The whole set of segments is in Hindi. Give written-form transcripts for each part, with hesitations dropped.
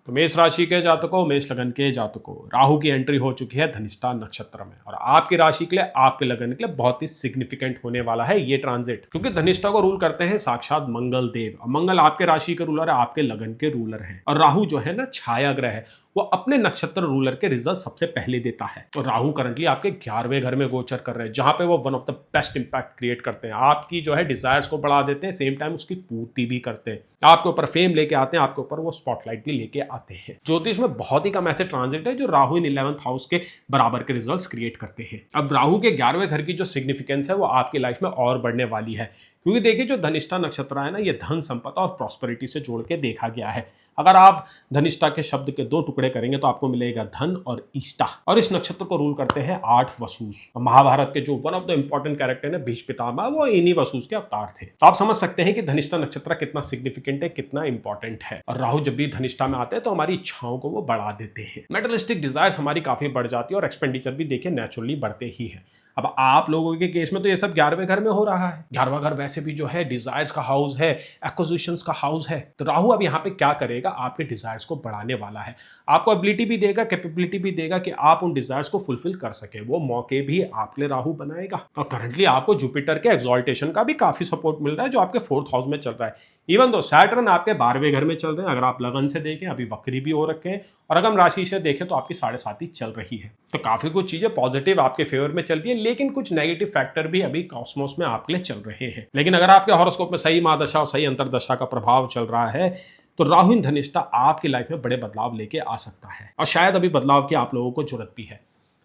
तो मेष राशि के जातकों, मेष लगन के जातकों, राहु की एंट्री हो चुकी है धनिष्ठा नक्षत्र में और आपकी राशि के लिए, आपके लगन के लिए बहुत ही सिग्निफिकेंट होने वाला है ये ट्रांजिट, क्योंकि धनिष्ठा को रूल करते हैं साक्षात मंगल देव। मंगल आपके राशि के रूलर है, आपके लगन के रूलर हैं, और राहु जो है ना छाया ग्रह है, वो अपने नक्षत्र रूलर के रिजल्ट सबसे पहले देता है। और राहु करंटली आपके 11वें घर में गोचर कर रहे हैं, जहां पे वो one of the best impact create करते हैं। आपकी जो है डिजायर्स को बढ़ा देते हैं, सेम टाइम उसकी पूर्ति भी करते हैं, आपके ऊपर फेम लेके आते हैं, आपके ऊपर वो स्पॉटलाइट भी लेके आते हैं। ज्योतिष में बहुत ही कम ऐसे ट्रांजिट है जो राहु इन 11th हाउस के बराबर के रिजल्ट्स क्रिएट करते हैं। अब राहु के 11वें घर की जो सिग्निफिकेंस है वो आपकी लाइफ में और बढ़ने वाली है, क्योंकि देखिए जो धनिष्ठा नक्षत्र है ना, ये धन संपदा और प्रॉस्पेरिटी से जोड़ के देखा गया है। अगर आप धनिष्ठा के शब्द के 2 टुकड़े करेंगे तो आपको मिलेगा धन और ईष्टा। और इस नक्षत्र को रूल करते हैं 8 वसुस। महाभारत के जो one of the important character है भीष्म पितामह, वो इन्हीं वसुस के अवतार थे। तो आप समझ सकते हैं कि धनिष्ठा नक्षत्र कितना सिग्निफिकेंट है, कितना इंपॉर्टेंट है। और राहु जब भी धनिष्ठा में आते हैं तो हमारी इच्छाओं को वो बढ़ा देते हैं, मेटलिस्टिक डिजायर्स हमारी काफी बढ़ जाती है और एक्सपेंडिचर भी देखिए नेचुरली बढ़ते ही है। अब आप लोगों के केस में तो ये सब 11वें घर में हो रहा है। 11वां घर वैसे भी जो है डिजायर्स का हाउस है, एक्विजिशंस का हाउस है। तो राहु अब यहाँ पे क्या करेगा, आपके डिजायर्स को बढ़ाने वाला है, आपको एबिलिटी भी देगा, कैपेबिलिटी भी देगा कि आप उन डिजायर्स को फुलफिल कर सके। वो मौके भी आपके लिए राहु बनाएगा। और करंटली आपको जुपिटर के एक्सॉल्टेशन का भी काफी सपोर्ट मिल रहा है, जो आपके 4th हाउस में चल रहा है। इवन दो सैटर्न आपके 12वें घर में चल रहे हैं। अगर आप लगन से देखें अभी वक्री भी हो रखे हैं, और अगर हम राशि से देखें तो आपकी 7.5 चल रही है। तो काफी कुछ चीजें पॉजिटिव आपके फेवर में चल रही है, लेकिन कुछ नेगेटिव फैक्टर भी अभी कॉस्मोस में आपके लिए चल रहे हैं। लेकिन अगर आपके हॉरोस्कोप में सही महादशा और सही अंतरदशा का प्रभाव चल रहा है तो राहु इन धनिष्ठा आपकी लाइफ में बड़े बदलाव लेके आ सकता है, और शायद अभी बदलाव की आप लोगों को जरूरत भी है।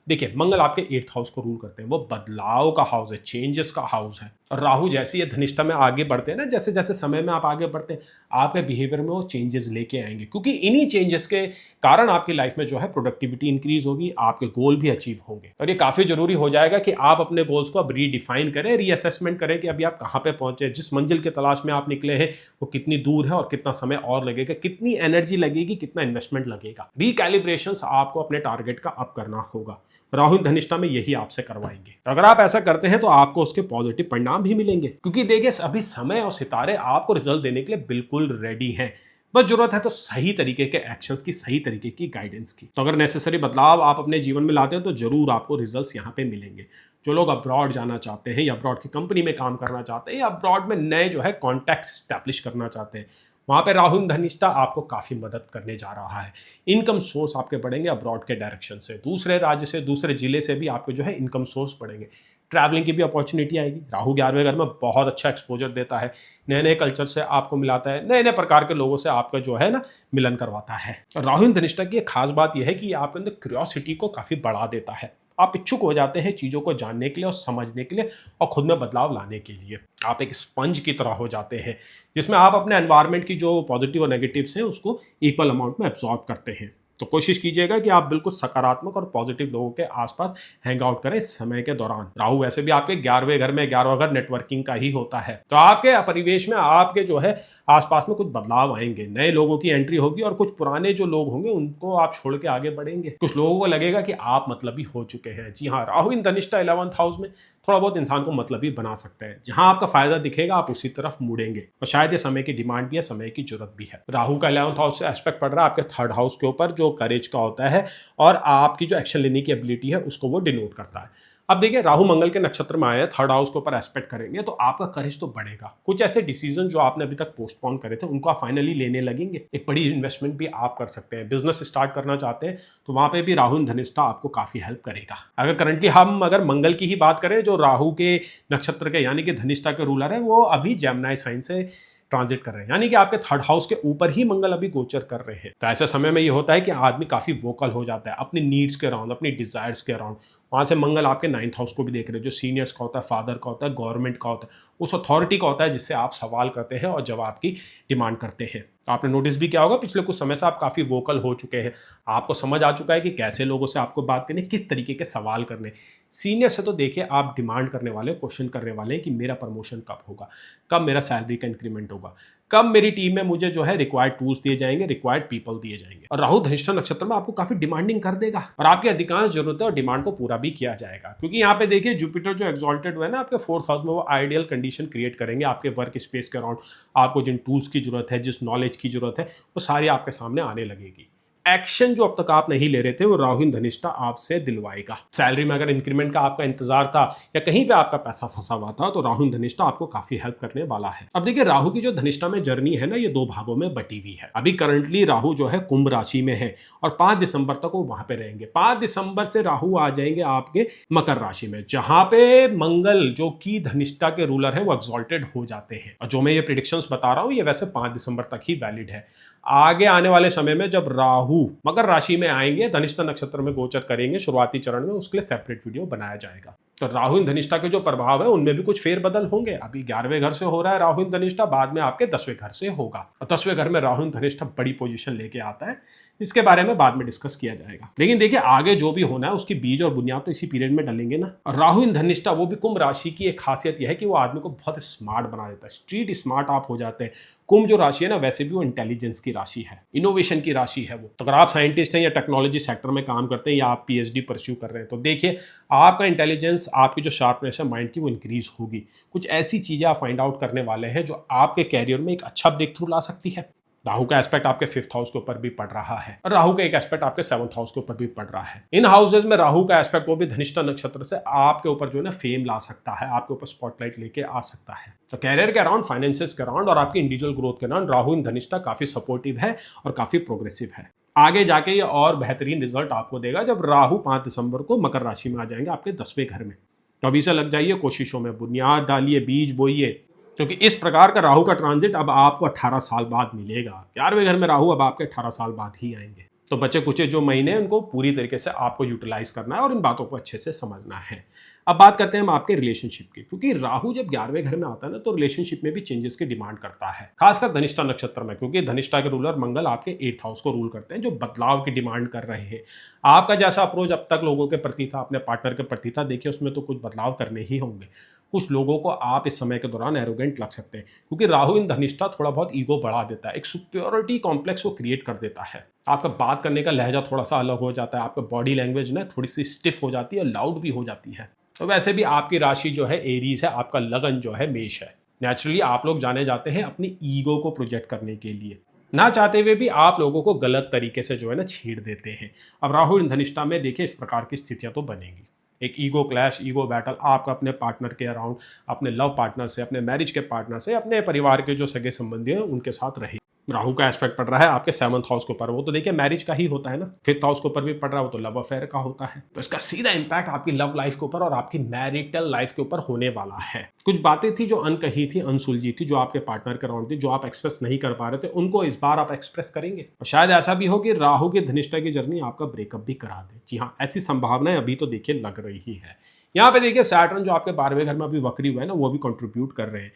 देखिए मंगल आपके 8th हाउस को रूल करते हैं, वो बदलाव का हाउस है, चेंजेस का हाउस है। और राहु जैसे ये धनिष्ठा में आगे बढ़ते हैं ना, जैसे जैसे समय में आप आगे बढ़ते हैं, आपके बिहेवियर में वो चेंजेस लेके आएंगे, क्योंकि इन्हीं चेंजेस के कारण आपकी लाइफ में जो है प्रोडक्टिविटी इंक्रीज होगी, आपके गोल भी अचीव होंगे। और ये काफी जरूरी हो जाएगा कि आप अपने गोल्स को अब रीडिफाइन करें, रीअसेसमेंट करें कि अभी आप कहाँ पे पहुंचे, जिस मंजिल की तलाश में आप निकले हैं वो कितनी दूर है और कितना समय और लगेगा, कितनी एनर्जी लगेगी, कितना इन्वेस्टमेंट लगेगा। रिकैलिब्रेशंस आपको अपने टारगेट का अप करना होगा। राहु धनिष्ठा में यही आपसे करवाएंगे। अगर आप ऐसा करते हैं तो आपको उसके पॉजिटिव परिणाम भी मिलेंगे, क्योंकि देखिए अभी समय और सितारे आपको रिजल्ट देने के लिए बिल्कुल रेडी हैं। बस जरूरत है तो सही तरीके के एक्शंस की, सही तरीके की गाइडेंस की। तो अगर नेसेसरी बदलाव आप अपने जीवन में लाते हैं तो जरूर आपको रिजल्ट्स यहाँ पे मिलेंगे। जो लोग अब्रॉड जाना चाहते हैं या अब्रॉड की कंपनी में काम करना चाहते हैं या अब्रॉड में नए जो है कॉन्टैक्ट्स स्टैब्लिश करना चाहते हैं, वहाँ पे राहु धनिष्ठा आपको काफ़ी मदद करने जा रहा है। इनकम सोर्स आपके बढ़ेंगे अब्रॉड के डायरेक्शन से, दूसरे राज्य से, दूसरे जिले से भी आपके जो है इनकम सोर्स बढ़ेंगे। ट्रैवलिंग की भी अपॉर्चुनिटी आएगी। राहु 11वें घर में बहुत अच्छा एक्सपोजर देता है, नए नए कल्चर से आपको मिलाता है, नए नए प्रकार के लोगों से आपका जो है ना मिलन करवाता है। और राहु धनिष्ठा की एक खास बात यह है कि आपके अंदर क्यूरियोसिटी को काफ़ी बढ़ा देता है। आप इच्छुक हो जाते हैं चीज़ों को जानने के लिए और समझने के लिए और खुद में बदलाव लाने के लिए। आप एक स्पंज की तरह हो जाते हैं, जिसमें आप अपने एनवायरनमेंट की जो पॉजिटिव और नेगेटिव्स हैं उसको इक्वल अमाउंट में एब्जॉर्ब करते हैं। तो कोशिश कीजिएगा कि आप बिल्कुल सकारात्मक और पॉजिटिव लोगों के आसपास हैंग आउट करें इस समय के दौरान। राहु वैसे भी आपके 11वें घर में, 11वां घर नेटवर्किंग का ही होता है, तो आपके परिवेश में आपके जो है आसपास में कुछ बदलाव आएंगे, नए लोगों की एंट्री होगी और कुछ पुराने जो लोग होंगे उनको आप छोड़ के आगे बढ़ेंगे। कुछ लोगों को लगेगा कि आप मतलबी हो चुके हैं। जी हाँ, Rahu in Dhanishtha 11th house में थोड़ा बहुत इंसान को मतलबी बना सकता है। जहां आपका फायदा दिखेगा आप उसी तरफ मुड़ेंगे, और शायद ये समय की डिमांड भी है, समय की जरूरत भी है। राहु का 11th हाउस से एस्पेक्ट पड़ रहा है आपके 3rd हाउस के ऊपर, जो करेज का होता है और आपकी जो एक्शन लेने की एबिलिटी है उसको वो डिनोट करता है। अब देखिए राहु मंगल के नक्षत्र में आए हैं, 3rd हाउस के ऊपर एस्पेक्ट करेंगे तो आपका करेज तो बढ़ेगा। कुछ ऐसे डिसीजन जो आपने अभी तक पोस्टपोन करे थे उनको आप फाइनली लेने लगेंगे। एक बड़ी इन्वेस्टमेंट भी आप कर सकते हैं। बिजनेस स्टार्ट करना चाहते हैं तो वहां पे भी राहु धनिष्ठा आपको काफी हेल्प करेगा। अगर करंटली हम अगर मंगल की ही बात करें, जो राहु के नक्षत्र के यानी कि धनिष्ठा के रूलर है, वो अभी जेमिनी साइन से ट्रांजिट कर रहे हैं, यानी कि आपके 3rd हाउस के ऊपर ही मंगल अभी गोचर कर रहे हैं। तो ऐसे समय में ये होता है कि आदमी काफी वोकल हो जाता है अपनी नीड्स के अराउंड, अपनी डिजायर्स के अराउंड। वहां से मंगल आपके 9th हाउस को भी देख रहे हैं, जो सीनियर्स का होता है, फादर का होता है, गवर्नमेंट का होता है, उस अथॉरिटी का होता है जिससे आप सवाल करते हैं और जवाब की डिमांड करते हैं। तो आपने नोटिस भी किया होगा पिछले कुछ समय से आप काफी वोकल हो चुके हैं। आपको समझ आ चुका है कि कैसे लोगों से आपको बात करनी, किस तरीके के सवाल करने। सीनियर से तो देखिए आप डिमांड करने वाले, क्वेश्चन करने वाले हैं कि मेरा प्रमोशन कब होगा, कब मेरा सैलरी का इंक्रीमेंट होगा, कब मेरी टीम में मुझे जो है रिक्वायर्ड टूल्स दिए जाएंगे, रिक्वायर्ड पीपल दिए जाएंगे। और राहु धनिष्ठा नक्षत्र में आपको काफी डिमांडिंग कर देगा और आपकी अधिकांश जरूरतें और डिमांड को पूरा भी किया जाएगा, क्योंकि यहाँ पे देखिए जुपिटर जो एक्सॉल्टेड हुआ है ना आपके 4th हाउस में, वो आइडियल कंडीशन क्रिएट करेंगे आपके वर्क स्पेस के अराउंड। आपको जिन टूल्स की जरूरत है, जिस नॉलेज की जरूरत है, वो सारी आपके सामने आने लगेगी। एक्शन जो अब तक आप नहीं ले रहे थे वो राहु धनिष्ठा आपसे दिलवाएगा। सैलरी में अगर इंक्रीमेंट का आपका इंतजार था या कहीं पे आपका पैसा फंसा हुआ था, तो राहु धनिष्ठा आपको काफी हेल्प करने वाला है। अब देखिए राहु की जो धनिष्ठा में जर्नी है ना, ये 2 भागों में बटी हुई है। अभी करंटली राहु जो है कुंभ राशि में है और 5 दिसंबर तक वो वहां पे रहेंगे। 5 दिसंबर से राहु आ जाएंगे आपके मकर राशि में, जहां पे मंगल जो कि धनिष्ठा के रूलर है वो एक्सॉल्टेड हो जाते हैं। और जो मैं ये प्रिडिक्शंस बता रहा हूं ये वैसे 5 दिसंबर तक ही वैलिड है। आगे आने वाले समय में जब राहु मकर राशि में आएंगे, धनिष्ठा नक्षत्र में गोचर करेंगे शुरुआती चरण में, उसके लिए सेपरेट वीडियो बनाया जाएगा। तो राहु धनिष्ठा के जो प्रभाव है उनमें भी कुछ फेरबदल होंगे। अभी 11वें घर से हो रहा है राहु धनिष्ठा, बाद में आपके 10वें घर से होगा और 10वें घर में राहु धनिष्ठा बड़ी पोजीशन लेके आता है, इसके बारे में बाद में डिस्कस किया जाएगा। लेकिन देखिए आगे जो भी होना है उसकी बीज और बुनियाद तो इसी पीरियड में डलेंगे ना। और राहु धनिष्ठा वो भी कुंभ राशि की एक खासियत यह है कि वो आदमी को बहुत स्मार्ट बना देता है, स्ट्रीट स्मार्ट आप हो जाते हैं। कुंभ जो राशि है ना वैसे भी वो इंटेलिजेंस की राशि है, इनोवेशन की राशि है वो। तो अगर आप साइंटिस्ट हैं या टेक्नोलॉजी सेक्टर में काम करते हैं या आप पीएचडी परस्यू कर रहे हैं, तो देखिए आपका इंटेलिजेंस, आपकी जो शार्पनेस है माइंड की, वो इंक्रीज होगी। कुछ ऐसी चीजें आप फाइंड आउट करने वाले हैं जो आपके कैरियर में एक अच्छा ब्रेक थ्रू ला सकती है। राहु का एस्पेक्ट आपके 5th हाउस के ऊपर भी पड़ रहा है और राहु का एक एस्पेक्ट आपके 7th हाउस के ऊपर भी पड़ रहा है। इन हाउसेज में राहु का एस्पेक्ट वो भी धनिष्ठा नक्षत्र से आपके ऊपर जो है ना फेम ला सकता है, आपके ऊपर स्पॉटलाइट लेके आ सकता है। तो कैरियर के अराउंड, फाइनेंसिस के अराउंड और आपकी इंडिविजुअल ग्रोथ के अराउंड राहु इन धनिष्ठा काफी सपोर्टिव है और काफी प्रोग्रेसिव है। आगे जाके ये और बेहतरीन रिजल्ट आपको देगा जब राहु 5 दिसंबर को मकर राशि में आ जाएंगे आपके 10वें घर में। तो अभी से लग जाइए कोशिशों में, बुनियाद डालिए, बीज बोइए, क्योंकि इस प्रकार का राहु का ट्रांजिट अब आपको 18 साल बाद मिलेगा। 11वें घर में राहु अब आपके 18 साल बाद ही आएंगे। तो बचे कुछ जो महीने उनको पूरी तरीके से आपको यूटिलाइज करना है और इन बातों को अच्छे से समझना है। अब बात करते हैं हम आपके रिलेशनशिप की, क्योंकि राहु जब 11वें घर में आता है ना तो रिलेशनशिप में भी चेंजेस की डिमांड करता है, खासकर धनिष्ठा नक्षत्र में, क्योंकि धनिष्ठा के रूलर मंगल आपके 8th हाउस को रूल करते हैं, जो बदलाव की डिमांड कर रहे हैं। आपका जैसा अप्रोच अब तक लोगों के प्रति था, अपने पार्टनर के प्रति था, देखिए उसमें तो कुछ बदलाव करने ही होंगे। कुछ लोगों को आप इस समय के दौरान एरोगेंट लग सकते हैं, क्योंकि राहु इन धनिष्ठा थोड़ा बहुत ईगो बढ़ा देता है, एक सुप्योरिटी कॉम्प्लेक्स को क्रिएट कर देता है। आपका बात करने का लहजा थोड़ा सा अलग हो जाता है, आपका बॉडी लैंग्वेज ना थोड़ी सी स्टिफ हो जाती है, लाउड भी हो जाती है। तो वैसे भी आपकी राशि जो है एरीज है, आपका लगन जो है मेष है। नेचुरली आप लोग जाने जाते हैं अपनी ईगो को प्रोजेक्ट करने के लिए, ना चाहते हुए भी आप लोगों को गलत तरीके से जो है ना छेड़ देते हैं। अब राहु इन धनिष्ठा में देखिए इस प्रकार की स्थितियां तो बनेंगी, एक ईगो क्लैश, ईगो बैटल आपका अपने पार्टनर के अराउंड, अपने लव पार्टनर से, अपने मैरिज के पार्टनर से, अपने परिवार के जो सगे संबंधी हैं उनके साथ रहे। राहु का एस्पेक्ट पड़ रहा है आपके 7th हाउस के ऊपर, वो तो देखिए मैरिज का ही होता है ना। 5th हाउस के ऊपर भी पड़ रहा है, वो तो लव अफेयर का होता है। तो इसका सीधा इंपैक्ट आपकी लव लाइफ के ऊपर और आपकी मैरिटल लाइफ के ऊपर होने वाला है। कुछ बातें थी जो अनकही थी, अनसुलझी थी, जो आपके पार्टनर के अराउंड थी, जो आप एक्सप्रेस नहीं कर पा रहे थे, उनको इस बार आप एक्सप्रेस करेंगे। और शायद ऐसा भी हो कि राहु की धनिष्ठा की जर्नी आपका ब्रेकअप भी करा दे। जी हाँ, ऐसी संभावनाएं अभी तो देखिए लग रही है। यहाँ पे देखिए सैटर्न जो आपके 12वें घर में अभी वक्री हुआ है ना, वो भी कंट्रीब्यूट कर रहे हैं।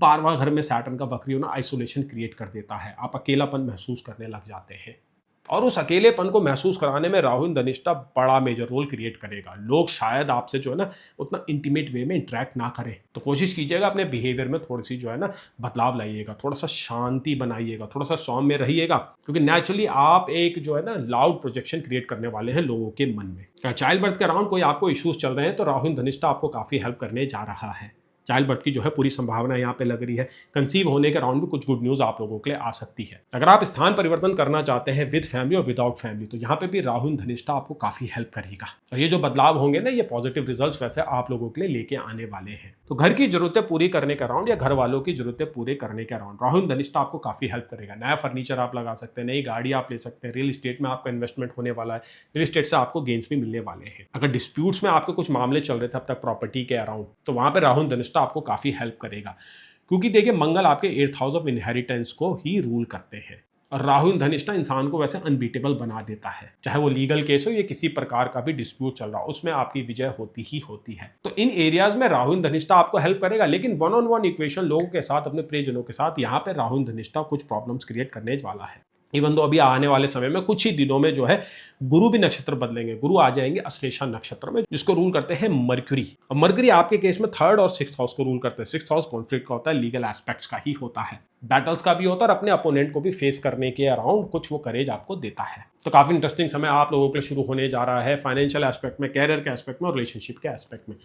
12वां घर में सैटर्न का वक्री होना आइसोलेशन क्रिएट कर देता है, आप अकेलापन महसूस करने लग जाते हैं और उस अकेलेपन को महसूस कराने में राहु धनिष्ठा बड़ा मेजर रोल क्रिएट करेगा। लोग शायद आपसे जो है ना उतना इंटीमेट वे में इंटरेक्ट ना करें, तो कोशिश कीजिएगा अपने बिहेवियर में थोड़ी सी जो है ना बदलाव लाइएगा, थोड़ा सा शांति बनाइएगा, थोड़ा सा सौम्य रहिएगा, क्योंकि नेचुरली आप एक जो है ना लाउड प्रोजेक्शन क्रिएट करने वाले हैं लोगों के मन में। चाइल्ड बर्थ के अराउंड कोई आपको इश्यूज चल रहे हैं तो राहु धनिष्ठा आपको काफी हेल्प करने जा रहा है। चाइल्ड बर्थ की जो है पूरी संभावना यहाँ पे लग रही है। कंसीव होने के अराउंड भी कुछ गुड न्यूज आप लोगों के लिए आ सकती है। अगर आप स्थान परिवर्तन करना चाहते हैं विद फैमिली और विदाउट फैमिली, तो यहाँ पे भी राहु धनिष्ठा आपको काफी हेल्प करेगा और ये जो बदलाव होंगे ना, ये पॉजिटिव रिजल्ट्स वैसे आप लोगों के लिए लेके आने वाले हैं। तो घर की जरूरतें पूरी करने के अराउंड या घर वालों की जरूरतें पूरे करने के अराउंड राहु धनिष्ठा आपको काफी हेल्प करेगा। नया फर्नीचर आप लगा सकते हैं, नई गाड़ी आप ले सकते हैं, रियल एस्टेट में आपका इन्वेस्टमेंट होने वाला है, रियल एस्टेट से आपको गेन्स भी मिलने वाले हैं। अगर डिस्प्यूट्स में आपके कुछ मामले चल रहे थे अब तक प्रॉपर्टी के अराउंड, तो वहां पे राहु धनिष्ठा आपको काफी हेल्प करेगा, क्योंकि देखिए मंगल आपके 8th हाउस ऑफ इनहेरिटेंस को ही रूल करते हैं और राहु धनिष्ठा इंसान को वैसे अनबीटेबल बना देता है। चाहे वो लीगल केस हो या किसी प्रकार का भी डिस्प्यूट चल रहा हो, उसमें आपकी विजय होती ही होती है। तो इन एरियाज में राहु धनिष्ठा आपको हेल्प करेगा, लेकिन 1-on-1 इक्वेशन लोगों के साथ, अपने प्रियजनों के साथ यहाँ पे राहु धनिष्ठा कुछ प्रॉब्लम्स क्रिएट करने वाला है। इवन तो अभी आने वाले समय में कुछ ही दिनों में जो है गुरु भी नक्षत्र बदलेंगे, गुरु आ जाएंगे अश्लेषा नक्षत्र में, जिसको रूल करते हैं मरकरी। और मरकरी आपके केस में 3rd और 6th हाउस को रूल करते हैं। 6th हाउस कॉन्फ्लिक्ट का होता है, लीगल एस्पेक्ट्स का ही होता है, बैटल्स का भी होता है और अपने अपोनेंट को भी फेस करने के अराउंड कुछ वो करेज आपको देता है। तो काफी इंटरेस्टिंग समय आप लोगों के लिए शुरू होने जा रहा है, फाइनेंशियल एस्पेक्ट में, कैरियर के एस्पेक्ट में और रिलेशनशिप के एस्पेक्ट में।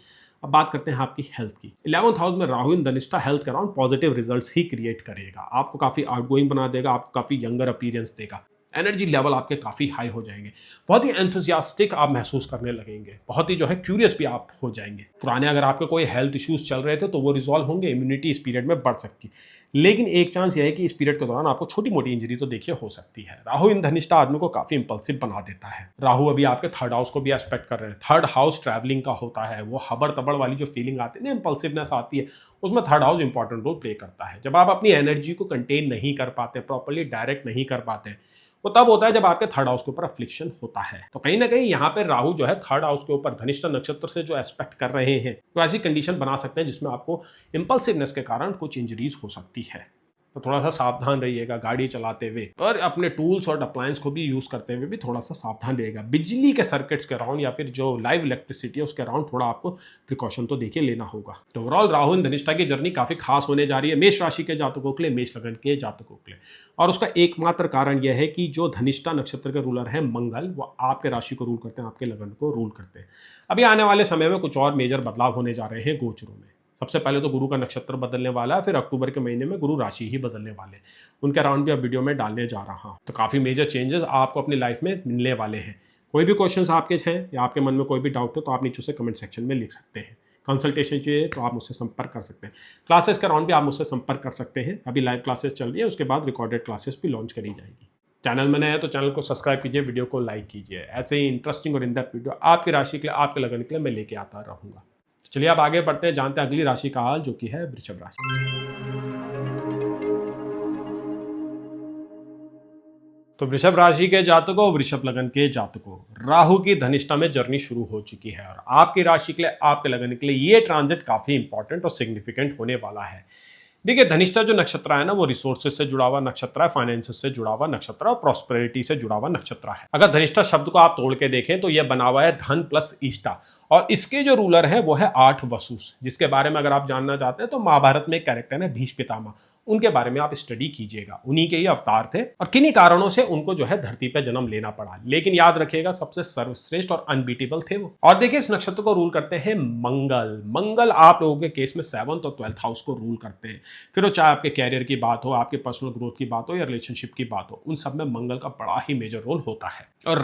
अब बात करते हैं आपकी हेल्थ की। 11th हाउस में राहु इन धनिष्ठा हेल्थ के अराउंड पॉजिटिव रिजल्ट्स ही क्रिएट करेगा, आपको काफी आउटगोइंग बना देगा, आपको काफी यंगर अपीयरेंस देगा, एनर्जी लेवल आपके काफ़ी हाई हो जाएंगे, बहुत ही एंथुसियास्टिक आप महसूस करने लगेंगे, बहुत ही जो है क्यूरियस भी आप हो जाएंगे। पुराने अगर आपके कोई हेल्थ इश्यूज चल रहे थे तो वो रिजॉल्व होंगे, इम्यूनिटी इस पीरियड में बढ़ सकती है। लेकिन एक चांस यह है कि इस पीरियड के दौरान आपको छोटी मोटी इंजरी तो देखिए हो सकती है। राहु इन धनिष्ठा आदमी को काफी इंपल्सिव बना देता है। राहु अभी आपके 3rd हाउस को भी एस्पेक्ट कर रहे हैं। 3rd हाउस ट्रैवलिंग का होता है, वो हबड़ तबड़ वाली जो फीलिंग आती है ना, इंपल्सिवनेस आती है, उसमें 3rd house important role play करता है। जब आप अपनी एनर्जी को कंटेन नहीं कर पाते, प्रॉपर्ली डायरेक्ट नहीं कर पाते, वो तब होता है जब आपके 3rd हाउस के ऊपर अफ्लिक्शन होता है। तो कहीं ना कहीं यहाँ पे राहु जो है 3rd हाउस के ऊपर धनिष्ठा नक्षत्र से जो एस्पेक्ट कर रहे हैं, तो ऐसी कंडीशन बना सकते हैं जिसमें आपको इंपल्सिवनेस के कारण कुछ इंजरीज हो सकती है। तो थोड़ा सा सावधान रहिएगा गाड़ी चलाते हुए, और अपने टूल्स और अप्लायंस को भी यूज करते हुए भी थोड़ा सा सावधान रहिएगा। बिजली के सर्किट्स के अराउंड या फिर जो लाइव इलेक्ट्रिसिटी है उसके अराउंड थोड़ा आपको प्रिकॉशन तो देखिए लेना होगा। तो ओवरऑल राहु इन धनिष्ठा की जर्नी काफी खास होने जा रही है मेष राशि के जातकों के लिए, मेष लगन के जातकों के लिए। और उसका एकमात्र कारण यह है कि जो धनिष्ठा नक्षत्र के रूलर है मंगल, वो आपके राशि को रूल करते हैं, आपके लगन को रूल करते हैं। अभी आने वाले समय में कुछ और मेजर बदलाव होने जा रहे हैं गोचरों में। सबसे पहले तो गुरु का नक्षत्र बदलने वाला है, फिर अक्टूबर के महीने में गुरु राशि ही बदलने वाले हैं। उनके अराउंड भी अब वीडियो में डालने जा रहा हूं। तो काफ़ी मेजर चेंजेस आपको अपनी लाइफ में मिलने वाले हैं। कोई भी क्वेश्चंस आपके हैं या आपके मन में कोई भी डाउट हो तो आप नीचे से कमेंट सेक्शन में लिख सकते हैं। कंसल्टेशन चाहिए तो आप मुझसे संपर्क कर सकते हैं। क्लासेस के अराउंड भी आप मुझसे संपर्क कर सकते हैं। अभी लाइव क्लासेस चल रही है, उसके बाद रिकॉर्डेड क्लासेस भी लॉन्च करी जाएगी। चैनल में नए हैं तो चैनल को सब्सक्राइब कीजिए, वीडियो को लाइक कीजिए। ऐसे ही इंटरेस्टिंग और इन डेप्थ वीडियो आपकी राशि के लिए, आपके लगन के लिए मैं लेके आता रहूँगा। चलिए अब आगे बढ़ते हैं, जानते हैं अगली राशि का हाल, जो कि है वृषभ राशि। तो वृषभ राशि के जातकों, वृषभ लगन के जातकों, राहु की धनिष्ठा में जर्नी शुरू हो चुकी है और आपकी राशि के लिए, आपके लगन के लिए ये ट्रांजिट काफी इंपॉर्टेंट और सिग्निफिकेंट होने वाला है। देखिए, धनिष्ठा जो नक्षत्र है ना, वो रिसोर्सेज से जुड़ा हुआ नक्षत्र है, फाइनेंसेस से जुड़ा हुआ नक्षत्र और प्रॉस्पेरिटी से जुड़ा हुआ नक्षत्र है। अगर धनिष्ठा शब्द को आप तोड़ के देखें तो यह बना हुआ है धन प्लस ईष्टा, और इसके जो रूलर है वो है 8 वसुस, जिसके बारे में अगर आप जानना चाहते हैं तो महाभारत में एक कैरेक्टर है भीष्म पितामह, उनके बारे में आप स्टडी कीजिएगा। उन्हीं के ही अवतार थे और किन्हीं कारणों से उनको जो है धरती पे जन्म लेना पड़ा, लेकिन याद रखिएगा सबसे सर्वश्रेष्ठ और अनबीटेबल थे वो। और देखिए, इस नक्षत्र को रूल करते हैं मंगल। मंगल आप लोगों के केस में 7th और 12th हाउस को रूल करते हैं। फिर वो चाहे आपके कैरियर की बात हो, आपके पर्सनल ग्रोथ की बात हो या रिलेशनशिप की बात हो, उन सब में मंगल का बड़ा ही मेजर रोल होता है। और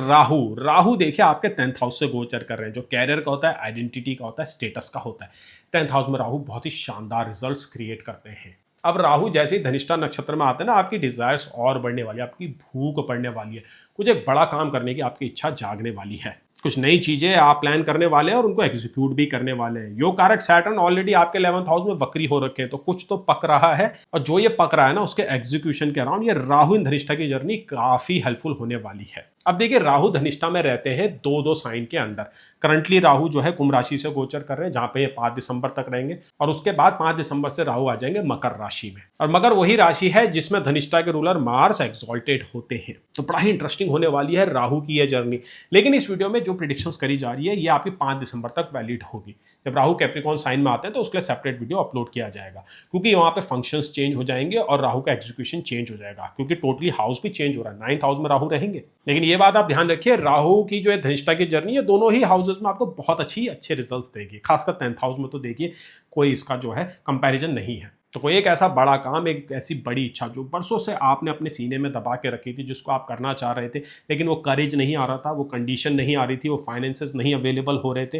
राहु देखिए आपके 10th हाउस से गोचर कर रहे हैं, जो कैरियर का होता है, आइडेंटिटी का होता है, स्टेटस का होता है। 10th हाउस में राहु बहुत ही शानदार रिजल्ट्स क्रिएट करते हैं। अब राहु जैसे ही धनिष्ठा नक्षत्र में आते हैं ना, आपकी डिजायर्स और बढ़ने वाली है, आपकी भूख बढ़ने वाली है, कुछ एक बड़ा काम करने की आपकी इच्छा जागने वाली है, कुछ नई चीजें आप प्लान करने वाले हैं और उनको एग्जीक्यूट भी करने वाले हैं। योग कारक सैटर्न ऑलरेडी आपके 11th हाउस में वक्री हो रखे हैं, तो कुछ तो पक रहा है, और जो ये पक रहा है ना, उसके एग्जीक्यूशन के अराउंड ये राहु इन धनिष्ठा की जर्नी काफी हेल्पफुल होने वाली है। अब देखिए, राहु धनिष्ठा में रहते हैं 2-2 साइन के अंदर। करंटली राहु जो है कुंभ राशि से गोचर कर रहे हैं, जहां पे ये 5 दिसंबर तक रहेंगे, और उसके बाद 5 दिसंबर से राहु आ जाएंगे मकर राशि में। और मकर वही राशि है जिसमें धनिष्ठा के रूलर मार्स एक्सॉल्टेड होते हैं। तो बड़ा ही इंटरेस्टिंग होने वाली है राहु की यह जर्नी। लेकिन इस वीडियो में जो प्रिडिक्शंस करी जा रही है, ये आपकी 5 दिसंबर तक वैलिड होगी। जब राहु कैप्रिकॉर्न साइन में आते हैं तो उसके लिए सेपरेट वीडियो अपलोड किया जाएगा, क्योंकि वहां पे फंक्शंस चेंज हो जाएंगे और राहु का एग्जीक्यूशन चेंज हो जाएगा, क्योंकि टोटली हाउस भी चेंज हो रहा है। 9th हाउस में राहु रहेंगे। लेकिन ये बात आप ध्यान रखिए, राहु की जो है धनिष्ठा की जर्नी है, दोनों ही हाउसेस में आपको बहुत अच्छे रिजल्ट्स देगी। खासकर 10th हाउस में तो देखिए कोई इसका जो है कंपैरिजन नहीं है। तो कोई एक ऐसा बड़ा काम, एक ऐसी बड़ी इच्छा जो बरसों से आपने अपने सीने में दबा के रखी थी, जिसको आप करना चाह रहे थे, लेकिन वो करेज नहीं आ रहा था, वो कंडीशन नहीं आ रही थी, वो फाइनेंसेस नहीं अवेलेबल हो रहे थे,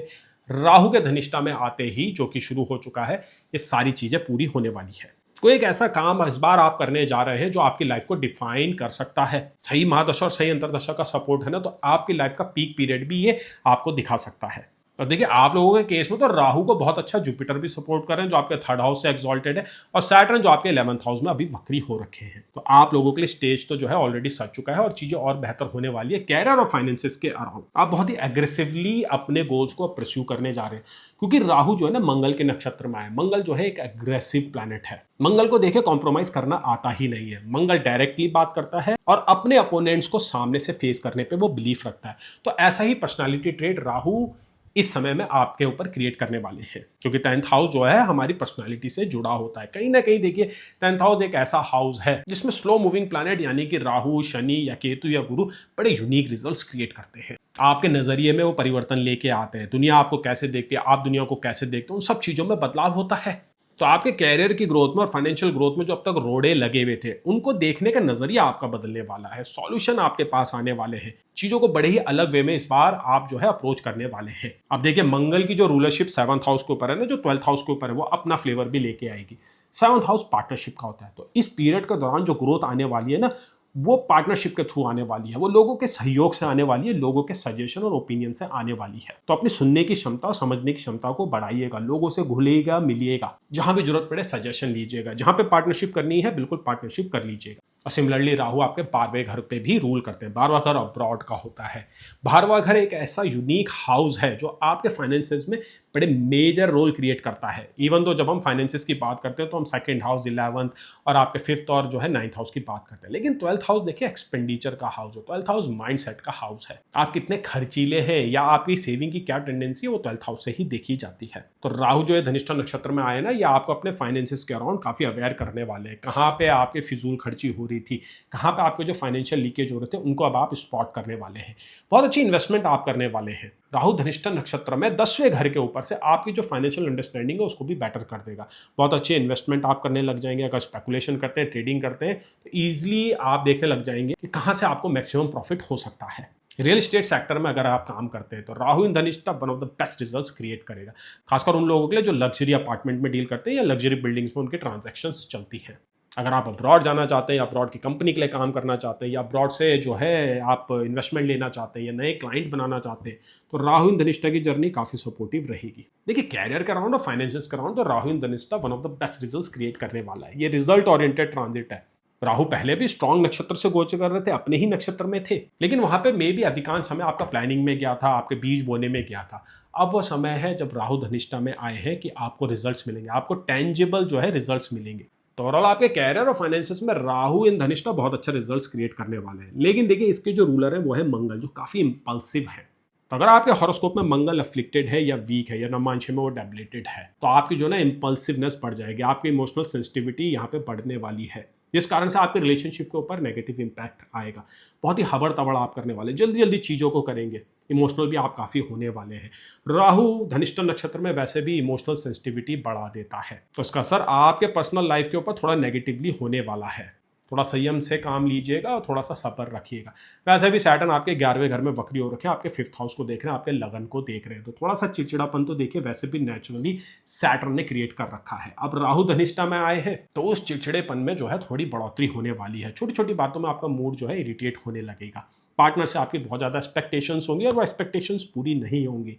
राहु के धनिष्ठा में आते ही, जो कि शुरू हो चुका है, ये सारी चीजें पूरी होने वाली है। कोई एक ऐसा काम इस बार आप करने जा रहे हैं जो आपकी लाइफ को डिफाइन कर सकता है। सही महादशा और सही अंतरदशा का सपोर्ट है ना, तो आपकी लाइफ का पीक पीरियड भी ये आपको दिखा सकता है। और देखिए आप लोगों के केस में तो राहु को बहुत अच्छा जुपिटर भी सपोर्ट कर रहे हैं जो आपके थर्ड हाउस से एक्सॉल्टेड है, और सैटर्न जो आपके 11th हाउस में अभी वक्री हो रखे हैं। तो आप लोगों के लिए स्टेज तो जो है ऑलरेडी सज चुका है और चीजें और बेहतर होने वाली है कैरियर और फाइनेंसिस के अराउंड। आप बहुत ही एग्रेसिवली अपने गोल्स को परस्यू करने जा रहे हैं, क्योंकि राहु जो है ना मंगल के नक्षत्र में आए। मंगल जो है एक एग्रेसिव प्लैनेट है। मंगल को देखे कॉम्प्रोमाइज करना आता ही नहीं है। मंगल डायरेक्टली बात करता है और अपने अपोनेंट्स को सामने से फेस करने पे वो बिलीफ रखता है। तो ऐसा ही पर्सनालिटी ट्रेट राहु इस समय में आपके ऊपर क्रिएट करने वाले हैं, क्योंकि 10th हाउस जो है हमारी पर्सनालिटी से जुड़ा होता है। कहीं ना कहीं देखिए 10th हाउस एक ऐसा हाउस है जिसमें स्लो मूविंग प्लैनेट यानी कि राहु, शनि या केतु या गुरु बड़े यूनिक रिजल्ट्स क्रिएट करते हैं। आपके नजरिए में वो परिवर्तन लेके आते हैं। दुनिया आपको कैसे देखती है, आप दुनिया को कैसे देखते हो, उन सब चीजों में बदलाव होता है। तो आपके कैरियर की ग्रोथ में और फाइनेंशियल ग्रोथ में जो अब तक रोड़े लगे हुए थे उनको देखने का नजरिया आपका बदलने वाला है। सॉल्यूशन आपके पास आने वाले हैं। चीजों को बड़े ही अलग वे में इस बार आप जो है अप्रोच करने वाले हैं। अब देखिए मंगल की जो रूलरशिप 7th हाउस के ऊपर है ना, जो 12th हाउस के ऊपर है, वो अपना फ्लेवर भी लेके आएगी। 7th हाउस पार्टनरशिप का होता है। तो इस पीरियड के दौरान जो ग्रोथ आने वाली है ना, वो पार्टनरशिप के थ्रू आने वाली है। वो लोगों के सहयोग से आने वाली है, लोगों के सजेशन और ओपिनियन से आने वाली है। तो अपनी सुनने की क्षमता और समझने की क्षमता को बढ़ाइएगा। लोगों से घुलिएगा, मिलिएगा। जहां भी जरूरत पड़े सजेशन लीजिएगा। जहां पे पार्टनरशिप करनी है बिल्कुल पार्टनरशिप कर लीजिएगा। और सिमिलरली राहु आपके 12वें घर पे भी रूल करते हैं। 12वां घर अब्रॉड का होता है। 12वां घर एक ऐसा यूनिक हाउस है जो आपके फाइनेंसेस में बड़े मेजर रोल क्रिएट करता है। इवन तो जब हम फाइनेंसेस की बात करते हैं तो हम 2nd हाउस, 11th और आपके 5th और जो है 9th हाउस की बात करते हैं। लेकिन 12th हाउस देखिए एक्सपेंडिचर का हाउस है। 12th हाउस माइंडसेट का हाउस है। आप कितने खर्चीले हैं या आपकी सेविंग की क्या टेंडेंसी है, वो 12th हाउस से ही देखी जाती है। तो राहु जो है धनिष्ठा नक्षत्र में आए ना, ये आपको अपने फाइनेंसेस के अराउंड काफी अवेयर करने वाले हैं। कहाँ पे आपके फिजूल खर्ची हो रही थी, कहाँ पे आपके जो फाइनेंशियल लीकेज हो रहे थे, उनको अब आप स्पॉट करने वाले हैं। बहुत अच्छी इन्वेस्टमेंट आप करने वाले हैं। राहु धनिष्ठा नक्षत्र में 10वें घर के ऊपर से आपकी जो फाइनेंशियल अंडरस्टैंडिंग है उसको भी बेटर कर देगा। बहुत अच्छे इन्वेस्टमेंट आप करने लग जाएंगे। अगर स्पेकुलेशन करते हैं, ट्रेडिंग करते हैं, तो ईजिली आप देखने लग जाएंगे कि कहाँ से आपको मैक्सिमम प्रॉफिट हो सकता है। रियल एस्टेट सेक्टर में अगर आप काम करते हैं तो Rahu in Dhanishtha one of the best results create करेगा, खासकर उन लोगों के लिए जो लग्जरी अपार्टमेंट में डील करते हैं या लग्जरी बिल्डिंग्स में उनके ट्रांजैक्शंस चलती हैं। अगर आप अब्रॉड जाना चाहते हैं या अब्रॉड की कंपनी के लिए काम करना चाहते हैं या अब्रॉड से जो है आप इन्वेस्टमेंट लेना चाहते हैं या नए क्लाइंट बनाना चाहते हैं, तो राहु इन धनिष्ठा की जर्नी काफी सपोर्टिव रहेगी। देखिए कैरियर का राउंड और फाइनेंसिस का राउंड, तो Rahu in Dhanishtha one of the best results create करने वाला है। ये रिजल्ट ओरिएंटेड ट्रांजिट है। राहु पहले भी स्ट्रॉन्ग नक्षत्र से गोचर कर रहे थे, अपने ही नक्षत्र में थे, लेकिन वहां पे मे भी अधिकांश समय आपका प्लानिंग में गया था, आपके बीज बोने में गया था। अब वो समय है जब राहु धनिष्ठा में आए हैं कि आपको रिजल्ट्स मिलेंगे, आपको टेंजिबल जो है रिजल्ट्स मिलेंगे। तो ओवरऑल आपके कैरियर और फाइनेंसेस में राहु इन धनिष्ठा बहुत अच्छा रिजल्ट्स क्रिएट करने वाले हैं। लेकिन देखिए इसके जो रूलर है वो है मंगल, जो काफी इंपल्सिव है। तो अगर आपके हॉरोस्कोप में मंगल अफ्लिक्टेड है या वीक है या नवमांश में वो डेबिलिटेड है, तो आपकी जो ना इंपल्सिवनेस बढ़ जाएगी, आपकी इमोशनल सेंसिटिविटी यहाँ पे बढ़ने वाली है, जिस कारण से आपके रिलेशनशिप के ऊपर नेगेटिव इंपैक्ट आएगा। बहुत ही हबड़ तबड़ आप करने वाले, जल्दी जल्दी चीज़ों को करेंगे। इमोशनल भी आप काफ़ी होने वाले हैं। राहु धनिष्ठा नक्षत्र में वैसे भी इमोशनल सेंसिटिविटी बढ़ा देता है, तो इसका असर आपके पर्सनल लाइफ के ऊपर थोड़ा नेगेटिवली होने वाला है। थोड़ा संयम से काम लीजिएगा और थोड़ा सा सब्र रखिएगा। वैसे भी सैटर्न आपके 11वें घर में वक्री हो रखे हैं, आपके 5th हाउस को देख रहे हैं, आपके लगन को देख रहे हैं, तो थोड़ा सा चिड़चिड़ापन तो देखिए वैसे भी नेचुरली सैटर्न ने क्रिएट कर रखा है। अब राहु धनिष्ठा में आए हैं तो उस चिड़चिड़ेपन में जो है थोड़ी बढ़ोतरी होने वाली है। छोटी छोटी बातों में आपका मूड जो है इरिटेट होने लगेगा। पार्टनर से आपकी बहुत ज़्यादा एक्सपेक्टेशंस होंगी और वो एक्सपेक्टेशंस पूरी नहीं होंगी।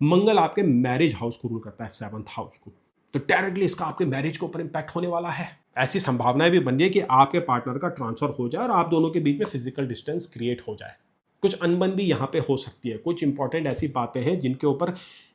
मंगल आपके मैरिज हाउस को रूल करता है, 7th हाउस को, तो डायरेक्टली इसका आपके मैरिज के ऊपर इंपैक्ट होने वाला है। ऐसी संभावनाएं भी बन रही है कि आपके पार्टनर का ट्रांसफर हो जाए और आप दोनों के बीच में फिजिकल डिस्टेंस क्रिएट हो जाए। कुछ अनबन भी यहाँ पे हो सकती है। कुछ इंपॉर्टेंट ऐसी बातें हैं जिनके ऊपर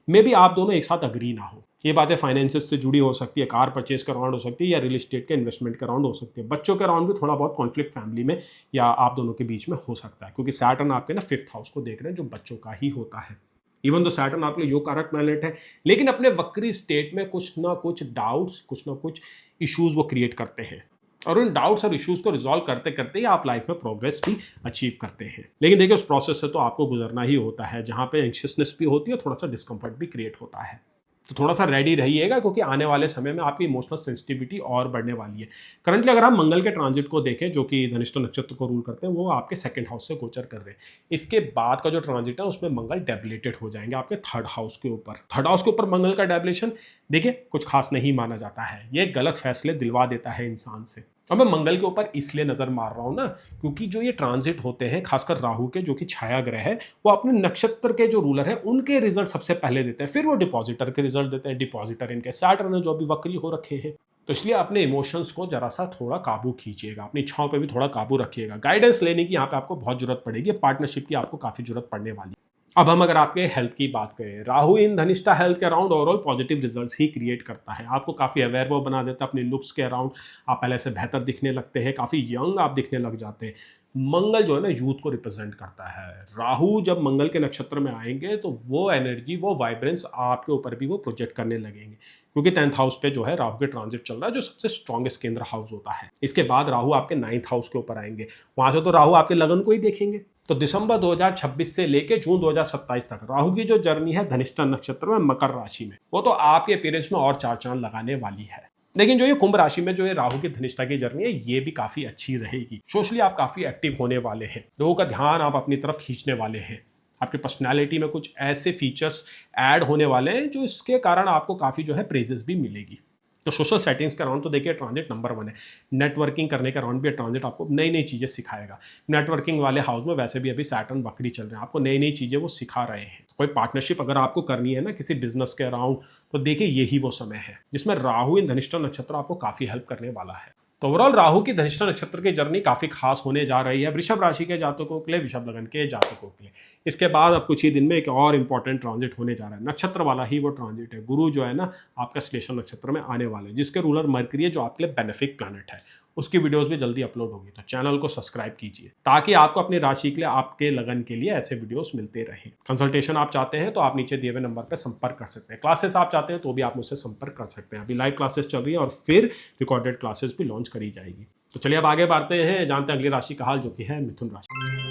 मे भी आप दोनों एक साथ अग्री ना हो। ये बातें फाइनेंसेस से जुड़ी हो सकती है, कार परचेज का राउंड हो सकती है या रियल एस्टेट के इन्वेस्टमेंट का राउंड हो सकती है। बच्चों का राउंड भी थोड़ा बहुत कॉन्फ्लिक्ट फैमिली में या आप दोनों के बीच में हो सकता है, क्योंकि सैटर्न आपके ना 5th हाउस को देख रहे हैं जो बच्चों का ही होता है। इवन तो सैटर्न आपके योग कारक प्लैनेट है, लेकिन अपने वक्री स्टेट में कुछ ना कुछ डाउट्स, कुछ ना कुछ इश्यूज वो क्रिएट करते हैं, और उन डाउट्स और इश्यूज को रिजॉल्व करते करते ही आप लाइफ में प्रोग्रेस भी अचीव करते हैं। लेकिन देखिए उस प्रोसेस से तो आपको गुजरना ही होता है, जहाँ पे एंशियसनेस भी होती है, थोड़ा सा डिस्कम्फर्ट भी क्रिएट होता है। तो थोड़ा सा रेडी रहिएगा, क्योंकि आने वाले समय में आपकी इमोशनल सेंसिटिविटी और बढ़ने वाली है। करंटली अगर हम मंगल के ट्रांजिट को देखें, जो कि धनिष्ठा नक्षत्र को रूल करते हैं, वो आपके 2nd हाउस से गोचर कर रहे हैं। इसके बाद का जो ट्रांजिट है उसमें मंगल डेबिलेटेड हो जाएंगे आपके 3rd हाउस के ऊपर। 3rd हाउस के ऊपर मंगल का डेबिलेशन देखिए कुछ खास नहीं माना जाता है। ये गलत फैसले दिलवा देता है इंसान से। अब मैं मंगल के ऊपर इसलिए नजर मार रहा हूं ना, क्योंकि जो ये ट्रांजिट होते हैं खासकर राहु के, जो कि छाया ग्रह है, वो अपने नक्षत्र के जो रूलर है उनके रिजल्ट सबसे पहले देते हैं, फिर वो डिपॉजिटर के रिजल्ट देते हैं। डिपॉजिटर इनके सैटर्न है जो अभी वक्री हो रखे हैं। तो इसलिए अपने इमोशंस को जरा सा थोड़ा काबू खींचिएगा, अपनी इच्छाओं पे भी थोड़ा काबू रखिएगा। गाइडेंस लेने की यहाँ पे आपको बहुत जरूरत पड़ेगी, पार्टनरशिप की आपको काफी जरूरत पड़ने वाली। अब हम अगर आपके हेल्थ की बात करें, राहु इन धनिष्ठा हेल्थ के अराउंड ओवरऑल पॉजिटिव रिजल्ट्स ही क्रिएट करता है। आपको काफ़ी अवेयर वो बना देता है अपनी लुक्स के अराउंड। आप पहले से बेहतर दिखने लगते हैं, काफ़ी यंग आप दिखने लग जाते हैं। मंगल जो है ना यूथ को रिप्रेजेंट करता है। राहु जब मंगल के नक्षत्र में आएंगे तो वो एनर्जी, वो वाइब्रेंस आपके ऊपर भी वो प्रोजेक्ट करने लगेंगे, क्योंकि 10th हाउस पे जो है राहु के ट्रांजिट चल रहा है, जो सबसे स्ट्रॉन्गेस्ट केंद्र हाउस होता है। इसके बाद राहु आपके 9th हाउस के ऊपर आएंगे, वहां से तो राहु आपके लगन को ही देखेंगे। तो दिसंबर 2026 से लेके जून 2027 तक राहु की जो जर्नी है धनिष्ठा नक्षत्र में मकर राशि में, वो तो आपके अपीयरेंस में और चार चांद लगाने वाली है। लेकिन जो ये कुंभ राशि में जो ये राहु की धनिष्ठा की जर्नी है, ये भी काफी अच्छी रहेगी। सोशली आप काफी एक्टिव होने वाले हैं, लोगों का ध्यान आप अपनी तरफ खींचने वाले हैं। आपकी पर्सनैलिटी में कुछ ऐसे फीचर्स ऐड होने वाले हैं जो इसके कारण आपको काफी जो है प्रेजेस भी मिलेगी। तो सोशल सेटिंग्स का राउंड तो देखिए ट्रांजिट नंबर 1 है। नेटवर्किंग करने का राउंड भी ट्रांजिट आपको नई नई चीज़ें सिखाएगा। नेटवर्किंग वाले हाउस में वैसे भी अभी सैटर्न वक्री चल रहे हैं, आपको नई नई चीज़ें वो सिखा रहे हैं। कोई पार्टनरशिप अगर आपको करनी है ना किसी बिजनेस के अराउंड, तो देखिए यही वो समय है जिसमें राहु इन धनिष्ठा नक्षत्र आपको काफ़ी हेल्प करने वाला है। तो ओवरऑल राहु की धनिष्ठा नक्षत्र की जर्नी काफी खास होने जा रही है वृषभ राशि के जातकों के लिए, वृषभ लगन के जातकों के लिए। इसके बाद अब कुछ ही दिन में एक और इंपॉर्टेंट ट्रांजिट होने जा रहा है, नक्षत्र वाला ही वो ट्रांजिट है। गुरु जो है ना आपका श्लेषा नक्षत्र में आने वाले, जिसके रूलर मरकरी है, जो आपके लिए बेनिफिक प्लैनेट है। उसकी वीडियोस भी जल्दी अपलोड होगी, तो चैनल को सब्सक्राइब कीजिए ताकि आपको अपनी राशि के लिए, आपके लगन के लिए ऐसे वीडियोस मिलते रहें। कंसल्टेशन आप चाहते हैं तो आप नीचे दिए हुए नंबर पर संपर्क कर सकते हैं। क्लासेस आप चाहते हैं तो भी आप मुझसे संपर्क कर सकते हैं। अभी लाइव क्लासेस चल रही है और फिर रिकॉर्डेड क्लासेस भी लॉन्च करी जाएगी। तो चलिए अब आगे बढ़ते हैं, जानते हैं अगली राशि का हाल, जो कि है मिथुन राशि।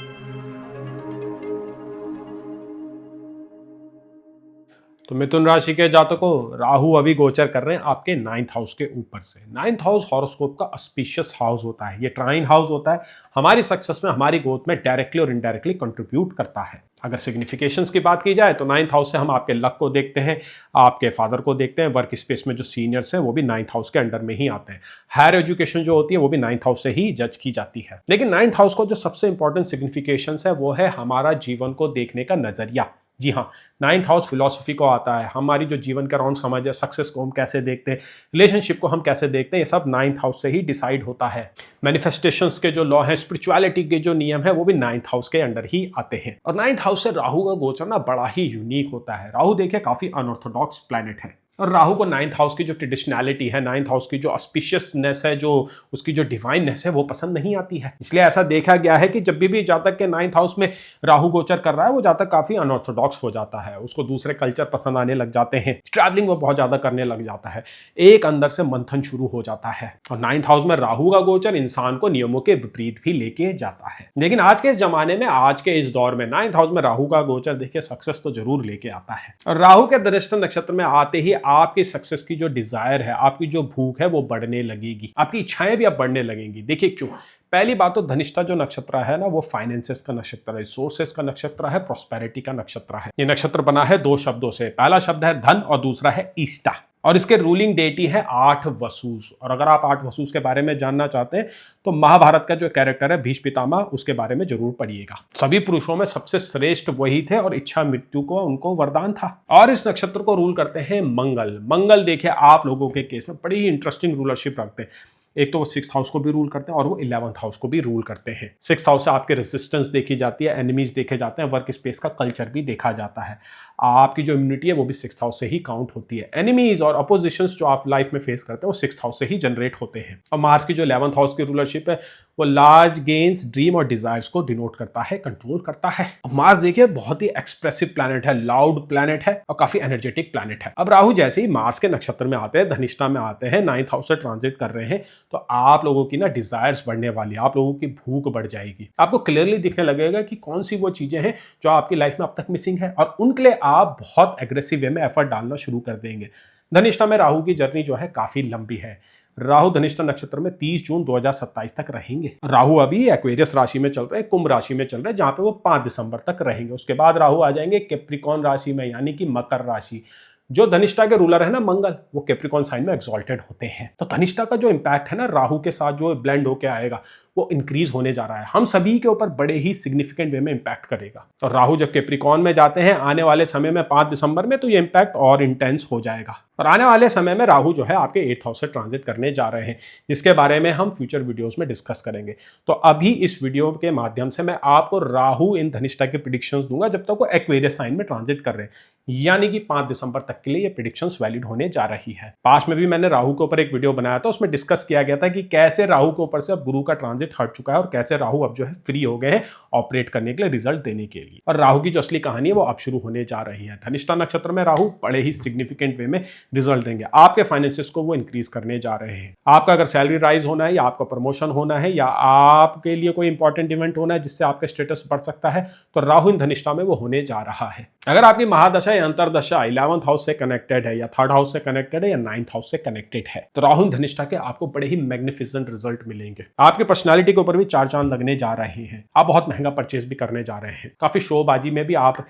तो मिथुन राशि के जातकों, राहु अभी गोचर कर रहे हैं आपके 9th हाउस के ऊपर से। 9th हाउस हॉरोस्कोप का ऑस्पिशियस हाउस होता है, ये ट्राइन हाउस होता है, हमारी सक्सेस में, हमारी ग्रोथ में डायरेक्टली और इनडायरेक्टली कंट्रीब्यूट करता है। अगर सिग्निफिकेशंस की बात की जाए तो 9th हाउस से हम आपके लक को देखते हैं, आपके फादर को देखते हैं। वर्क स्पेस में जो सीनियर्स हैं वो भी 9th हाउस के अंडर में ही आते हैं। हायर एजुकेशन जो होती है वो भी 9th हाउस से ही जज की जाती है। लेकिन 9th हाउस को जो सबसे इंपॉर्टेंट सिग्निफिकेशंस है वो है हमारा जीवन को देखने का नजरिया। जी हाँ, 9th हाउस फिलॉसफी को आता है, हमारी जो जीवन का राउंड समझ है, सक्सेस को हम कैसे देखते हैं, रिलेशनशिप को हम कैसे देखते हैं, ये सब 9th हाउस से ही डिसाइड होता है। मैनिफेस्टेशंस के जो लॉ हैं, स्पिरिचुअलिटी के जो नियम है, वो भी 9th हाउस के अंडर ही आते हैं। और 9th हाउस से राहु का गोचर ना बड़ा ही यूनिक होता है। राहु देखिए काफी अनऑर्थोडॉक्स प्लैनेट है, और राहु को 9th हाउस की जो ट्रेडिशनैलिटी है, 9th हाउस की जो ऑस्पिशियसनेस है, जो उसकी जो डिवाइननेस है, वो पसंद नहीं आती है। इसलिए ऐसा देखा गया है कि जब भी जातक के 9th हाउस में राहु गोचर कर रहा है, वो जातक काफी अनऑर्थोडॉक्स हो जाता है, उसको दूसरे कल्चर पसंद आने लग जाते हैं, ट्रैवलिंग वो बहुत ज्यादा करने लग जाता है, एक अंदर से मंथन शुरू हो जाता है। और 9th हाउस में राहु का गोचर इंसान को नियमों के विपरीत भी लेके जाता है। लेकिन आज के इस जमाने में, आज के इस दौर में 9th हाउस में राहु का गोचर देखिए सक्सेस तो जरूर लेके आता है। और राहु के धनिष्ठा नक्षत्र में आते ही आपकी सक्सेस की जो डिजायर है, आपकी जो भूख है, वो बढ़ने लगेगी, आपकी इच्छाएं भी अब बढ़ने लगेंगी। देखिए क्यों। पहली बात तो धनिष्ठा जो नक्षत्र है ना, वो फाइनेंसेस का नक्षत्र है, रिसोर्सेस का नक्षत्र है, प्रॉस्पेरिटी का नक्षत्र है। ये नक्षत्र बना है 2 शब्दों से, पहला शब्द है धन और दूसरा है ईष्टा। और इसके रूलिंग डेटी है 8 वसूस। और अगर आप 8 वसूस के बारे में जानना चाहते हैं तो महाभारत का जो कैरेक्टर है भीष्म पितामह, उसके बारे में जरूर पढ़िएगा। सभी पुरुषों में सबसे श्रेष्ठ वही थे और इच्छा मृत्यु को उनको वरदान था। और इस नक्षत्र को रूल करते हैं मंगल। मंगल देखिए आप लोगों के केस में बड़ी ही इंटरेस्टिंग रूलरशिप रखते हैं। एक तो वो 6th हाउस को भी रूल करते हैं और वो 11th हाउस को भी रूल करते हैं। 6th हाउस से आपके रेजिस्टेंस देखी जाती है, एनिमीज देखे जाते हैं, वर्क स्पेस का कल्चर भी देखा जाता है। आपकी जो इम्यूनिटी है वो भी 6th हाउस से ही काउंट होती है। एनिमीज और अपोजिशंस जो आप लाइफ में फेस करते हैं वो 6th हाउस से ही जनरेट होते हैं। और मार्स की जो 11th हाउस की रूलरशिप है वो लार्ज गेन्स, ड्रीम और डिजायर्स को डिनोट करता है, कंट्रोल करता है। मार्स देखिए बहुत ही एक्सप्रेसिव प्लैनेट है, लाउड प्लैनेट है और काफी एनर्जेटिक प्लैनेट है। अब राहु जैसे ही मार्स के नक्षत्र में आते हैं, धनिष्ठा में आते हैं, 9th हाउस से ट्रांजिट कर रहे हैं, तो आप लोगों की ना डिजायर्स बढ़ने वाली है, आप लोगों की भूख बढ़ जाएगी। आपको क्लियरली दिखने लगेगा कि कौन सी वो चीजें हैं जो आपकी लाइफ में अब तक मिसिंग है, और उनके लिए आप बहुत एग्रेसिव वे में एफर्ट डालना शुरू कर देंगे। धनिष्ठा में राहु की जर्नी जो है काफी लंबी है। राहु धनिष्ठा नक्षत्र में 30 जून 2027 तक रहेंगे। राहु अभी एक्वेरियस राशि में चल रहे हैं, कुंभ राशि में चल रहे हैं, जहां पे वो 5 दिसंबर तक रहेंगे। उसके बाद राहु आ जाएंगे कैप्रिकॉर्न राशि में, यानी कि मकर राशि। जो धनिष्ठा के रूलर है ना मंगल, वो कैप्रिकॉर्न साइन में एक्सॉल्टेड होते हैं। तो धनिष्ठा का जो इंपैक्ट है ना राहु के साथ जो ब्लेंड होके आएगा वो इंक्रीज होने जा रहा है, हम सभी के ऊपर बड़े ही सिग्निफिकेंट वे में इंपैक्ट करेगा। और राहु जब कैप्रिकॉर्न में जाते हैं आने वाले समय में 5 दिसंबर में, तो ये इंपैक्ट और इंटेंस हो जाएगा। और आने वाले समय में राहु जो है आपके 8th हाउस से ट्रांजिट करने जा रहे हैं, जिसके बारे में हम फ्यूचर वीडियोस में डिस्कस करेंगे। तो अभी इस वीडियो के माध्यम से मैं आपको राहु इन धनिष्ठा के प्रेडिक्शंस दूंगा जब तक वो एक्वेरियस साइन में ट्रांजिट कर रहे हैं, यानी कि 5 दिसंबर तक के लिए ये प्रेडिक्शंस वैलिड होने जा रही है। पास में भी मैंने राहु के ऊपर एक वीडियो बनाया था, उसमें डिस्कस किया गया था कि कैसे राहु के ऊपर से अब गुरु का ट्रांजिट हट चुका है और कैसे राहु अब जो है फ्री हो गए हैं ऑपरेट करने के लिए, रिजल्ट देने के लिए। और राहु की जो असली कहानी है वो अब शुरू होने जा रही है। धनिष्ठा नक्षत्र में राहु बड़े ही सिग्निफिकेंट वे में रिजल्ट देंगे, आपके फाइनेंसेस को वो इंक्रीज करने जा रहे हैं। आपका अगर सैलरी राइज होना है या आपका प्रमोशन होना है या आपके लिए कोई इंपॉर्टेंट इवेंट होना है जिससे आपका स्टेटस बढ़ सकता है, तो राहु इन धनिष्ठा में वो होने जा रहा है। अगर आपकी महादशा या अंतरदशा 11th हाउस से कनेक्टेड है या 3rd हाउस से कनेक्टेड है या 9th हाउस से कनेक्टेड है, तो राहु धनिष्ठा के आपको बड़े ही मैग्निफिसेंट रिजल्ट मिलेंगे। आपकी पर्सनालिटी के ऊपर भी 4 चांद लगने जा रहे हैं। आप बहुत महंगा परचेज भी करने जा रहे हैं, काफी शोबाजी में भी आप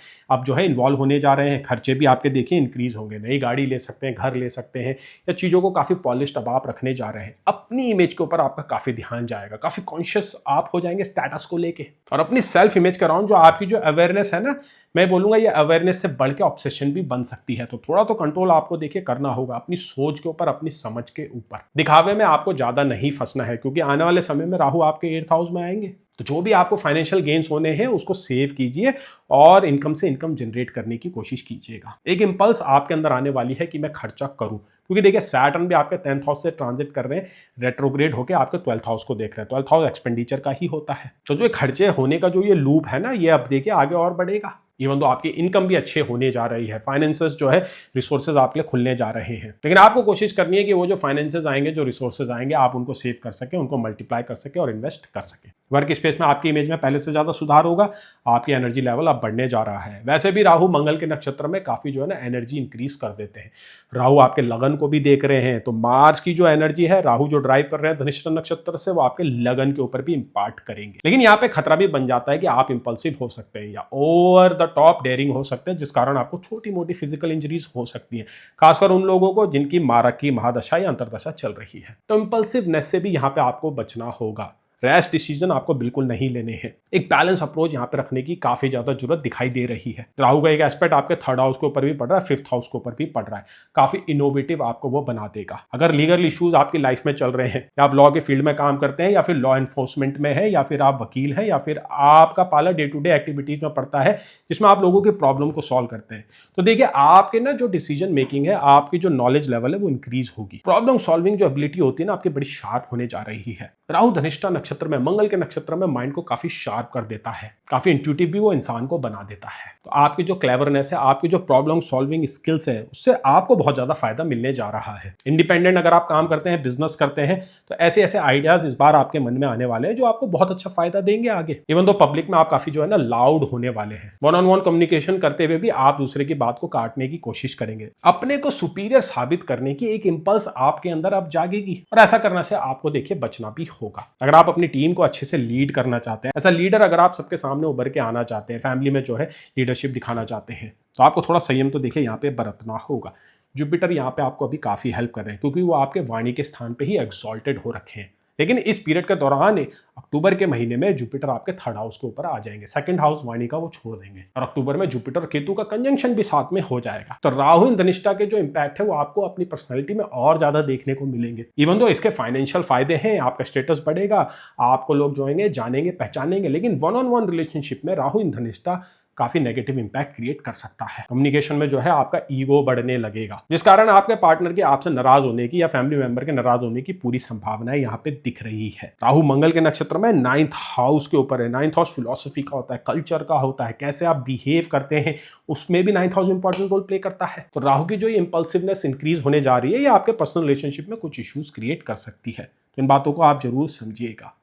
जो है इन्वॉल्व होने जा रहे हैं। खर्चे भी आपके देखिए इंक्रीज होंगे, नई गाड़ी ले सकते हैं, घर ले सकते हैं, या चीजों को काफी पॉलिश्ड अब आप रखने जा रहे हैं। अपनी इमेज के ऊपर आपका काफी ध्यान जाएगा, काफी कॉन्शियस आप हो जाएंगे स्टेटस को लेके। और अपनी सेल्फ इमेज का राउंड जो आपकी जो अवेयरनेस है ना, मैं बोलूंगा ये अवेयरनेस से बढ़ के ऑब्सेशन भी बन सकती है। तो थोड़ा तो कंट्रोल आपको देखिए करना होगा अपनी सोच के ऊपर, अपनी समझ के ऊपर। दिखावे में आपको ज्यादा नहीं फंसना है, क्योंकि आने वाले समय में राहु आपके 8th हाउस में आएंगे। तो जो भी आपको फाइनेंशियल गेन्स होने हैं उसको सेव कीजिए और इनकम से इनकम जनरेट करने की कोशिश कीजिएगा। एक इंपल्स आपके अंदर आने वाली है कि मैं खर्चा करूं, क्योंकि देखिए सैटर्न भी आपके 10th हाउस से ट्रांजिट कर रहे हैं, रेट्रोग्रेड होकर आपके 12th हाउस को देख रहे हैं। 12th हाउस एक्सपेंडिचर का ही होता है। तो जो खर्चे होने का जो ये लूप है ना, ये अब देखिए आगे और बढ़ेगा। इवन तो आपकी इनकम भी अच्छे होने जा रही है, फाइनेंसेस जो है रिसोर्सेज आपके लिए खुलने जा रहे हैं। लेकिन आपको कोशिश करनी है कि वो जो फाइनेंसेस आएंगे, जो रिसोर्सेज आएंगे, आप उनको सेव कर सकें, उनको मल्टीप्लाई कर सकें और इन्वेस्ट कर सकें। वर्क स्पेस में आपकी इमेज में पहले से ज्यादा सुधार होगा, आपकी एनर्जी लेवल अब बढ़ने जा रहा है। वैसे भी राहु मंगल के नक्षत्र में काफी जो है ना एनर्जी इंक्रीज कर देते हैं। राहु आपके लगन को भी देख रहे हैं, तो मार्स की जो एनर्जी है राहु जो ड्राइव कर रहे हैं धनिष्ठा नक्षत्र से, वो आपके लगन के ऊपर भी इंपार्ट करेंगे। लेकिन यहाँ पे खतरा भी बन जाता है कि आप इंपल्सिव हो सकते हैं या ओवर द टॉप डेयरिंग हो सकते हैं, जिस कारण आपको छोटी मोटी फिजिकल इंजरीज हो सकती है, खासकर उन लोगों को जिनकी मारक की महादशा या अंतरदशा चल रही है। तो इंपल्सिवनेस से भी यहाँ पे आपको बचना होगा। रैश डिसीजन आपको बिल्कुल नहीं लेने हैं। एक बैलेंस अप्रोच यहाँ पे रखने की काफी ज्यादा जरूरत दिखाई दे रही है। राहु का एक एस्पेक्ट आपके 3rd हाउस के ऊपर भी पड़ रहा है, 5th हाउस के ऊपर भी पड़ रहा है, काफी इनोवेटिव आपको वो बना देगा। अगर लीगल इश्यूज आपकी लाइफ में चल रहे हैं, या आप लॉ के फील्ड में काम करते हैं, या फिर लॉ एनफोर्समेंट में है, या फिर आप वकील हैं, या फिर आपका पाला डे टू डे एक्टिविटीज में पड़ता है जिसमें आप लोगों के प्रॉब्लम को सॉल्व करते हैं, तो देखिए आपके ना जो डिसीजन मेकिंग है, आपकी जो नॉलेज लेवल है वो इंक्रीज होगी। प्रॉब्लम सॉल्विंग जो एबिलिटी होती है ना आपकी बड़ी शार्प होने जा रही है। राहु धनिष्ठा नक्षत्र में, मंगल के नक्षत्र में माइंड को काफी शार्प कर देता है, काफी इंट्यूटिव भी वो इंसान को बना देता है। तो आपकी जो क्लेवरनेस है, आपकी जो प्रॉब्लम सॉल्विंग स्किल्स है, उससे आपको बहुत ज्यादा फायदा मिलने जा रहा है। इंडिपेंडेंट अगर आप काम करते हैं, बिजनेस करते हैं, तो ऐसे ऐसे आइडियाज इस बार आपके मन में आने वाले हैं जो आपको बहुत अच्छा फायदा देंगे आगे। इवन तो पब्लिक में आप काफी जो है ना लाउड होने वाले हैं। वन ऑन वन कम्युनिकेशन करते हुए भी आप दूसरे की बात को काटने की कोशिश करेंगे। अपने को सुपीरियर साबित करने की एक इंपल्स आपके अंदर अब जागेगी, और ऐसा करने से आपको देखिए बचना भी होगा। अगर आप अपनी टीम को अच्छे से लीड करना चाहते हैं, ऐसा लीडर अगर आप सबके सामने उभर के आना चाहते हैं, फैमिली में जो है लीडरशिप दिखाना चाहते हैं, तो आपको थोड़ा संयम तो देखिए यहाँ पे बरतना होगा। जुपिटर यहाँ पे आपको अभी काफी हेल्प कर रहे हैं, क्योंकि वो आपके वाणी के स्थान पे ही एक्सॉल्टेड हो रखे हैं। लेकिन इस पीरियड के दौरान अक्टूबर के महीने में जुपिटर आपके 3rd हाउस के ऊपर आ जाएंगे, 2nd हाउस वाणी का वो छोड़ देंगे, और अक्टूबर में जुपिटर केतु का कंजंक्शन भी साथ में हो जाएगा। तो राहु इन धनिष्ठा के जो इंपैक्ट है वो आपको अपनी पर्सनैलिटी में और ज्यादा देखने को मिलेंगे। इवन तो इसके फाइनेंशियल फायदे हैं, आपका स्टेटस बढ़ेगा, आपको लोग जो है जानेंगे पहचानेंगे। लेकिन वन ऑन वन रिलेशनशिप में राहु इन धनिष्ठा काफी नेगेटिव इंपैक्ट क्रिएट कर सकता है। कम्युनिकेशन में जो है आपका ईगो बढ़ने लगेगा, जिस कारण आपके पार्टनर के आपसे नाराज होने की या फैमिली मेंबर के नाराज होने की पूरी संभावना यहाँ पे दिख रही है। राहु मंगल के नक्षत्र में 9th हाउस के ऊपर है। 9th हाउस फिलॉसफी का होता है, कल्चर का होता है, कैसे आप बिहेव करते हैं, उसमें भी 9th house important role play करता है। तो राहु की जो इंपल्सिवनेस इंक्रीज होने जा रही है, ये आपके पर्सनल रिलेशनशिप में कुछ इश्यूज क्रिएट कर सकती है। तो इन बातों को आप जरूर समझिएगा।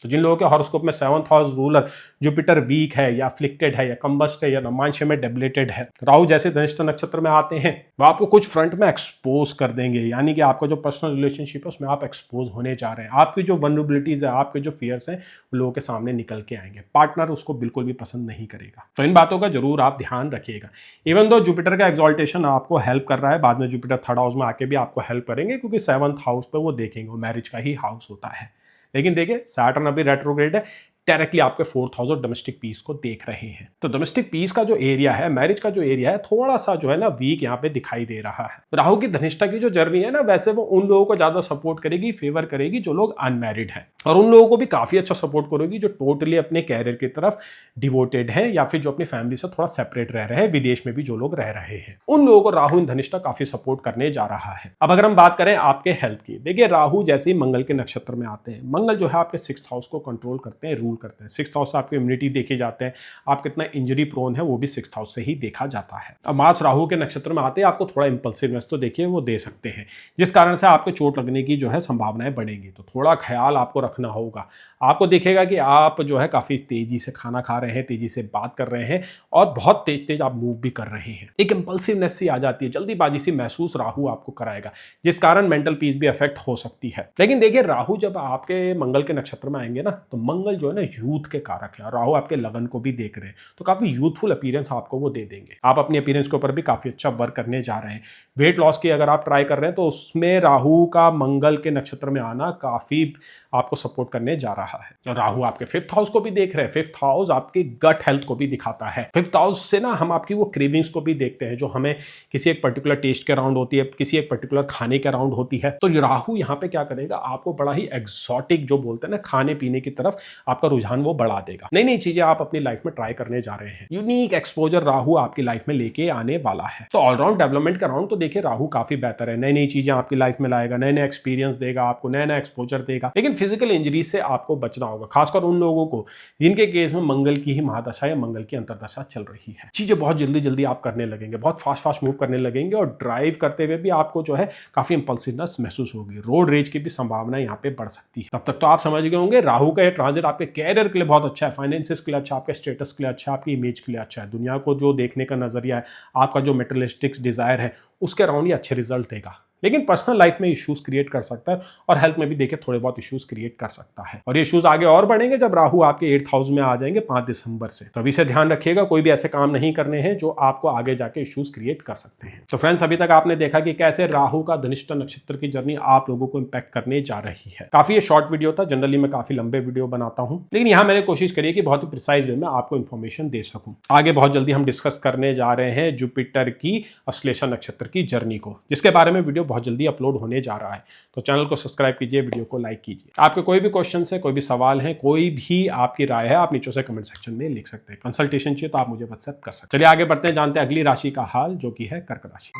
तो जिन लोगों के हॉरोस्कोप में 7th house ruler Jupiter week है या अफ्लिक्टेड है या कंबस्ट है या नवमांश में डेबिलेटेड है, राहु जैसे धनिष्ठा नक्षत्र में आते हैं, वो आपको कुछ फ्रंट में एक्सपोज कर देंगे। यानी कि आपका जो पर्सनल रिलेशनशिप है उसमें आप एक्सपोज होने जा रहे हैं। आपकी जो वनरेबिलिटीज है, आपके जो फियर्स हैं, वो लोगों के सामने निकल के आएंगे। पार्टनर उसको बिल्कुल भी पसंद नहीं करेगा। तो इन बातों का जरूर आप ध्यान रखिएगा। इवन दो जुपिटर का एक्सॉल्टेशन आपको हेल्प कर रहा है, बाद में जुपिटर 3rd हाउस में आके भी आपको हेल्प करेंगे, क्योंकि 7th हाउस पे वो देखेंगे, वो मैरिज का ही हाउस होता है। लेकिन देखिए सैटर्न अभी रेट्रोग्रेड है, डायरेक्टली आपके 4th हाउस और डोमेस्टिक पीस को देख रहे हैं। तो डोमेस्टिक पीस का जो एरिया है, मैरिज का जो एरिया है, थोड़ा सा जो है ना वीक यहाँ पे दिखाई दे रहा है। राहु की धनिष्ठा की जो जर्नी है ना, वैसे वो उन लोगों को ज्यादा सपोर्ट करेगी, फेवर करेगी जो लोग अनमैरिड हैं, और उन लोगों को भी काफी अच्छा सपोर्ट करेगी जो टोटली अपने कैरियर की तरफ डिवोटेड है या फिर जो अपनी फैमिली से थोड़ा सेपरेट रह रहे हैं, विदेश में भी जो लोग रह रहे हैं, उन लोगों को राहु धनिष्ठा काफी सपोर्ट करने जा रहा है। अब अगर हम बात करें आपके हेल्थ की, देखिए राहु जैसे ही मंगल के नक्षत्र में आते हैं, मंगल जो है आपके 6th हाउस को कंट्रोल करते हैं, रूल करते हैं। 6th हाउस आपकी इम्यूनिटी देखे जाते हैं, आप कितना इंजरी प्रोन है वो भी 6th हाउस से ही देखा जाता है। अब मार्च राहु के नक्षत्र में आते हैं, आपको थोड़ा इंपल्सिवनेस तो देखिए वो दे सकते हैं, जिस कारण से आपको चोट लगने की जो है संभावनाएं बढ़ेंगी। तो थोड़ा ख्याल आपको रखना होगा। आपको दिखेगा कि आप जो है काफी तेजी से खाना खा रहे हैं, तेजी से बात कर रहे हैं और बहुत तेज तेज आप मूव भी कर रहे हैं। एक इंपल्सिवनेस सी आ जाती है, जल्दीबाजी सी महसूस राहु आपको कराएगा, जिस कारण मेंटल पीस भी अफेक्ट हो सकती है। लेकिन देखिए राहु जब आपके मंगल के नक्षत्र में आएंगे ना, तो मंगल जो है ना यूथ के कारक है, राहु आपके लगन को भी देख रहे हैं, तो काफी यूथफुल अपीयरेंस आपको वो दे देंगे। आप अपनी अपीयरेंस के ऊपर भी काफी अच्छा वर्क करने जा रहे हैं। वेट लॉस की अगर आप ट्राई कर रहे हैं, तो उसमें राहु का मंगल के नक्षत्र में आना काफी आपको सपोर्ट करने जा रहा है। और राहु आपके 5th हाउस को भी देख रहे हैं। 5th हाउस आपकी गट हेल्थ को भी दिखाता है। 5th हाउस से ना हम आपकी वो क्रेविंग्स को भी देखते हैं, जो हमें किसी एक पर्टिकुलर टेस्ट के अराउंड होती है, किसी एक पर्टिकुलर खाने के अराउंड होती है। तो राहु यहाँ पे क्या करेगा, आपको बड़ा ही एक्सोटिक जो बोलते हैं ना, खाने पीने की तरफ आपका रुझान वो बढ़ा देगा। नई नई चीजें आप अपनी लाइफ में ट्राई करने जा रहे हैं। यूनिक एक्सपोजर राहु आपकी लाइफ में लेके आने वाला है। तो ऑलराउंड डेवलपमेंट का राउंड तो देखिए राहु काफी बेहतर है। नई नई चीजें आपकी लाइफ में लाएगा, नए नए एक्सपीरियंस देगा आपको, नया नया एक्सपोजर देगा। लेकिन फिजिकल इंजरी से आपको बचना होगा, खासकर उन लोगों को जिनके केस में मंगल की ही महादशा या मंगल की अंतरदशा चल रही है। चीजें बहुत जल्दी जल्दी आप करने लगेंगे, बहुत फास्ट फास्ट मूव करने लगेंगे, और ड्राइव करते हुए भी आपको जो है काफी इंपल्सिवनेस महसूस होगी। रोड रेज की भी संभावना यहाँ पे बढ़ सकती है। तब तक तो आप समझ गए होंगे राहु का ये ट्रांजिट आपके कैरियर के लिए बहुत अच्छा है, फाइनेंसिस के लिए अच्छा, आपके स्टेटस के लिए अच्छा, आपकी इमेज के लिए अच्छा है। दुनिया को जो देखने का नजरिया है, आपका जो मेटेरियलिस्टिक डिजायर है, उसके अराउंड ये अच्छे रिजल्ट देगा। लेकिन पर्सनल लाइफ में इश्यूज क्रिएट कर सकता है, और हेल्थ में भी देखिए थोड़े बहुत इश्यूज क्रिएट कर सकता है। और ये इश्यूज आगे और बढ़ेंगे जब राहु आपके 8th हाउस में आ जाएंगे 5 दिसंबर से। तो अभी से ध्यान रखिएगा, कोई भी ऐसे काम नहीं करने हैं जो आपको आगे जाके इश्यूज क्रिएट कर सकते हैं। तो फ्रेंड्स, अभी तक आपने देखा कि कैसे राहु का धनिष्ठा नक्षत्र की जर्नी आप लोगों को इंपैक्ट करने जा रही है। काफी ये शॉर्ट वीडियो था, जनरली मैं काफी लंबे वीडियो बनाता हूं, लेकिन यहाँ मैंने कोशिश करी कि बहुत ही प्रिसाइज वे में आपको इन्फॉर्मेशन दे सकूं। आगे बहुत जल्दी हम डिस्कस करने जा रहे हैं जुपिटर की अश्लेषा नक्षत्र की जर्नी को, जिसके बारे में वीडियो बहुत जल्दी अपलोड होने जा रहा है। तो चैनल को सब्सक्राइब कीजिए, वीडियो को लाइक कीजिए। आपके कोई भी क्वेश्चन है, कोई भी सवाल है, कोई भी आपकी राय है, आप नीचे से कमेंट सेक्शन में लिख सकते हैं। कंसल्टेशन चाहिए तो आप मुझे व्हाट्सएप कर सकते हैं। चलिए आगे बढ़ते हैं, जानते हैं अगली राशि का हाल, जो कि है कर्क राशि।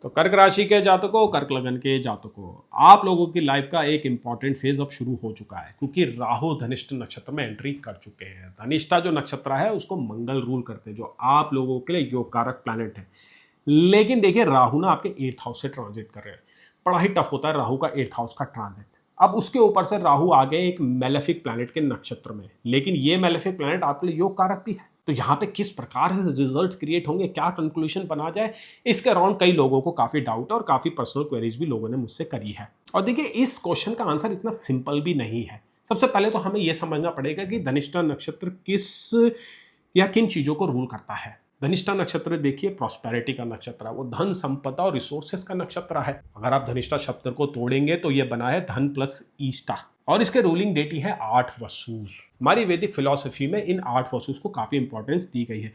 तो कर्क राशि के जातकों, कर्क लगन के जातकों, आप लोगों की लाइफ का एक इंपॉर्टेंट फेज अब शुरू हो चुका है, क्योंकि राहु धनिष्ठा नक्षत्र में एंट्री कर चुके हैं। धनिष्ठा जो नक्षत्र है उसको मंगल रूल करते हैं, जो आप लोगों के लिए योग कारक प्लैनेट है। लेकिन देखिए राहु ना आपके 8th हाउस से ट्रांजिट कर रहे हैं। बड़ा ही टफ होता है राहु का 8th हाउस का ट्रांजिट। अब उसके ऊपर से राहु आ गए एक मेलेफिक प्लैनेट के नक्षत्र में, लेकिन ये मेलेफिक प्लैनेट आपके लिए योग कारक भी है। तो यहाँ पे किस प्रकार से रिजल्ट्स क्रिएट होंगे, क्या कंक्लूजन बना जाए, इसके अराउंड कई लोगों को काफी डाउट है, और काफी पर्सनल क्वेरीज भी लोगों ने मुझसे करी है। और देखिए इस क्वेश्चन का आंसर इतना सिंपल भी नहीं है। सबसे पहले तो हमें यह समझना पड़ेगा कि धनिष्ठा नक्षत्र किस या किन चीजों को रूल करता है। धनिष्ठा नक्षत्र देखिए प्रॉस्पेरिटी का नक्षत्र है, वो धन संपदा और रिसोर्सेस का नक्षत्र है। अगर आप धनिष्ठा शब्द को तोड़ेंगे तो ये बना है धन प्लस ईष्टा, और इसके रूलिंग डेटी है 8 वसूस। हमारी वैदिक फिलॉसफी में इन 8 वसूस को काफी इंपॉर्टेंस दी गई है।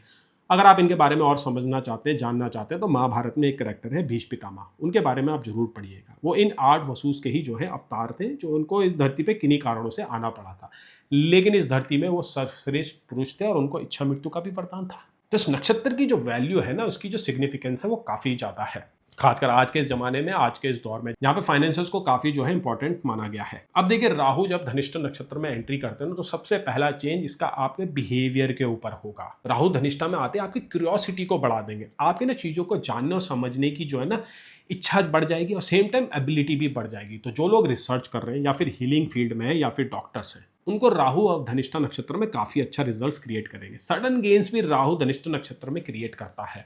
अगर आप इनके बारे में और समझना चाहते हैं, जानना चाहते हैं, तो महाभारत में एक कैरेक्टर है भीष्म पितामह, उनके बारे में आप जरूर पढ़िएगा। वो इन 8 वसूस के ही जो है अवतार थे, जो उनको इस धरती पे किन्हीं कारणों से आना पड़ा था। लेकिन इस धरती में वो सर्वश्रेष्ठ पुरुष थे, और उनको इच्छा मृत्यु का भी वरदान था। तो इस नक्षत्र की जो वैल्यू है ना, उसकी जो सिग्निफिकेंस है वो काफी ज्यादा है। खासकर आज के इस जमाने में, आज के इस दौर में, यहाँ पे फाइनेंसेस को काफी जो है इंपॉर्टेंट माना गया है। अब देखिए, राहु जब धनिष्ठा नक्षत्र में एंट्री करते हैं ना, तो सबसे पहला चेंज इसका आपके बिहेवियर के ऊपर होगा। राहु धनिष्ठा में आते आपकी क्यूरियोसिटी को बढ़ा देंगे, आपके ना चीजों को जानने और समझने की जो है ना इच्छा बढ़ जाएगी, और सेम टाइम एबिलिटी भी बढ़ जाएगी। तो जो लोग रिसर्च कर रहे हैं या फिर हीलिंग फील्ड में है या फिर डॉक्टर्स हैं, उनको राहु और धनिष्ठा नक्षत्र में काफी अच्छा रिजल्ट्स क्रिएट करेंगे। सडन गेन्स भी राहु धनिष्ठा नक्षत्र में क्रिएट करता है।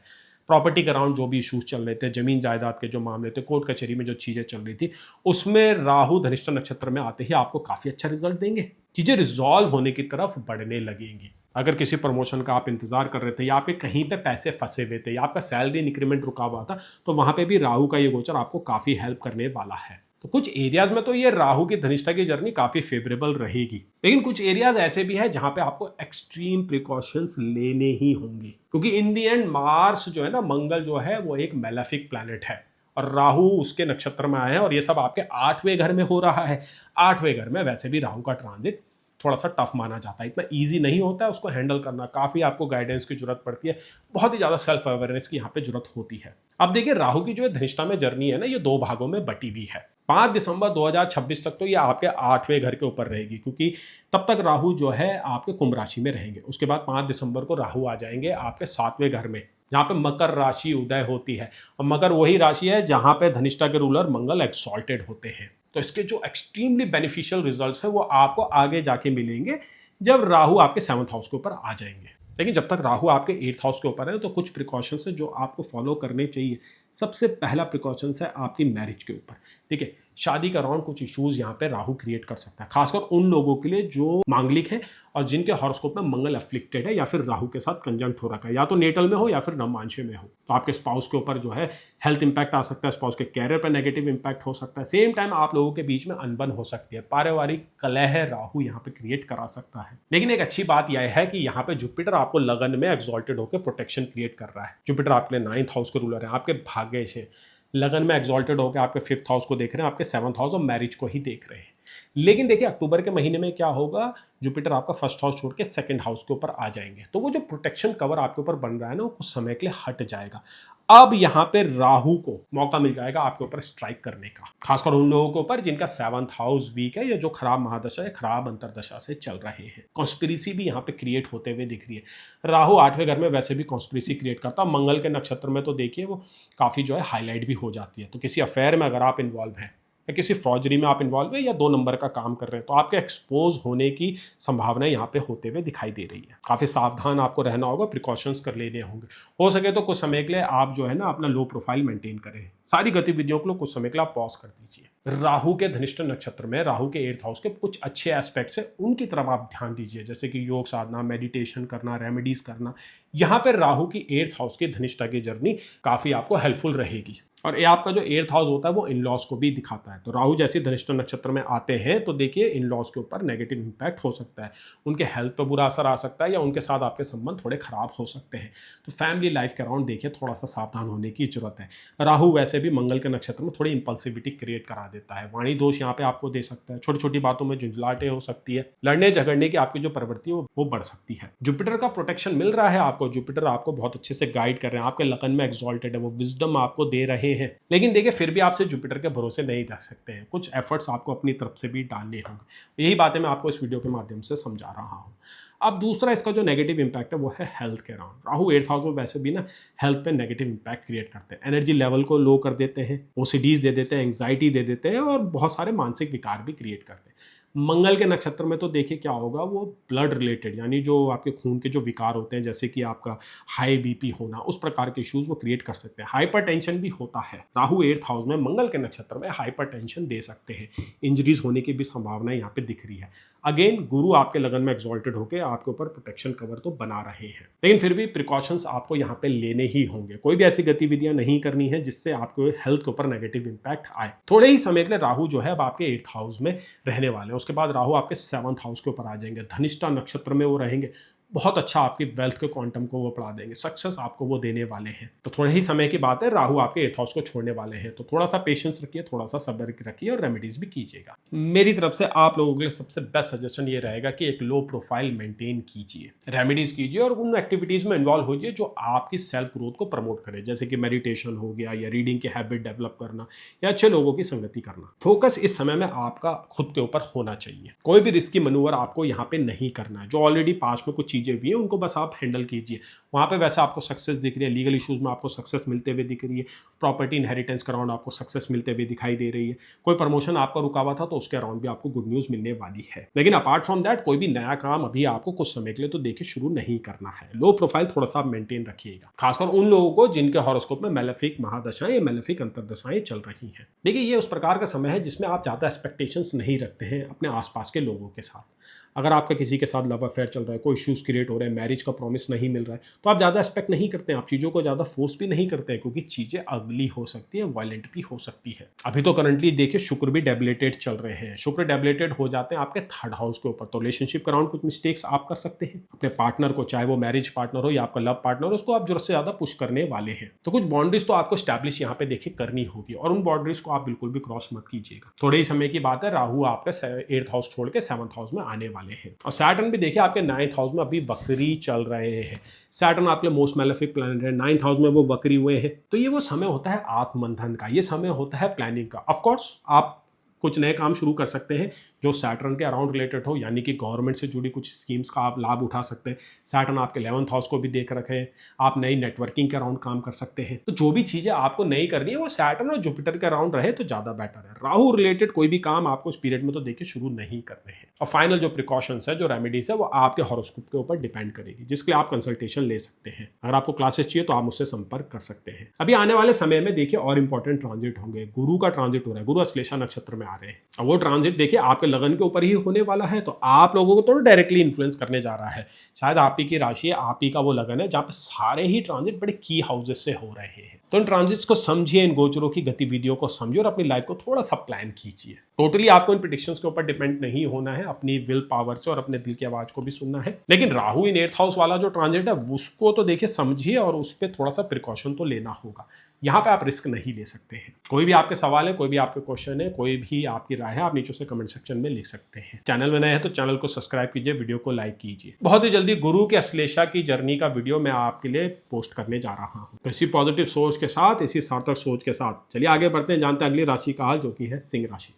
प्रॉपर्टी के अराउंड जो भी इशूज चल रहे थे, जमीन जायदाद के जो मामले थे, कोर्ट कचहरी में जो चीजें चल रही थी, उसमें राहु धनिष्ठा नक्षत्र में आते ही आपको काफी अच्छा रिजल्ट देंगे। चीजें रिजॉल्व होने की तरफ बढ़ने लगेंगी। अगर किसी प्रमोशन का आप इंतजार कर रहे थे, या आपके कहीं पे पैसे फंसे हुए थे, या आपका सैलरी इंक्रीमेंट रुका हुआ था, तो वहां पे भी राहु का ये गोचर आपको काफी हेल्प करने वाला है। तो कुछ एरियाज में तो ये राहु की धनिष्ठा की जर्नी काफी फेवरेबल रहेगी, लेकिन कुछ एरियाज ऐसे भी है जहां पे आपको एक्सट्रीम प्रिकॉशंस लेने ही होंगे, क्योंकि इन दी एंड मार्स जो है ना, मंगल जो है वो एक मैलेफिक प्लैनेट है, और राहु उसके नक्षत्र में आए हैं, और ये सब आपके 8वें घर में हो रहा है। 8वें घर में वैसे भी राहु का ट्रांजिट थोड़ा सा टफ माना जाता है, इतना इजी नहीं होता है उसको हैंडल करना, काफी आपको गाइडेंस की जरूरत पड़ती है, बहुत ही ज्यादा सेल्फ अवेयरनेस की यहाँ पे जरूरत होती है। अब देखिए, राहु की जो है धनिष्ठा में जर्नी है ना, ये 2 भागों में बटी हुई है। 5 दिसंबर 2026 तक तो ये आपके 8वें घर के ऊपर रहेगी, क्योंकि तब तक राहु जो है आपके कुंभ राशि में रहेंगे। उसके बाद 5 दिसंबर को राहु आ जाएंगे आपके 7वें घर में, जहाँ पे मकर राशि उदय होती है, और मकर वही राशि है जहाँ पे धनिष्ठा के रूलर मंगल एक्सॉल्टेड होते हैं। तो इसके जो एक्सट्रीमली बेनिफिशियल रिजल्ट्स हैं वो आपको आगे जाके मिलेंगे, जब राहु आपके 7th हाउस के ऊपर आ जाएंगे। लेकिन जब तक राहु आपके 8th हाउस के ऊपर है, तो कुछ प्रिकॉशंस है जो आपको फॉलो करने चाहिए। सबसे पहला प्रिकॉशंस है आपकी मैरिज के ऊपर। देखिए, शादी के अराउंड कुछ इश्यूज यहाँ पे राहु क्रिएट कर सकता है, खासकर उन लोगों के लिए जो मांगलिक है और जिनके हॉरोस्कोप में मंगल अफ्लिक्टेड है, या फिर राहु के साथ कंजंक्ट हो रखा है, या तो नेटल में हो या फिर नवमांशे में हो। तो आपके स्पाउस के ऊपर जो है हेल्थ इंपैक्ट आ सकता है, स्पाउस के कैरियर पर नेगेटिव इंपैक्ट हो सकता है, सेम टाइम आप लोगों के बीच में अनबन हो सकती है, पारिवारिक कलह राहु यहाँ पे क्रिएट करा सकता है। लेकिन एक अच्छी बात यह है कि यहाँ पे जुपिटर आपको लगन में एक्सॉल्टेड होकर प्रोटेक्शन क्रिएट कर रहा है। जुपिटर आपके 9th हाउस के रूलर है, आपके भाग्य से लगन में एक्सॉल्टेड होकर आपके 5th हाउस को देख रहे हैं, आपके 7th हाउस और मैरिज को ही देख रहे हैं। लेकिन देखिए, अक्टूबर के महीने में क्या होगा, जुपिटर आपका 1st हाउस छोड़ के 2nd हाउस के ऊपर आ जाएंगे, तो वो जो प्रोटेक्शन कवर आपके ऊपर बन रहा है ना, वो कुछ समय के लिए हट जाएगा। अब यहाँ पे राहु को मौका मिल जाएगा आपके ऊपर स्ट्राइक करने का, खासकर उन लोगों के ऊपर जिनका 7th हाउस वीक है, या जो खराब महादशा या खराब अंतरदशा से चल रहे हैं। कॉन्स्पिरेसी भी यहाँ पे क्रिएट होते हुए दिख रही है। राहु 8वें घर में वैसे भी कॉन्स्पिरेसी क्रिएट करता है, मंगल के नक्षत्र में तो देखिए वो काफी जो है हाईलाइट भी हो जाती है। तो किसी अफेयर में अगर आप इन्वॉल्व हैं, या किसी फौजरी में आप इन्वॉल्व है, या 2 नंबर का काम कर रहे हैं, तो आपके एक्सपोज होने की संभावना यहाँ पे होते हुए दिखाई दे रही है। काफी सावधान आपको रहना होगा, प्रिकॉशंस कर लेने होंगे। हो सके तो कुछ समय के लिए आप जो है ना अपना लो प्रोफाइल मेंटेन करें, सारी गतिविधियों को कुछ समय के लिए आप पॉज कर दीजिए। राहु के धनिष्ठा नक्षत्र में राहु के 8th हाउस के कुछ अच्छे एस्पेक्ट्स है, उनकी तरफ आप ध्यान दीजिए, जैसे कि योग साधना, मेडिटेशन करना, रेमेडीज करना। यहाँ पर राहु की 8th हाउस की धनिष्ठा की जर्नी काफी आपको हेल्पफुल रहेगी। और ये आपका जो 8th हाउस होता है वो इन लॉज को भी दिखाता है। तो राहु जैसे धनिष्ठा नक्षत्र में आते हैं, तो देखिए इन लॉज के ऊपर नेगेटिव इंपैक्ट हो सकता है, उनके हेल्थ पर बुरा असर आ सकता है, या उनके साथ आपके संबंध थोड़े खराब हो सकते हैं। तो फैमिली लाइफ के अराउंड देखिए थोड़ा सा सावधान होने की जरूरत है। राहु वैसे भी मंगल के नक्षत्र में थोड़ी इंपल्सिविटी क्रिएट करा देता है, वाणी दोष यहाँ पे आपको दे सकता है, छोटी छोटी बातों में झुंझलाहटें हो सकती है, लड़ने झगड़ने की आपकी जो प्रवृत्ति है वो बढ़ सकती है। जुपिटर का प्रोटेक्शन मिल रहा है आपको, जुपिटर आपको बहुत अच्छे से गाइड कर रहे हैं, आपके लगन में एक्सॉल्टेड है, वो विजडम आपको दे रहे हैं। लेकिन देखिए, फिर भी आपसे जुपिटर के भरोसे नहीं रह सकते हैं, कुछ एफर्ट्स आपको अपनी तरफ से भी डालने होंगे। यही बातें मैं आपको इस वीडियो के माध्यम से समझा रहा हूँ। अब दूसरा इसका जो नेगेटिव इंपैक्ट है वो है हेल्थ के अराउंड। राहु 8th हाउस में वैसे भी ना हेल्थ पे नेगेटिव इंपैक्ट क्रिएट करते हैं, एनर्जी लेवल को लो कर देते हैं, ओसीडीज दे देते हैं, एंग्जाइटी दे देते हैं, और बहुत सारे मानसिक विकार भी क्रिएट करते हैं। मंगल के नक्षत्र में तो देखिए क्या होगा, वो ब्लड रिलेटेड, यानी जो आपके खून के जो विकार होते हैं, जैसे कि आपका हाई बीपी होना, उस प्रकार के इश्यूज वो क्रिएट कर सकते हैं। हाइपरटेंशन भी होता है, राहु 8th हाउस में मंगल के नक्षत्र में हाइपरटेंशन दे सकते हैं, इंजरीज होने की भी संभावना यहाँ पे दिख रही है। अगेन, गुरु आपके लगन में एक्सॉल्टेड होकर आपके ऊपर प्रोटेक्शन कवर तो बना रहे हैं, लेकिन फिर भी प्रिकॉशंस आपको यहाँ पे लेने ही होंगे। कोई भी ऐसी गतिविधियां नहीं करनी है जिससे आपको हेल्थ के ऊपर नेगेटिव इंपैक्ट आए। थोड़े ही समय के लिए राहु जो है अब आपके 8th हाउस में रहने वाले हैं, उसके बाद राहु आपके 7th हाउस के ऊपर आ जाएंगे, धनिष्ठा नक्षत्र में वो रहेंगे। बहुत अच्छा आपकी वेल्थ के क्वांटम को वो बढ़ा देंगे, सक्सेस आपको वो देने वाले हैं। तो थोड़े ही समय की बात है, राहु आपके 8th हाउस को छोड़ने वाले हैं, तो थोड़ा सा पेशेंस रखिए, थोड़ा सा सब्र रखिए और रेमेडीज भी कीजिएगा। मेरी तरफ से आप लोगों के लिए सबसे बेस्ट सजेशन ये रहेगा कि एक लो प्रोफाइल मेंटेन कीजिए, रेमेडीज कीजिए और उन एक्टिविटीज में इन्वॉल्व होइए जो आपकी सेल्फ ग्रोथ को प्रमोट करे, जैसे कि मेडिटेशन हो गया या रीडिंग की हैबिट डेवलप करना या अच्छे लोगों की संगति करना। फोकस इस समय में आपका खुद के ऊपर होना चाहिए। कोई भी रिस्की मनूवर आपको यहाँ पे नहीं करना है। जो ऑलरेडी पास में कुछ चीजें भी हैं उनको बस आप हैंडल कीजिए। वहां पे वैसे आपको सक्सेस दिख रही है, लीगल इश्यूज में आपको सक्सेस मिलते हुए दिख रही है, प्रॉपर्टी इनहेरिटेंस के अराउंड आपको सक्सेस मिलते हुए दिखाई दे रही है, कोई प्रमोशन आपका रुका हुआ था तो उसके अराउंड भी आपको गुड न्यूज मिलने वाली है। लेकिन अपार्ट फ्रॉम दैट कोई भी नया काम अभी आपको कुछ समय के लिए तो देखिए शुरू नहीं करना है। लो प्रोफाइल थोड़ा सा आप मेंटेन रखिएगा, खासकर उन लोगों को जिनके हॉरोस्कोप में मेलेफिक महादशाएं या मेलेफिक अंतरदशाएं चल रही हैं। देखिए ये उस प्रकार का समय है जिसमें आप ज़्यादा एक्सपेक्टेशंस नहीं रखते हैं अपने आसपास के लोगों के साथ। अगर आपका किसी के साथ लव अफेयर चल रहा है, कोई इश्यूज क्रिएट हो रहे हैं, मैरिज का प्रॉमिस नहीं मिल रहा है, तो आप ज़्यादा एक्सपेक्ट नहीं करते हैं, आप चीज़ों को ज़्यादा फोर्स भी नहीं करते हैं, क्योंकि चीज़ें अगली हो सकती है, वायलेंट भी हो सकती है। अभी तो करंटली देखिए शुक्र भी डेबिलेटेड चल रहे हैं, शुक्र डेबिलेटेड हो जाते हैं आपके 3rd हाउस के ऊपर, तो रिलेशनशिप के अराउंड कुछ मिस्टेक्स आप कर सकते हैं। अपने पार्टनर को, चाहे वो मैरिज पार्टनर हो या आपका लव पार्टनर हो, उसको आप जरूरत से ज़्यादा पुश करने वाले हैं। तो कुछ बाउंड्रीज तो आपको स्टैब्लिश यहाँ पे देखिए करनी होगी और उन बाउंड्रीज को आप बिल्कुल भी क्रॉस मत कीजिएगा। थोड़े ही समय की बात है, राहु आपका 8th हाउस छोड़ के 7th हाउस में आने वाले हैं और सैटर्न भी देखिए आपके 9th हाउस में अभी वक्री चल रहे हैं। सैटर्न आपके मोस्ट मैलेफिक प्लैनेट है, 9th हाउस में वो वक्री हुए हैं। तो ये वो समय होता है आत्ममंथन का, ये समय होता है प्लानिंग का। ऑफ कोर्स आप कुछ नए काम शुरू कर सकते हैं जो सैटर्न के अराउंड रिलेटेड हो, यानी कि गवर्नमेंट से जुड़ी कुछ स्कीम्स का आप लाभ उठा सकते हैं। सैटर्न आपके 11th हाउस को भी देख रखे हैं, आप नई नेटवर्किंग के अराउंड काम कर सकते हैं। तो जो भी चीज़ें आपको नई करनी है वो सैटर्न और जुपिटर के अराउंड रहे तो ज़्यादा बेटर है। राहु रिलेटेड कोई भी काम आपको इस पीरियड में तो देखिए शुरू नहीं करने हैं। और फाइनल जो प्रिकॉशंस है, जो रेमेडीज है, वो आपके हॉरोस्कोप के ऊपर डिपेंड करेगी, जिसके लिए आप कंसल्टेशन ले सकते हैं। अगर आपको क्लासेस चाहिए तो आप मुझसे संपर्क कर सकते हैं। अभी आने वाले समय में देखिए और इंपॉर्टेंट ट्रांजिट होंगे। गुरु का ट्रांजिट हो रहा है, गुरु अश्लेषा नक्षत्र में आ रहे हैं। अब वो ट्रांजिट देखिए आपके लगन के ऊपर ही होने वाला है, तो आप लोगों को तो डायरेक्टली इन्फ्लुएंस करने जा रहा है। शायद आप ही की राशि है, आप ही का वो लगन है जहाँ पे सारे ही ट्रांजिट बड़े की हाउसेस से हो रहे हैं। तो इन ट्रांजिट्स को समझिए, इन गोचरों की गतिविधियों को समझिए और अपनी लाइफ को थोड़ा सा प्लान कीजिए। टोटली आपको इन प्रेडिक्शंस के ऊपर डिपेंड नहीं होना है, अपनी विल पावर से और अपने दिल की आवाज को भी सुनना है। लेकिन राहु इन 8th हाउस वाला जो ट्रांजिट है उसको तो देखिए समझिए और उस पर थोड़ा सा प्रिकॉशन तो लेना होगा। यहाँ पे आप रिस्क नहीं ले सकते हैं। कोई भी आपके सवाल है, कोई भी आपके क्वेश्चन है, कोई भी आपकी राय है, आप नीचे से कमेंट सेक्शन में लिख सकते हैं। चैनल में नए हैं तो चैनल को सब्सक्राइब कीजिए, वीडियो को लाइक कीजिए। बहुत ही जल्दी गुरु के अश्लेषा की जर्नी का वीडियो मैं आपके लिए पोस्ट करने जा रहा हूँ। तो इसी पॉजिटिव सोच के साथ, इसी सार्थक सोच के साथ चलिए आगे बढ़ते हैं, जानते हैं अगली राशि का हाल, जो कि है सिंह राशि।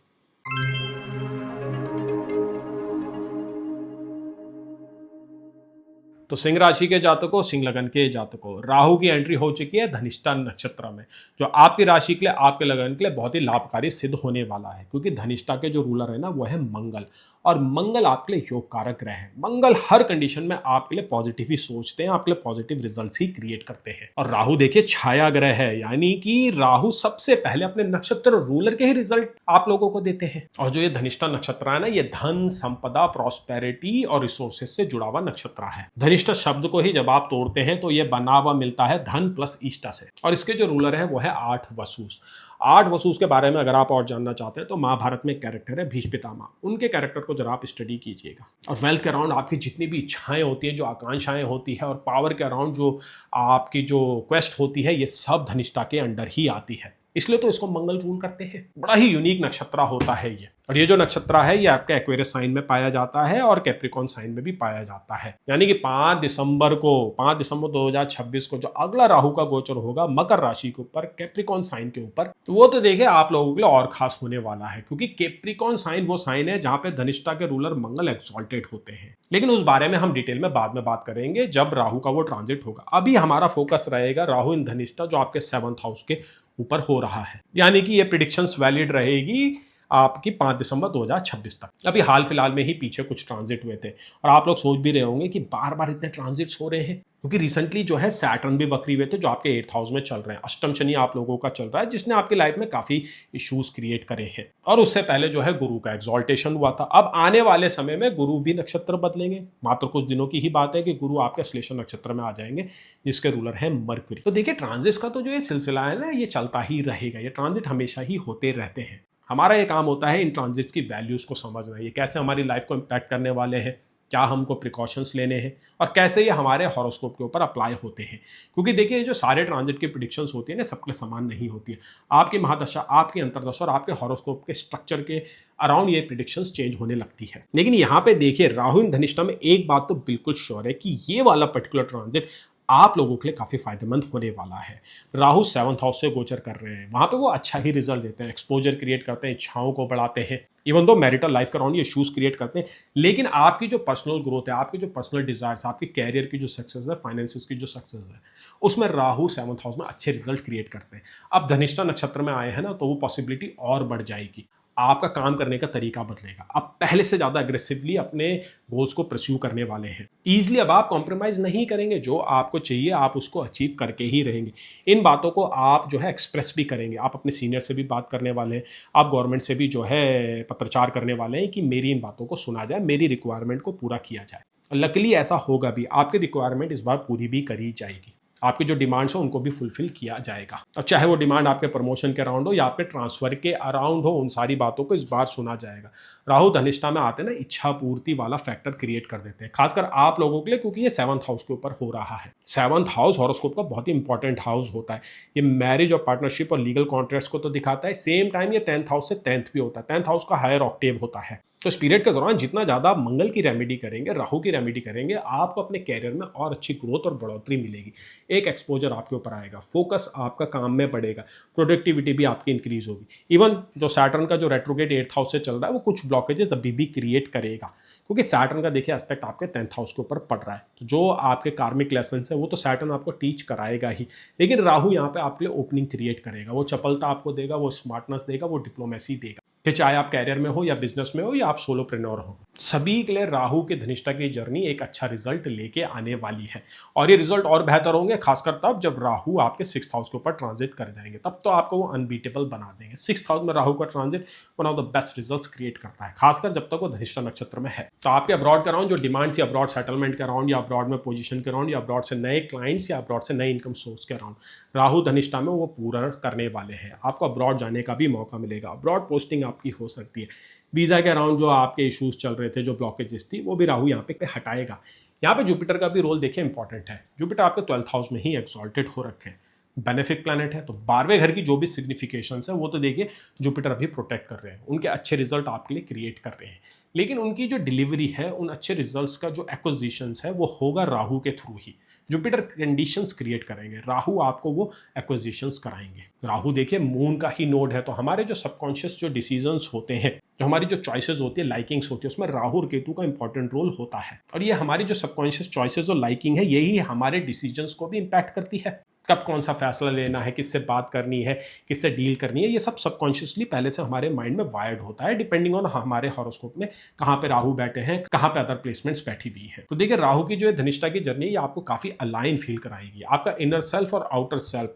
तो सिंह राशि के जातकों, सिंह लगन के जातकों, राहु की एंट्री हो चुकी है धनिष्ठा नक्षत्र में, जो आपकी राशि के लिए, आपके लगन के लिए बहुत ही लाभकारी सिद्ध होने वाला है। क्योंकि धनिष्ठा के जो रूलर है ना वो है मंगल, और मंगल आपके लिए योग कारक ग्रह है। मंगल हर कंडीशन में आपके लिए पॉजिटिव ही सोचते हैं, आपके लिए पॉजिटिव रिजल्ट्स ही क्रिएट करते हैं। और राहु देखिए छाया ग्रह है, यानी कि राहु सबसे पहले अपने नक्षत्र रूलर के ही रिजल्ट आप लोगों को देते हैं। और जो ये धनिष्ठा नक्षत्र है ना, ये धन, संपदा, प्रॉस्पेरिटी और रिसोर्सेज से जुड़ा हुआ नक्षत्र है। धनिष्ठा शब्द को ही जब आप तोड़ते हैं तो ये बना हुआ मिलता है धन प्लस ईष्टा से। और इसके जो रूलर है वो है 8 वसुस। 8 वसुस के बारे में अगर आप और जानना चाहते हैं तो महाभारत में एक कैरेक्टर है भीष्म पितामह, उनके कैरेक्टर को जरा आप स्टडी कीजिएगा। और वेल्थ के अराउंड आपकी जितनी भी इच्छाएं होती है, जो आकांक्षाएं होती है, और पावर के अराउंड जो आपकी जो क्वेस्ट होती है, ये सब धनिष्ठा के अंडर ही आती है। इसलिए तो इसको मंगल रूल करते हैं। बड़ा ही यूनिक नक्षत्र होता है ये। और ये जो नक्षत्र है ये आपके एक्वेरियस साइन में पाया जाता है और कैप्रिकॉन साइन में भी पाया जाता है। यानी कि 5 दिसंबर 2026 को जो अगला राहु का गोचर होगा मकर राशि के ऊपर, कैप्रिकॉन साइन के ऊपर, वो तो देखिए आप लोगों के लिए और खास होने वाला है। क्योंकि कैप्रिकॉन साइन वो साइन है जहां पे धनिष्ठा के रूलर मंगल एक्सॉल्टेड होते हैं। लेकिन उस बारे में हम डिटेल में बाद में बात करेंगे जब राहु का वो ट्रांजिट होगा। अभी हमारा फोकस रहेगा राहु इन धनिष्ठा जो आपके 7th हाउस के ऊपर हो रहा है। यानी कि ये प्रिडिक्शंस वैलिड रहेगी आपकी 5 दिसंबर 2026 तक। अभी हाल फिलहाल में ही पीछे कुछ ट्रांजिट हुए थे और आप लोग सोच भी रहे होंगे कि बार बार इतने ट्रांजिट्स हो रहे हैं, क्योंकि रिसेंटली जो है सैटर्न भी वक्री हुए थे जो आपके 8th हाउस में चल रहे हैं। अष्टम शनि आप लोगों का चल रहा है जिसने आपकी लाइफ में काफी इश्यूज क्रिएट करे हैं। और उससे पहले जो है गुरु का एक्सॉल्टेशन हुआ था। अब आने वाले समय में गुरु भी नक्षत्र बदलेंगे। मात्र कुछ दिनों की ही बात है कि गुरु आपके श्लेषा नक्षत्र में आ जाएंगे जिसके रूलर है मरकरी। तो देखिए ट्रांजिट्स का तो जो ये सिलसिला है ना, ये चलता ही रहेगा। ये ट्रांजिट हमेशा ही होते रहते हैं। हमारा ये काम होता है इन ट्रांजिट्स की वैल्यूज को समझना, ये कैसे हमारी लाइफ को इम्पैक्ट करने वाले हैं, क्या हमको प्रिकॉशंस लेने हैं और कैसे ये हमारे हॉरोस्कोप के ऊपर अप्लाई होते हैं। क्योंकि देखिए ये जो सारे ट्रांजिट की प्रिडिक्शंस होती है ना, सबके समान नहीं होती है। आपकी महादशा, आपकी अंतर्दशा और आपके हॉरोस्कोप के स्ट्रक्चर के अराउंड ये प्रिडिक्शंस चेंज होने लगती है। लेकिन यहाँ पे देखिए राहु इन धनिष्ठा में एक बात तो बिल्कुल श्योर है कि ये वाला पर्टिकुलर ट्रांजिट आप लोगों के लिए काफ़ी फायदेमंद होने वाला है। राहु 7th हाउस से गोचर कर रहे हैं, वहाँ पे वो अच्छा ही रिजल्ट देते हैं, एक्सपोजर क्रिएट करते हैं, इच्छाओं को बढ़ाते हैं, इवन दो मैरिटल लाइफ का अराउंड ये इश्यूज क्रिएट करते हैं। लेकिन आपकी जो पर्सनल ग्रोथ है, आपकी जो पर्सनल डिजायर्स, आपके कैरियर की जो सक्सेस है, फाइनेंसिस की जो सक्सेस है, उसमें राहु 7th हाउस में अच्छे रिजल्ट क्रिएट करते हैं। अब धनिष्ठा नक्षत्र में आए हैं ना, तो वो पॉसिबिलिटी और बढ़ जाएगी। आपका काम करने का तरीका बदलेगा, आप पहले से ज़्यादा अग्रेसिवली अपने गोल्स को परस्यू करने वाले हैं। ईजिली अब आप कॉम्प्रोमाइज़ नहीं करेंगे, जो आपको चाहिए आप उसको अचीव करके ही रहेंगे। इन बातों को आप जो है एक्सप्रेस भी करेंगे, आप अपने सीनियर से भी बात करने वाले हैं, आप गवर्नमेंट से भी जो है पत्रचार करने वाले हैं कि मेरी इन बातों को सुना जाए, मेरी रिक्वायरमेंट को पूरा किया जाए। लकीली ऐसा होगा भी, आपकी रिक्वायरमेंट इस बार पूरी भी करी जाएगी, आपके जो डिमांड्स हो उनको भी फुलफिल किया जाएगा। अब चाहे वो डिमांड आपके प्रमोशन के अराउंड हो या आपके ट्रांसफर के अराउंड हो, उन सारी बातों को इस बार सुना जाएगा। राहु धनिष्ठा में आते ना इच्छा पूर्ति वाला फैक्टर क्रिएट कर देते हैं, खासकर आप लोगों के लिए, क्योंकि ये 7th हाउस के ऊपर हो रहा है। 7th हाउस हॉरोस्कोप का बहुत ही इंपॉर्टेंट हाउस होता है। ये मैरिज और पार्टनरशिप और लीगल कॉन्ट्रैक्ट्स को तो दिखाता है, सेम टाइम ये 10th हाउस से 10th भी होता है। 10th हाउस का हायर ऑक्टेव होता है। तो इस पीरियड के दौरान जितना ज़्यादा मंगल की रेमेडी करेंगे, राहु की रेमेडी करेंगे, आपको अपने कैरियर में और अच्छी ग्रोथ और बढ़ोतरी मिलेगी। एक एक्सपोजर आपके ऊपर आएगा, फोकस आपका काम में बढ़ेगा, प्रोडक्टिविटी भी आपकी इंक्रीज होगी। इवन जो सैटर्न का जो रेट्रोग्रेड 8th हाउस से चल रहा है, वो कुछ ब्लॉकेजेस अभी भी क्रिएट करेगा, क्योंकि सैटर्न का देखिए एस्पेक्ट आपके 10th हाउस के ऊपर पड़ रहा है। तो जो आपके कार्मिक लेसन है वो तो सैटर्न आपको टीच कराएगा ही, लेकिन राहु यहाँ पे आपके लिए ओपनिंग क्रिएट करेगा, वो चपलता आपको देगा, वो स्मार्टनेस देगा, वो डिप्लोमेसी देगा। फिर चाहे आप कैरियर में हो या बिजनेस में हो या आप सोलोप्रेन्योर हो, सभी के लिए राहु के धनिष्ठा की जर्नी एक अच्छा रिजल्ट लेके आने वाली है। और ये रिजल्ट और बेहतर होंगे खासकर तब जब राहु आपके 6th हाउस के ऊपर ट्रांजिट कर जाएंगे, तब तो आपको वो अनबीटेबल बना देंगे। 6th हाउस में राहु का transit one of the best results create करता है, खासकर जब तक वो धनिष्ठा नक्षत्र में है। तो आपके अब्रॉड के अराउंड जो डिमांड थी, अब्रॉड सेटलमेंट के अराउंड या अब्रॉड में पोजीशन के अराउंड या अब्रॉड से नए क्लाइंट्स या अब्रॉड से नए इनकम सोर्स के अराउंड, राहु धनिष्ठा में वो पूरा करने वाले हैं। आपको अब्रॉड जाने का भी मौका मिलेगा, अब्रॉड पोस्टिंग आपकी हो सकती है। वीज़ा के अराउंड जो आपके इश्यूज चल रहे थे, जो ब्लॉकेजेस थी, वो भी राहु यहाँ पे हटाएगा। यहाँ पे जुपिटर का भी रोल देखिए इंपॉर्टेंट है। जुपिटर आपके 12th हाउस में ही एक्सॉल्टेड हो रखे हैं, बेनिफिक प्लैनेट है, तो 12वें घर की जो भी सिग्निफिकेशंस है वो तो देखिए जुपिटर अभी प्रोटेक्ट कर रहे हैं, उनके अच्छे रिजल्ट आपके लिए क्रिएट कर रहे हैं। लेकिन उनकी जो डिलीवरी है, उन अच्छे रिजल्ट्स का जो एक्विजिशंस है, वो होगा राहु के थ्रू ही। जुपिटर कंडीशंस क्रिएट करेंगे, राहु आपको वो एक्विजिशंस कराएंगे। राहु देखिए मून का ही नोड है, तो हमारे जो सबकॉन्शियस जो डिसीजंस होते हैं, जो हमारी जो चॉइसेस होती है, लाइकिंग्स होती है, उसमें राहु और केतु का इंपॉर्टेंट रोल होता है। और ये हमारी जो सबकॉन्शियस चॉइसेस और लाइकिंग है, यही हमारे डिसीजंस को भी इम्पैक्ट करती है। कब कौन सा फैसला लेना है, किससे बात करनी है, किससे डील करनी है, ये सब सबकॉन्शियसली पहले से हमारे माइंड में वायर्ड होता है, डिपेंडिंग ऑन हमारे हॉरोस्कोप में कहाँ पे राहु बैठे हैं, कहाँ पे अदर प्लेसमेंट्स बैठी हुई है। तो देखिए राहु की जो है धनिष्ठा की जर्नी, ये आपको काफी अलाइन फील कराएगी। आपका इनर सेल्फ और आउटर सेल्फ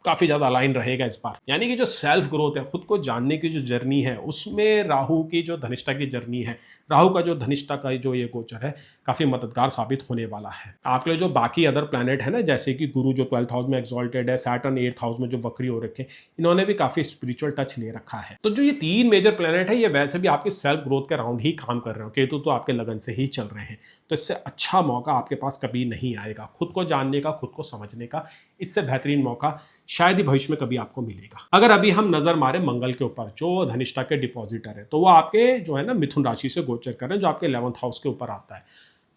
काफ़ी ज़्यादा अलाइन रहेगा इस बार। यानी कि जो सेल्फ ग्रोथ है, खुद को जानने की जो जर्नी है, उसमें राहु की जो धनिष्ठा की जर्नी है, राहु का जो धनिष्ठा का जो ये गोचर है, काफ़ी मददगार साबित होने वाला है। आपके लिए जो बाकी अदर प्लैनेट है ना, जैसे कि गुरु जो 12th हाउस में एक्सॉल्टेड है, सैटर्न 8th हाउस में जो वक्री हो रखे, इन्होंने भी काफ़ी स्पिरिचुअल टच ले रखा है। तो जो ये 3 मेजर प्लैनेट है, ये वैसे भी आपके सेल्फ ग्रोथ के अराउंड ही काम कर रहे हो। केतु तो आपके लगन से ही चल रहे हैं, तो इससे अच्छा मौका आपके पास कभी नहीं आएगा खुद को जानने का, खुद को समझने का। इससे बेहतरीन मौका शायद ही भविष्य में कभी आपको मिलेगा। अगर अभी हम नजर मारे मंगल के ऊपर, जो धनिष्ठा के डिपॉजिटर है, तो वो आपके जो है ना मिथुन राशि से गोचर कर रहे हैं, जो आपके 11th हाउस के ऊपर आता है।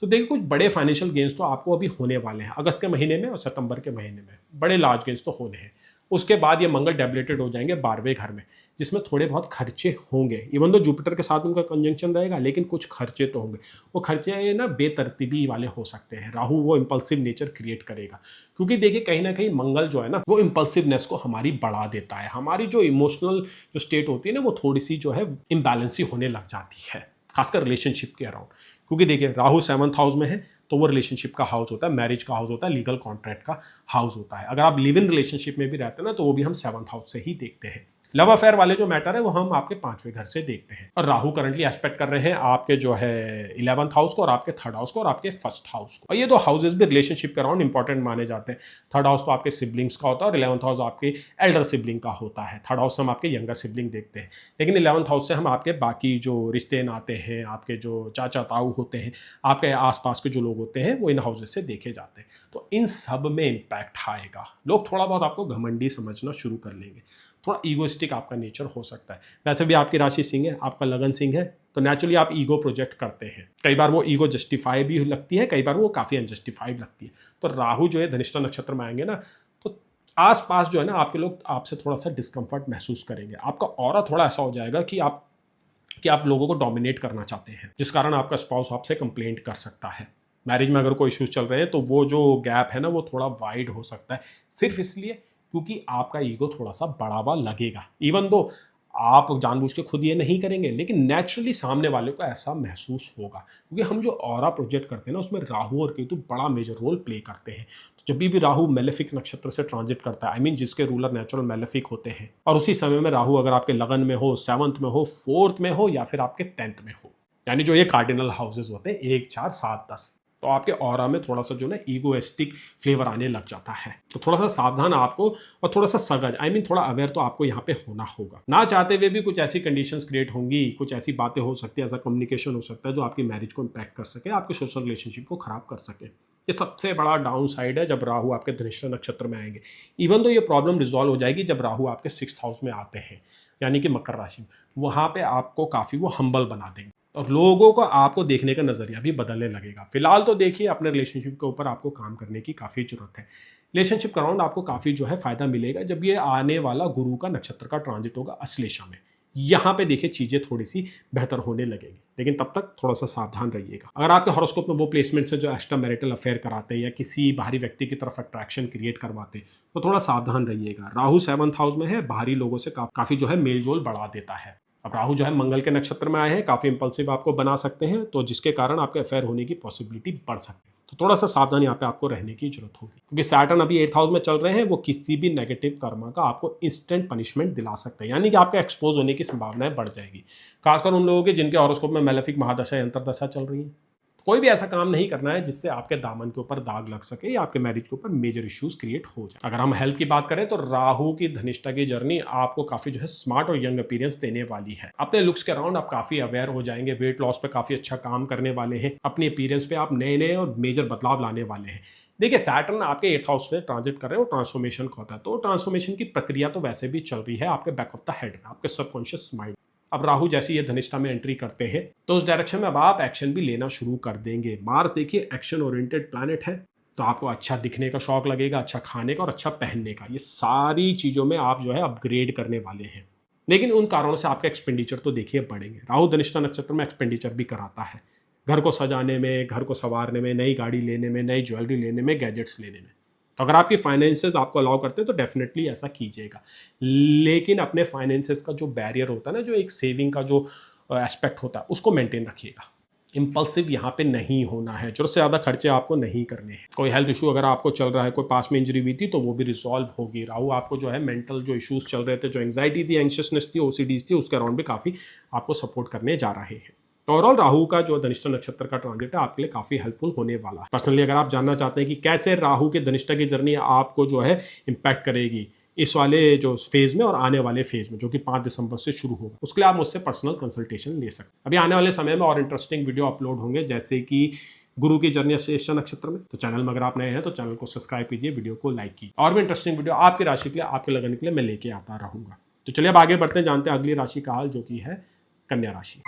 तो देखिए कुछ बड़े फाइनेंशियल गेन्स तो आपको अभी होने वाले हैं अगस्त के महीने में और सितंबर के महीने में, बड़े लार्ज गेन्स तो होने हैं। उसके बाद ये मंगल डेबिलेटेड हो जाएंगे 12वें घर में, जिसमें थोड़े बहुत खर्चे होंगे। इवन तो जुपिटर के साथ उनका कंजंक्शन रहेगा, लेकिन कुछ खर्चे तो होंगे। वो खर्चे ना बेतरतीबी वाले हो सकते हैं। राहु वो इंपल्सिव नेचर क्रिएट करेगा, क्योंकि देखिए कहीं ना कहीं मंगल जो है ना, वो इंपल्सिवनेस को हमारी बढ़ा देता है। हमारी जो इमोशनल जो स्टेट होती है ना, वो थोड़ी सी जो है इम्बैलेंस ही होने लग जाती है, खासकर रिलेशनशिप के अराउंड। क्योंकि देखिए राहु 7th हाउस में है, तो वो रिलेशनशिप का हाउस होता है, मैरिज का हाउस होता है, लीगल कॉन्ट्रैक्ट का हाउस होता है। अगर आप लिव इन रिलेशनशिप में भी रहते हैं ना, तो वो भी हम 7th हाउस से ही देखते हैं। लव अफेयर वाले जो मैटर है वो हम आपके 5वें घर से देखते हैं। और राहु करंटली एस्पेक्ट कर रहे हैं आपके जो है 11th हाउस को और आपके 3rd हाउस को और आपके 1st हाउस को। और ये 2 हाउसेज भी रिलेशनशिप के अराउंड इंपॉर्टेंट माने जाते हैं। 3rd हाउस तो आपके सिबलिंग्स का होता है और 11th हाउस आपके एल्डर सिबलिंग का होता है। 3rd हाउस हम आपके यंगर सिबलिंग देखते हैं, लेकिन 11th हाउस से हम आपके बाकी जो रिश्ते नाते हैं, आपके जो चाचा ताऊ होते हैं, आपके आसपास के जो लोग होते हैं, वो इन हाउसेज से देखे जाते हैं। तो इन सब में इम्पैक्ट आएगा। लोग थोड़ा बहुत आपको घमंडी समझना शुरू कर लेंगे, थोड़ा ईगोइस्टिक आपका नेचर हो सकता है। वैसे भी आपकी राशि सिंह है, आपका लगन सिंह है, तो नेचुरली आप ईगो प्रोजेक्ट करते हैं। कई बार वो ईगो जस्टिफाई भी लगती है, कई बार वो काफ़ी अनजस्टिफाइड लगती है। तो राहु जो है धनिष्ठा नक्षत्र में आएंगे ना, तो आसपास जो है ना आपके लोग आपसे थोड़ा सा डिस्कम्फर्ट महसूस करेंगे। आपका ऑरा थोड़ा ऐसा हो जाएगा कि आप लोगों को डोमिनेट करना चाहते हैं, जिस कारण आपका स्पाउस आपसे कंप्लेंट कर सकता है। मैरिज में अगर कोई इश्यूज चल रहे हैं तो वो जो गैप है ना वो थोड़ा वाइड हो सकता है, सिर्फ इसलिए क्योंकि आपका ईगो थोड़ा सा बढ़ावा लगेगा। इवन दो आप जानबूझ के खुद ये नहीं करेंगे, लेकिन नेचुरली सामने वाले को ऐसा महसूस होगा, क्योंकि हम जो ऑरा प्रोजेक्ट करते हैं ना उसमें राहु और केतु बड़ा मेजर रोल प्ले करते हैं। तो जब भी राहु मेलेफिक नक्षत्र से ट्रांजिट करता है, आई मीन जिसके रूलर नेचुरल मेलेफिक होते हैं, और उसी समय में राहु अगर आपके लगन में हो, 7th में हो, 4th में हो या फिर आपके 10th में हो, यानी जो ये कार्डिनल हाउसेज होते हैं 1, 4, 7, 10, तो आपके ऑरा में थोड़ा सा जो ना ईगोइस्टिक फ्लेवर आने लग जाता है। तो थोड़ा सा सावधान आपको और थोड़ा सा सजग, आई मीन थोड़ा अवेयर तो आपको यहाँ पे होना होगा। ना चाहते हुए भी कुछ ऐसी कंडीशंस क्रिएट होंगी, कुछ ऐसी बातें हो सकती है, ऐसा कम्युनिकेशन हो सकता है जो आपकी मैरिज को इम्पैक्ट कर सके, आपके सोशल रिलेशनशिप को खराब कर सके। ये सबसे बड़ा डाउन साइड है जब राहु आपके धनिष्ठा नक्षत्र में आएंगे। इवन तो ये प्रॉब्लम रिजॉल्व हो जाएगी जब राहु आपके 6th हाउस में आते हैं, यानी कि मकर राशि में। वहाँ पे आपको काफ़ी वो हम्बल बना देंगे और लोगों को आपको देखने का नजरिया भी बदलने लगेगा। फिलहाल तो देखिए अपने रिलेशनशिप के ऊपर आपको काम करने की काफ़ी जरूरत है। रिलेशनशिप के अराउंड आपको काफ़ी जो है फायदा मिलेगा जब ये आने वाला गुरु का नक्षत्र का ट्रांजिट होगा अश्लेषा में। यहाँ पे देखिए चीज़ें थोड़ी सी बेहतर होने लगेगी, लेकिन तब तक थोड़ा सा सावधान रहिएगा। अगर आपके हॉरोस्कोप में वो प्लेसमेंट्स है जो एक्स्ट्रा मैरिटल अफेयर कराते हैं या किसी बाहरी व्यक्ति की तरफ अट्रैक्शन क्रिएट करवाते हैं, तो थोड़ा सावधान रहिएगा। राहु 7th हाउस में है, बाहरी लोगों से काफ़ी जो है मेल जोल बढ़ा देता है। अब राहु जो है मंगल के नक्षत्र में आए हैं, काफ़ी इंपल्सिव आपको बना सकते हैं, तो जिसके कारण आपके अफेयर होने की पॉसिबिलिटी बढ़ सकती है। तो थोड़ा सा सावधान यहाँ पे आपको रहने की जरूरत होगी, क्योंकि सैटर्न अभी 8th हाउस में चल रहे हैं, वो किसी भी नेगेटिव कर्मा का आपको इंस्टेंट पनिशमेंट दिला सकते हैं, यानी कि आपके एक्सपोज होने की संभावनाएं बढ़ जाएगी। खासकर उन लोगों के जिनके हॉरोस्कोप में मेलेफिक महादशा या अंतरदशा चल रही है। कोई भी ऐसा काम नहीं करना है जिससे आपके दामन के ऊपर दाग लग सके या आपके मैरिज के ऊपर मेजर इश्यूज क्रिएट हो जाए। अगर हम हेल्थ की बात करें तो राहु की धनिष्ठा की जर्नी आपको काफी जो है स्मार्ट और यंग अपीयरेंस देने वाली है। अपने लुक्स के अराउंड आप काफी अवेयर हो जाएंगे, वेट लॉस पे काफी अच्छा काम करने वाले हैं, अपनी अपीयरेंस पे आप नए नए और मेजर बदलाव लाने वाले हैं। देखिए सैटर्न आपके 8th हाउस में ट्रांजिट कर रहे हैं और ट्रांसफॉर्मेशन का होता है, तो ट्रांसफॉर्मेशन की प्रक्रिया तो वैसे भी चल रही है आपके बैक ऑफ द हेड में, आपके सबकॉन्शियस माइंड। अब राहु जैसे ये धनिष्ठा में एंट्री करते हैं तो उस डायरेक्शन में अब आप एक्शन भी लेना शुरू कर देंगे। मार्स देखिए एक्शन ओरिएंटेड प्लैनेट है, तो आपको अच्छा दिखने का शौक लगेगा, अच्छा खाने का और अच्छा पहनने का, ये सारी चीज़ों में आप जो है अपग्रेड करने वाले हैं। लेकिन उन कारणों से आपके एक्सपेंडिचर तो देखिए बढ़ेंगे। राहु धनिष्ठा नक्षत्र में एक्सपेंडिचर भी कराता है, घर को सजाने में, घर को संवारने में, नई गाड़ी लेने में, नई ज्वेलरी लेने में, गैजेट्स लेने में। तो अगर आपकी फाइनेंसेस आपको अलाउ करते हैं तो डेफिनेटली ऐसा कीजिएगा, लेकिन अपने फाइनेंसेस का जो बैरियर होता है ना, जो एक सेविंग का जो एस्पेक्ट होता है, उसको मेंटेन रखिएगा। इंपल्सिव यहाँ पे नहीं होना है, जरूरत से ज़्यादा खर्चे आपको नहीं करने हैं। कोई हेल्थ इशू अगर आपको चल रहा है, कोई पास में इंजरी हुई थी, तो वो भी रिजॉल्व होगी। राहु आपको जो है मेंटल जो इश्यूज चल रहे थे, जो एंग्जाइटी थी, एंशियसनेस थी, ओसीडीज थी, उसके अराउंड भी काफ़ी आपको सपोर्ट करने जा रहे हैं। ओवरऑल राहु का जो धनिष्ठा नक्षत्र का ट्रांजिट है आपके लिए काफी हेल्पफुल होने वाला है। पर्सनली अगर आप जानना चाहते हैं कि कैसे राहु के धनिष्ठा की जर्नी आपको जो है इम्पैक्ट करेगी इस वाले जो फेज में और आने वाले फेज में, जो कि 5 दिसंबर से शुरू होगा, उसके लिए आप मुझसे पर्सनल कंसल्टेशन ले सकते हैं। अभी आने वाले समय में और इंटरेस्टिंग वीडियो अपलोड होंगे, जैसे कि गुरु की जर्नी श्रेष्ठ नक्षत्र में। तो चैनल में अगर आप नए हैं तो चैनल को सब्सक्राइब कीजिए, वीडियो को लाइक कीजिए, और भी इंटरेस्टिंग वीडियो आपकी राशि के लिए, आपके लगन के लिए मैं लेके आता रहूंगा। तो चलिए अब आगे बढ़ते हैं, जानते हैं अगली राशि का हाल, जो कि है कन्या राशि।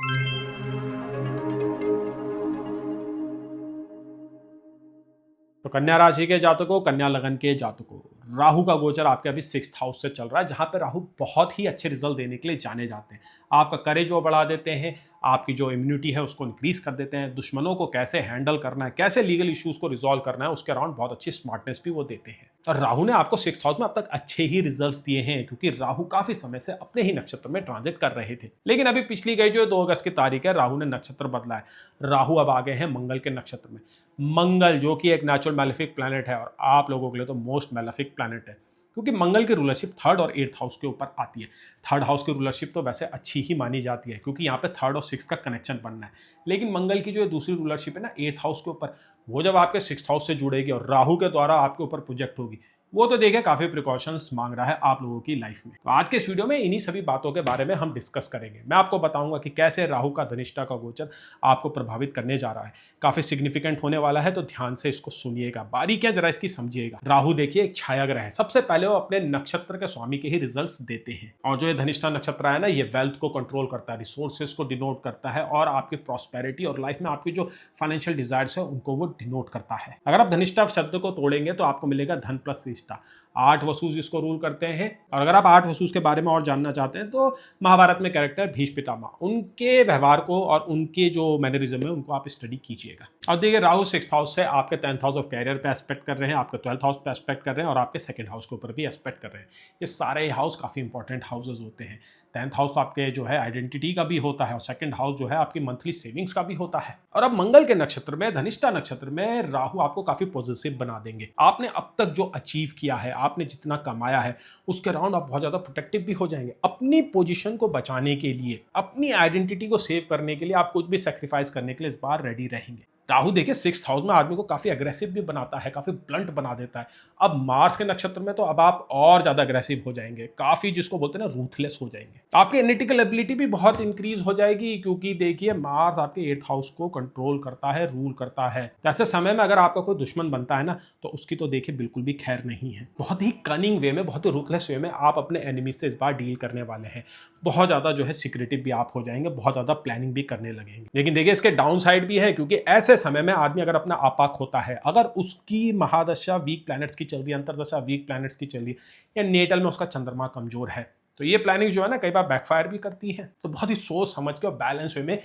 तो कन्या राशि के जातकों, कन्या लगन के जातकों, राहु का गोचर आपके अभी 6th हाउस से चल रहा है, जहां पे राहु बहुत ही अच्छे रिजल्ट देने के लिए जाने जाते हैं। आपका करेज वो बढ़ा देते हैं, आपकी जो इम्यूनिटी है उसको इंक्रीज कर देते हैं, दुश्मनों को कैसे हैंडल करना है, कैसे लीगल इश्यूज को रिजॉल्व करना है, उसके अराउंड बहुत अच्छी स्मार्टनेस भी वो देते हैं। और राहु ने आपको 6th हाउस में अब तक अच्छे ही रिजल्ट्स दिए हैं, क्योंकि राहु काफी समय से अपने ही नक्षत्र में ट्रांजिट कर रहे थे। लेकिन अभी पिछली गई जो 2 अगस्त की तारीख है, राहु ने नक्षत्र बदला है। राहु अब आ गए हैं मंगल के नक्षत्र में। मंगल जो कि एक नेचुरल मैलेफिक प्लैनेट है और आप लोगों के लिए तो मोस्ट मैलेफिक प्लैनेट है। क्योंकि मंगल की रूलरशिप थर्ड और एट्थ हाउस के ऊपर आती है। थर्ड हाउस की रूलरशिप तो वैसे अच्छी ही मानी जाती है क्योंकि यहाँ पे थर्ड और सिक्स का कनेक्शन बनना है, लेकिन मंगल की जो दूसरी रूलरशिप है ना एट्थ हाउस के ऊपर, वो जब आपके सिक्स्थ हाउस से जुड़ेगी और राहु के द्वारा आपके ऊपर प्रोजेक्ट होगी, वो तो देखिए काफी प्रिकॉशंस मांग रहा है आप लोगों की लाइफ में। तो आज के इस वीडियो में इन्हीं सभी बातों के बारे में हम डिस्कस करेंगे। मैं आपको बताऊंगा कि कैसे राहु का धनिष्ठा का गोचर आपको प्रभावित करने जा रहा है। काफी सिग्निफिकेंट होने वाला है, तो ध्यान से इसको सुनिएगा, बारीकियां जरा इसकी समझिएगा। राहु देखिए एक छाया ग्रह है। सबसे पहले वो अपने नक्षत्र के स्वामी के ही रिजल्ट्स देते हैं, और जो ये धनिष्ठा नक्षत्र है ना, ये वेल्थ को कंट्रोल करता है, रिसोर्सेज को डिनोट करता है, और आपकी प्रॉस्पेरिटी और लाइफ में आपकी जो फाइनेंशियल डिजायर्स है उनको वो डिनोट करता है। अगर आप धनिष्ठा शब्द को तोड़ेंगे तो आपको मिलेगा धन प्लस शिष्टा। 8 वसुस इसको रूल करते हैं। और अगर आप 8 वसुस के बारे में और जानना चाहते हैं तो महाभारत में कैरेक्टर भीष्म पितामह, उनके व्यवहार को और उनके जो मैनरिज्म है उनको आप स्टडी कीजिएगा। और देखिए राहु सिक्स्थ हाउस से आपके 10th हाउस ऑफ कैरियर पे एस्पेक्ट कर रहे हैं, आपके 12th हाउस पे एस्पेक्ट कर रहे हैं, और आपके सेकंड हाउस के ऊपर भी एस्पेक्ट कर रहे हैं। ये सारे हाउस काफी इंपॉर्टेंट हाउसेज होते हैं। 10th हाउस आपके जो है आइडेंटिटी का भी होता है, और सेकंड हाउस जो है आपकी मंथली सेविंग्स का भी होता है। और अब मंगल के नक्षत्र में, धनिष्ठा नक्षत्र में राहु आपको काफी पॉजिटिव बना देंगे। आपने अब तक जो अचीव किया है, आपने जितना कमाया है, उसके अराउंड आप बहुत ज्यादा प्रोटेक्टिव भी हो जाएंगे। अपनी पोजीशन को बचाने के लिए, अपनी आइडेंटिटी को सेव करने के लिए आप कुछ भी सेक्रीफाइस करने के लिए इस बार रेडी रहेंगे। राहु देखिए सिक्स्थ हाउस में आदमी को काफी अग्रेसिव भी बनाता है, काफी ब्लंट बना देता है। अब मार्स के नक्षत्र में तो अब आप और ज्यादा अग्रेसिव हो जाएंगे, काफी जिसको बोलते हैं ना रूथलेस हो जाएंगे। आपकी एनालिटिकल एबिलिटी भी बहुत इंक्रीज हो जाएगी, क्योंकि देखिए मार्स आपके एट्थ हाउस को कंट्रोल करता है, रूल करता है। ऐसे समय में अगर आपका कोई दुश्मन बनता है ना, तो उसकी तो देखिए बिल्कुल भी खैर नहीं है। बहुत ही कनिंग वे में, बहुत ही रूथलेस वे में आप अपने एनिमी से इस बार डील करने वाले हैं। बहुत ज्यादा जो है सिक्रेटिव भी आप हो जाएंगे, बहुत ज्यादा प्लानिंग भी करने लगेंगे। लेकिन देखिए इसके डाउन साइड भी है, क्योंकि ऐसे समय में आदमी अगर अपना आपाक होता है, अगर उसकी महादशा वीक प्लैनेट्स की चल रही है, अंतरदशा वीक प्लैनेट्स की चल रही है, या नेटल में उसका चंद्रमा कमजोर है, तो ये प्लानिंग जो है ना कई बार बैकफायर भी करती है। तो बहुत ही सोच समझ के और बैलेंस वे में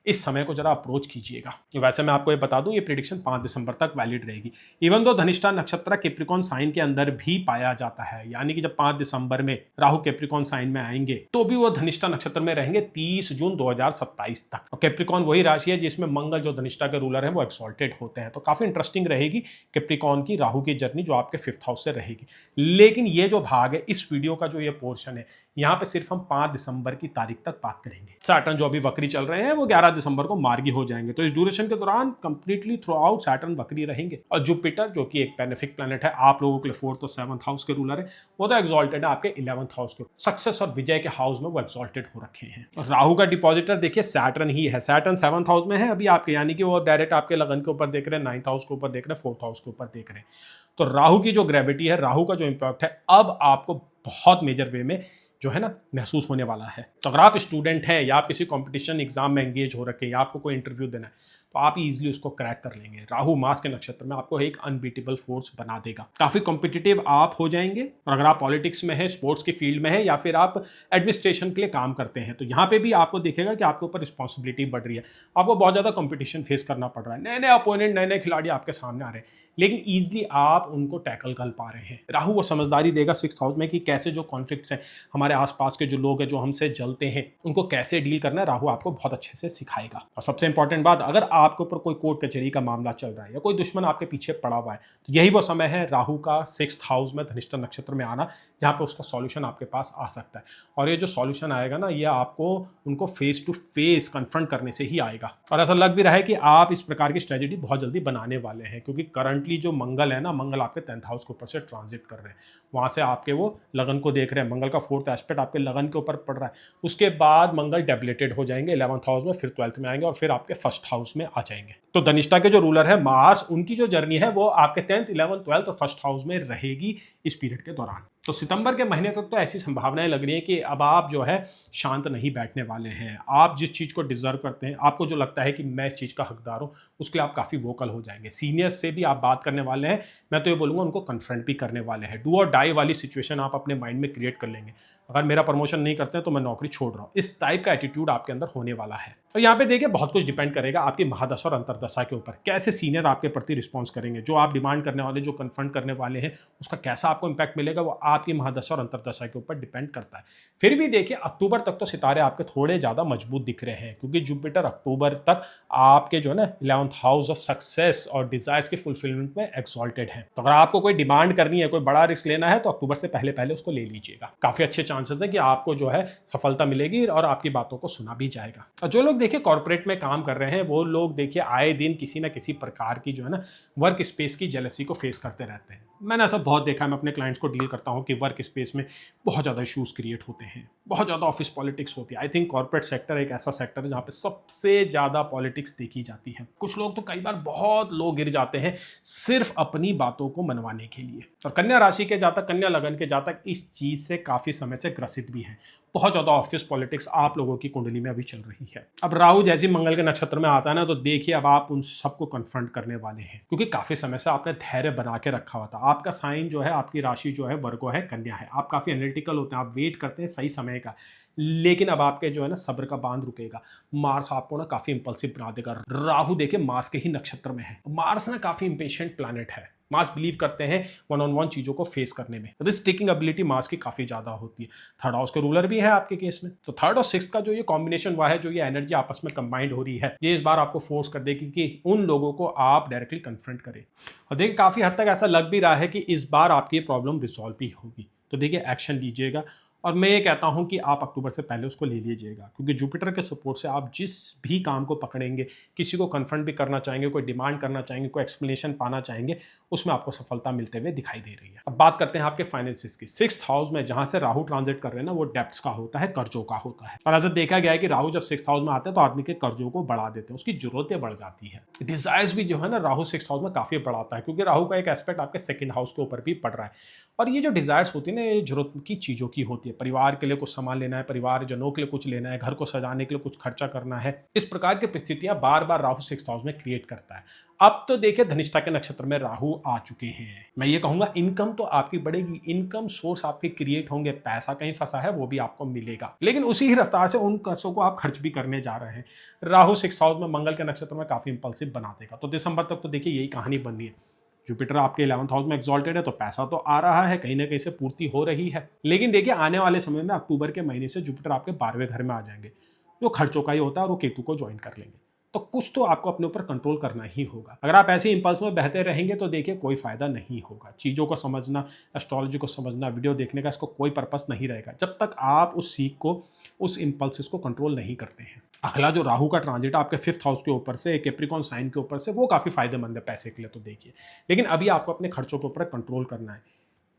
इस समय को जरा अप्रोच कीजिएगा। वैसे मैं आपको ये बता दूं, ये प्रेडिक्शन 5 दिसंबर तक वैलिड रहेगी। इवन दो धनिष्ठा नक्षत्र कैप्रिकॉर्न साइन के अंदर भी पाया जाता है, यानी कि जब 5 दिसंबर में राहु कैप्रिकॉर्न साइन में आएंगे तो भी वो धनिष्ठा नक्षत्र में रहेंगे 30 जून 2027 तक। और कैप्रिकॉर्न वही राशि है जिसमें मंगल जो धनिष्ठा के रूलर है वो एक्सॉल्टेड होते हैं। तो काफी इंटरेस्टिंग रहेगी कैप्रिकॉर्न की राहु की जर्नी, जो आपके 5th हाउस से रहेगी। लेकिन ये जो भाग है, इस वीडियो का जो ये पोर्शन है, यहाँ पे सिर्फ हम 5 दिसंबर की तारीख तक बात करेंगे। सैटर्न जो अभी वक्री चल रहे हैं वो 11 दिसंबर को मार्गी हो जाएंगे। तो इस ड्यूरेशन के दौरान कंप्लीटली थ्रू आउट सैटर्न वक्री रहेंगे। और जुपिटर जो कि एक बेनिफिक प्लैनेट है आप लोगों के लिए, 4th और 7th हाउस के रूलर है, वो तो एक्सॉल्टेड है आपके 11th हाउस के। सक्सेस और विजय के हाउस में वो एक्सॉल्टेड हो रखे हैं। और राहु का डिपॉजिटर देखिए सैटर्न ही है। सैटर्न 7th हाउस में है अभी आपके, यानी कि वो डायरेक्ट आपके लगन के ऊपर देख रहे हैं, 9th हाउस के ऊपर देख रहे हैं, 4th हाउस के ऊपर देख रहे हैं। तो राहु की जो ग्रेविटी है, राहु का जो इंपैक्ट है, अब आपको बहुत मेजर वे में जो है ना महसूस होने वाला है। तो अगर आप स्टूडेंट हैं या आप किसी कंपटीशन एग्जाम में एंगेज हो रखे हैं, या आपको कोई इंटरव्यू देना है, तो आप इजीली उसको क्रैक कर लेंगे। राहु मास के नक्षत्र में आपको एक अनबीटेबल फोर्स बना देगा। काफी कॉम्पिटिटिव आप हो जाएंगे। और अगर आप पॉलिटिक्स में है, स्पोर्ट्स की फील्ड में है, या फिर आप एडमिनिस्ट्रेशन के लिए काम करते हैं, तो यहाँ पे भी आपको दिखेगा कि आपके ऊपर रिस्पॉन्सिबिलिटी बढ़ रही है। आपको बहुत ज्यादा कंपटीशन फेस करना पड़ रहा है, नए नए अपोनेंट, नए नए खिलाड़ी आपके सामने आ रहे हैं, लेकिन ईजिली आप उनको टैकल कर पा रहे हैं। राहु वो समझदारी देगा 6th हाउस में कि कैसे जो कॉन्फ्लिक्ट्स हैं, हमारे आसपास के जो लोग हैं जो हमसे जलते हैं, उनको कैसे डील करना है, राहु आपको बहुत अच्छे से सिखाएगा। और सबसे इंपॉर्टेंट बात, अगर आपके ऊपर कोई कोर्ट कचहरी का मामला चल रहा है या कोई दुश्मन आपके पीछे पड़ा हुआ है, तो यही वो समय है राहु का 6th हाउस में धनिष्ठा नक्षत्र में आना, जहां पे उसका सॉल्यूशन आपके पास आ सकता है। और ये जो सॉल्यूशन आएगा ना, ये आपको उनको फेस टू फेस कन्फ्रंट करने से ही आएगा। और ऐसा लग भी रहा है कि आप इस प्रकार की स्ट्रेटेजी बहुत जल्दी बनाने वाले हैं, क्योंकि करंटली जो मंगल है ना, मंगल आपके 10th हाउस के ऊपर से ट्रांजिट कर रहे हैं, वहां से आपके वो लगन को देख रहे हैं। मंगल का 4th एस्पेक्ट आपके लगन के ऊपर पड़ रहा है। उसके बाद मंगल डेबिलेटेड हो जाएंगे 11th हाउस में, फिर 12th में आएंगे, और फिर आपके 1st हाउस में आ जाएंगे। तो धनिष्ठा के जो रूलर है मार्स, उनकी जो जर्नी है वो आपके 10th, 11th, 12th और 1st हाउस में रहेगी इस पीरियड के दौरान। तो सितंबर के महीने तक तो ऐसी संभावनाएं लग रही है कि अब आप जो है शांत नहीं बैठने वाले हैं। आप जिस चीज़ को डिजर्व करते हैं, आपको जो लगता है कि मैं इस चीज़ का हकदार हूँ, उसके लिए आप काफ़ी वोकल हो जाएंगे। सीनियर्स से भी आप बात करने वाले हैं, मैं तो ये बोलूँगा उनको कन्फ्रंट भी करने वाले हैं। डू और डाई वाली सिचुएशन आप अपने माइंड में क्रिएट कर लेंगे। अगर मेरा प्रमोशन नहीं करते हैं तो मैं नौकरी छोड़ रहा हूँ, इस टाइप का एटीट्यूड आपके अंदर होने वाला है। तो यहाँ पे देखिए बहुत कुछ डिपेंड करेगा आपकी महादशा और अंतरदशा के ऊपर, कैसे सीनियर आपके प्रति रिस्पॉन्स करेंगे, जो आप डिमांड करने वाले, जो कन्फ्रंट करने वाले हैं, उसका कैसा आपको इंपैक्ट मिलेगा, वो आपकी महादशा और अंतरदशा के ऊपर डिपेंड करता है। फिर भी देखिए अक्टूबर तक तो सितारे आपके थोड़े ज़्यादा मजबूत दिख रहे हैं, क्योंकि जुपिटर अक्टूबर तक आपके जो है ना 11th हाउस ऑफ सक्सेस और डिजायर्स की फुलफिलमेंट में एक्सॉल्टेड है। तो अगर आपको कोई डिमांड करनी है, कोई बड़ा रिस्क लेना है, तो अक्टूबर से पहले पहले उसको ले लीजिएगा। काफी अच्छे चांसेस है कि आपको जो है सफलता मिलेगी और आपकी बातों को सुना भी जाएगा। और जो लोग देखिए कॉर्पोरेट में काम कर रहे हैं, वो लोग देखिए आए दिन किसी ना किसी प्रकार की जो है ना वर्क स्पेस की जेलसी को फेस करते रहते हैं। मैंने ऐसा बहुत देखा है, मैं अपने क्लाइंट्स को डील करता हूं कि वर्क स्पेस में बहुत ज़्यादा इश्यूज क्रिएट होते हैं, बहुत ज़्यादा ऑफिस पॉलिटिक्स होती है। आई थिंक कॉर्पोरेट सेक्टर एक ऐसा सेक्टर है जहाँ पे सबसे ज़्यादा पॉलिटिक्स देखी जाती है। कुछ लोग तो कई बार बहुत लो गिर जाते हैं सिर्फ अपनी बातों को मनवाने के लिए। और कन्या राशि के जातक, कन्या लगन के जातक इस चीज़ से काफ़ी समय से ग्रसित भी हैं। बहुत ज़्यादा ऑफिस पॉलिटिक्स आप लोगों की कुंडली में अभी चल रही है। अब राहु जैसी मंगल के नक्षत्र में आता है ना, तो देखिए अब आप उन सबको कन्फ्रंट करने वाले हैं, क्योंकि काफ़ी समय से आपने धैर्य बना के रखा हुआ था। आपका साइन जो है, आपकी राशि जो है वर्गो है, कन्या है। आप काफ़ी एनालिटिकल होते हैं, आप वेट करते हैं सही समय का, लेकिन अब आपके जो है ना सब्र का बांध रुकेगा। मार्स आपको ना काफ़ी इंपल्सिव बना देगा। राहु देखिए मार्स के ही नक्षत्र में है। मार्स ना काफ़ी इंपेशेंट प्लैनेट है। मार्स बिलीव करते हैं वन ऑन वन चीज़ों को फेस करने में। रिस्क टेकिंग एबिलिटी मार्स की काफ़ी ज़्यादा होती है। थर्ड हाउस के रूलर भी है आपके केस में, तो थर्ड और सिक्स्थ का जो ये कॉम्बिनेशन हुआ है, जो ये एनर्जी आपस में कंबाइंड हो रही है, ये इस बार आपको फोर्स कर देगी कि उन लोगों को आप डायरेक्टली कन्फ्रंट करें। और देखिए काफ़ी हद तक ऐसा लग भी रहा है कि इस बार आपकी प्रॉब्लम रिजॉल्व भी होगी। तो देखिए एक्शन लीजिएगा, और मैं ये कहता हूं कि आप अक्टूबर से पहले उसको ले लीजिएगा, क्योंकि जुपिटर के सपोर्ट से आप जिस भी काम को पकड़ेंगे, किसी को कन्फ्रंट भी करना चाहेंगे, कोई डिमांड करना चाहेंगे, कोई एक्सप्लेनेशन पाना चाहेंगे, उसमें आपको सफलता मिलते हुए दिखाई दे रही है। अब बात करते हैं आपके फाइनेंसिस की। सिक्स्थ हाउस में जहां से राहु ट्रांजिट कर रहे हैं ना, वो डेप्थ का होता है, कर्जों का होता है। और ऐसा देखा गया है कि राहु जब सिक्स्थ हाउस में आते हैं तो आदमी के कर्जों को बढ़ा देते हैं, उसकी जरूरतें बढ़ जाती है। डिजायर्स भी जो है ना राहु सिक्स्थ हाउस में काफी बढ़ाता है, क्योंकि राहु का एक एस्पेक्ट आपके सेकंड हाउस के ऊपर भी पड़ रहा है। और ये जो डिजायर्स होती है ना, ये जरूरत की चीज़ों की होती है। परिवार के लिए कुछ सामान लेना है, परिवारजनों के लिए कुछ लेना है, घर को सजाने के लिए कुछ खर्चा करना है, इस प्रकार की परिस्थितियां बार बार राहु सिक्स्थ हाउस में क्रिएट करता है। अब तो देखिए धनिष्ठा के नक्षत्र में राहु आ चुके हैं। मैं ये कहूंगा इनकम तो आपकी बढ़ेगी, इनकम सोर्स आपके क्रिएट होंगे, पैसा कहीं फंसा है वो भी आपको मिलेगा, लेकिन उसी ही रफ्तार से उन पैसों को आप खर्च भी करने जा रहे हैं। राहु सिक्स्थ हाउस में मंगल के नक्षत्र में काफी इंपल्सिव बना देगा। तो दिसंबर तक तो देखिए यही कहानी बननी है। जुपिटर आपके 11th हाउस में एक्सॉल्टेड है, तो पैसा तो आ रहा है, कहीं ना कहीं से पूर्ति हो रही है। लेकिन देखिए आने वाले समय में अक्टूबर के महीने से जुपिटर आपके 12वें घर में आ जाएंगे, जो खर्चों का ही होता है, और वो केतु को ज्वाइन कर लेंगे। तो कुछ तो आपको अपने ऊपर कंट्रोल करना ही होगा। अगर आप ऐसे इंपल्स में बहते रहेंगे तो देखिए कोई फायदा नहीं होगा। चीज़ों को समझना, एस्ट्रोलॉजी को समझना, वीडियो देखने का, इसको कोई पर्पस नहीं रहेगा जब तक आप उस सीख को, उस इंपल्सिस को कंट्रोल नहीं करते हैं। अगला जो राहु का ट्रांजिट आपके 5th हाउस के ऊपर से, कैप्रिकॉर्न साइन के ऊपर से, वो काफ़ी फायदेमंद है पैसे के लिए, तो देखिए। लेकिन अभी आपको अपने खर्चों के ऊपर कंट्रोल करना है।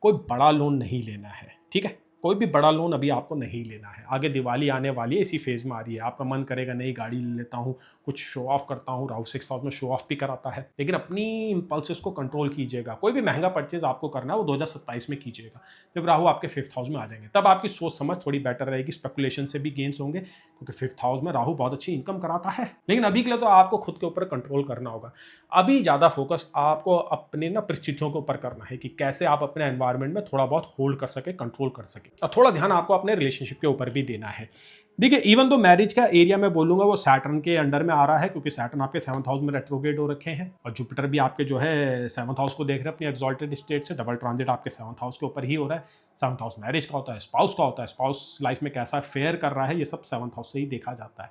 कोई बड़ा लोन नहीं लेना है, ठीक है? कोई भी बड़ा लोन अभी आपको नहीं लेना है। आगे दिवाली आने वाली है, इसी फेज में आ रही है, आपका मन करेगा नई गाड़ी ले लेता हूँ, कुछ शो ऑफ करता हूँ। राहु सिक्स्थ हाउस में शो ऑफ भी कराता है, लेकिन अपनी इंपल्सेस को कंट्रोल कीजिएगा। कोई भी महंगा परचेज आपको करना है वो 2027 में कीजिएगा, जब राहु आपके 5th हाउस में आ जाएंगे। तब आपकी सोच समझ थोड़ी बेटर रहेगी, स्पेकुलेशन से भी गेन्स होंगे, क्योंकि 5th हाउस में राहु बहुत अच्छी इनकम कराता है। लेकिन अभी के लिए तो आपको खुद के ऊपर कंट्रोल करना होगा। अभी ज़्यादा फोकस आपको अपने ना परिस्थितियों के ऊपर करना है, कि कैसे आप अपने एनवायरनमेंट में थोड़ा बहुत होल्ड कर सके, कंट्रोल कर सके, और थोड़ा ध्यान आपको अपने रिलेशनशिप के ऊपर भी देना है। देखिए इवन तो मैरिज का एरिया में बोलूंगा वो सैटर्न के अंडर में आ रहा है, क्योंकि सैटर्न आपके 7th हाउस में रेट्रोग्रेड हो रखे हैं, और जुपिटर भी आपके जो है 7th हाउस को देख रहे हैं अपनी एक्सॉल्टेड स्टेट से। डबल ट्रांजिट आपके 7th हाउस के ऊपर ही हो रहा है। 7th हाउस मैरिज का होता है, स्पाउस का होता है, स्पाउस लाइफ में कैसा फेयर कर रहा है, ये सब 7th हाउस से ही देखा जाता है।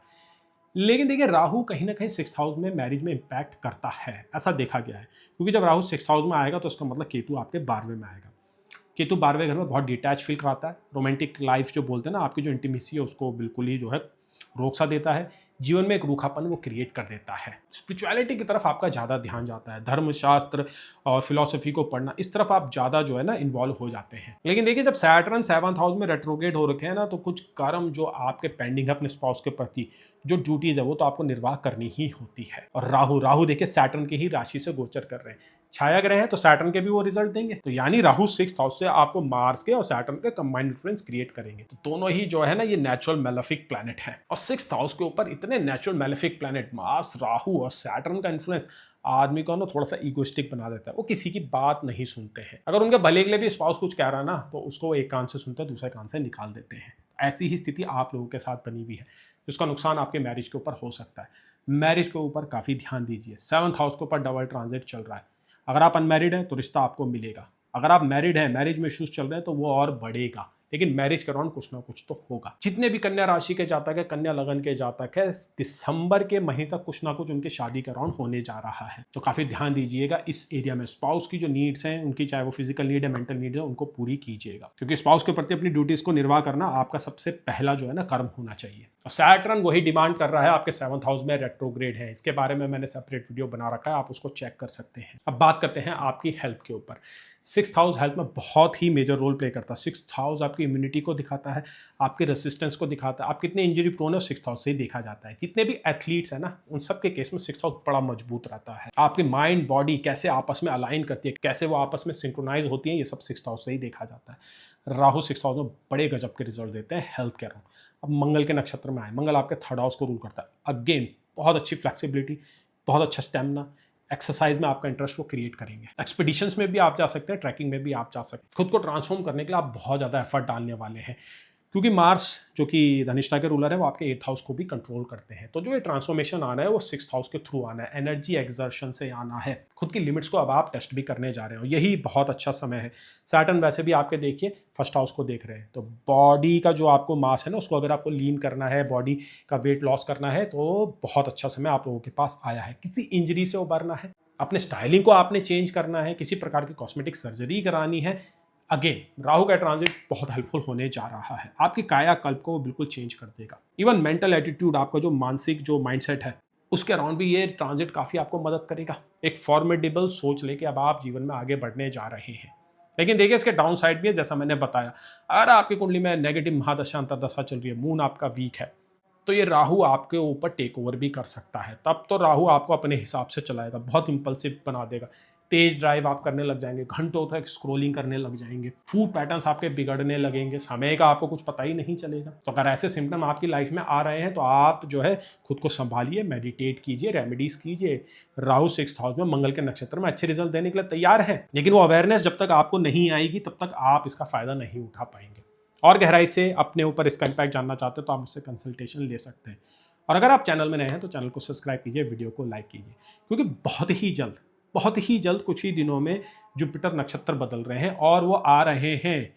लेकिन देखिए राहु कहीं ना कहीं 6th हाउस में मैरिज में इंपैक्ट करता है, ऐसा देखा गया है। क्योंकि जब राहु 6th हाउस में आएगा तो उसका मतलब केतु आपके 12वें में आएगा। केतु 12वें घर में बहुत डिटैच फील कराता है। रोमांटिक लाइफ जो बोलते हैं ना, आपकी जो इंटीमेसी है उसको बिल्कुल ही जो है रोक सा देता है। जीवन में एक रूखापन वो क्रिएट कर देता है। स्पिरिचुअलिटी की तरफ आपका ज़्यादा ध्यान जाता है, धर्मशास्त्र और फिलॉसफी को पढ़ना, इस तरफ आप ज़्यादा जो है ना इन्वॉल्व हो जाते हैं। लेकिन देखिए जब सैटर्न 7th हाउस में रेट्रोग्रेड हो रखे हैं ना, तो कुछ कर्म जो आपके पेंडिंग है अपने स्पाउस के प्रति, जो ड्यूटीज है वो तो आपको निर्वाह करनी ही होती है। और राहु देखिए सैटर्न की ही राशि से गोचर कर रहे हैं, छाया ग्रह है, तो सैटर्न के भी वो रिजल्ट देंगे। तो यानी राहु 6th हाउस से आपको मार्स के और सैटर्न के कंबाइंड इन्फ्लुएंस क्रिएट करेंगे। तो दोनों ही जो है ना ये नेचुरल मेलेफिक प्लैनेट है, और 6th हाउस के ऊपर इतने natural malefic planet Mars, Rahu और सैटर्न का इन्फ्लुएंस आदमी को ना थोड़ा सा ईगोइस्टिक बना देता है। वो किसी की बात नहीं सुनते हैं। अगर उनके भले के लिए भी स्पाउस कुछ कह रहा है ना, तो उसको एक कान से सुनते हैं, दूसरे कान से निकाल देते हैं। ऐसी ही स्थिति आप लोगों के साथ बनी हुई है, जिसका नुकसान आपके मैरिज के ऊपर हो सकता है। मैरिज के ऊपर काफ़ी ध्यान दीजिए। 7th हाउस के ऊपर डबल ट्रांजिट चल रहा है। अगर आप अनमैरिड हैं तो रिश्ता आपको मिलेगा, अगर आप मैरिड हैं, मैरिज में इश्यूज चल रहे हैं तो वो और बढ़ेगा, लेकिन मैरिज के अराउंड कुछ ना कुछ तो होगा। जितने भी कन्या राशि के जातक है, कन्या लगन के जातक है, दिसंबर के महीने तक कुछ ना कुछ उनके शादी के अराउंड होने जा रहा है, तो काफी ध्यान दीजिएगा इस एरिया में। स्पाउस की जो नीड्स हैं उनकी, चाहे वो फिजिकल नीड है, मेंटल नीड है, उनको पूरी कीजिएगा, क्योंकि स्पाउस के प्रति अपनी ड्यूटीज को निर्वाह करना आपका सबसे पहला जो है ना कर्म होना चाहिए। और सैटर्न वही डिमांड कर रहा है, आपके 7th हाउस में रेट्रोग्रेड है, इसके बारे में मैंने सेपरेट वीडियो बना रखा है, आप उसको चेक कर सकते हैं। अब बात करते हैं आपकी हेल्थ के ऊपर। 6th हाउस हेल्थ में बहुत ही मेजर रोल प्ले करता है। 6th हाउस आपकी इम्यूनिटी को दिखाता है, आपके रेसिस्टेंस को दिखाता है, आप कितने इंजरी प्रोन है 6th हाउस से ही देखा जाता है। जितने भी एथलीट्स हैं ना, उन सब के केस में 6th हाउस बड़ा मजबूत रहता है। आपकी माइंड बॉडी कैसे आपस में अलाइन करती है, कैसे वो आपस में सिंक्रोनाइज होती है, ये सब 6th हाउस से ही देखा जाता है। राहु 6th हाउस में बड़े गजब के रिजल्ट देते हैं हेल्थ के अराउंड। अब मंगल के नक्षत्र में आए, मंगल आपके 3rd हाउस को रूल करता है। अगेन बहुत अच्छी फ्लेक्सिबिलिटी, बहुत अच्छा स्टेमिना, एक्सरसाइज में आपका इंटरेस्ट को क्रिएट करेंगे। एक्सपीडिशंस में भी आप जा सकते हैं, ट्रैकिंग में भी आप जा सकते हैं। खुद को ट्रांसफॉर्म करने के लिए आप बहुत ज़्यादा एफर्ट डालने वाले हैं, क्योंकि मार्स जो कि धनिष्ठा के रूलर है वो आपके 8th हाउस को भी कंट्रोल करते हैं। तो जो ये ट्रांसफॉर्मेशन आना है वो 6th हाउस के थ्रू आना है, एनर्जी एक्सर्शन से आना है। खुद की लिमिट्स को अब आप टेस्ट भी करने जा रहे हो, यही बहुत अच्छा समय है। सैटर्न वैसे भी आपके देखिए 1st हाउस को देख रहे हैं, तो बॉडी का जो आपको मास है ना, उसको अगर आपको लीन करना है, बॉडी का वेट लॉस करना है, तो बहुत अच्छा समय आप लोगों के पास आया है। किसी इंजरी से उबरना है, अपने स्टाइलिंग को आपने चेंज करना है, किसी प्रकार की कॉस्मेटिक सर्जरी करानी है, अगेन राहु का ट्रांजिट बहुत हेल्पफुल होने जा रहा है। आपकी कायाकल्प को बिल्कुल चेंज कर देगा। इवन मेंटल एटीट्यूड, आपका जो मानसिक जो माइंडसेट है, उसके अराउंड भी ये ट्रांजिट काफ़ी आपको मदद करेगा। एक फॉर्मेडेबल सोच लेके अब आप जीवन में आगे बढ़ने जा रहे हैं। लेकिन देखिए इसके डाउन साइड भी है, जैसा मैंने बताया, अगर आपकी कुंडली में नेगेटिव महादशा अंतरदशा चल रही है, मून आपका वीक है, तो ये राहु आपके ऊपर टेक ओवर भी कर सकता है। तब तो राहु आपको अपने हिसाब से चलाएगा, बहुत इंपल्सिव बना देगा, तेज ड्राइव आप करने लग जाएंगे, घंटों तक स्क्रोलिंग करने लग जाएंगे, फूड पैटर्न्स आपके बिगड़ने लगेंगे, समय का आपको कुछ पता ही नहीं चलेगा। तो अगर ऐसे सिम्टम आपकी लाइफ में आ रहे हैं तो आप जो है खुद को संभालिए, मेडिटेट कीजिए, रेमेडीज कीजिए। राहु 6th हाउस में मंगल के नक्षत्र में अच्छे रिजल्ट देने के लिए तैयार है, लेकिन वो अवेयरनेस जब तक आपको नहीं आएगी तब तक आप इसका फायदा नहीं उठा पाएंगे। और गहराई से अपने ऊपर इसका इम्पैक्ट जानना चाहते हैं तो आप मुझसे कंसल्टेशन ले सकते हैं। और अगर आप चैनल में नए हैं तो चैनल को सब्सक्राइब कीजिए, वीडियो को लाइक कीजिए, क्योंकि बहुत ही जल्द कुछ ही दिनों में जुपिटर नक्षत्र बदल रहे हैं और वो आ रहे हैं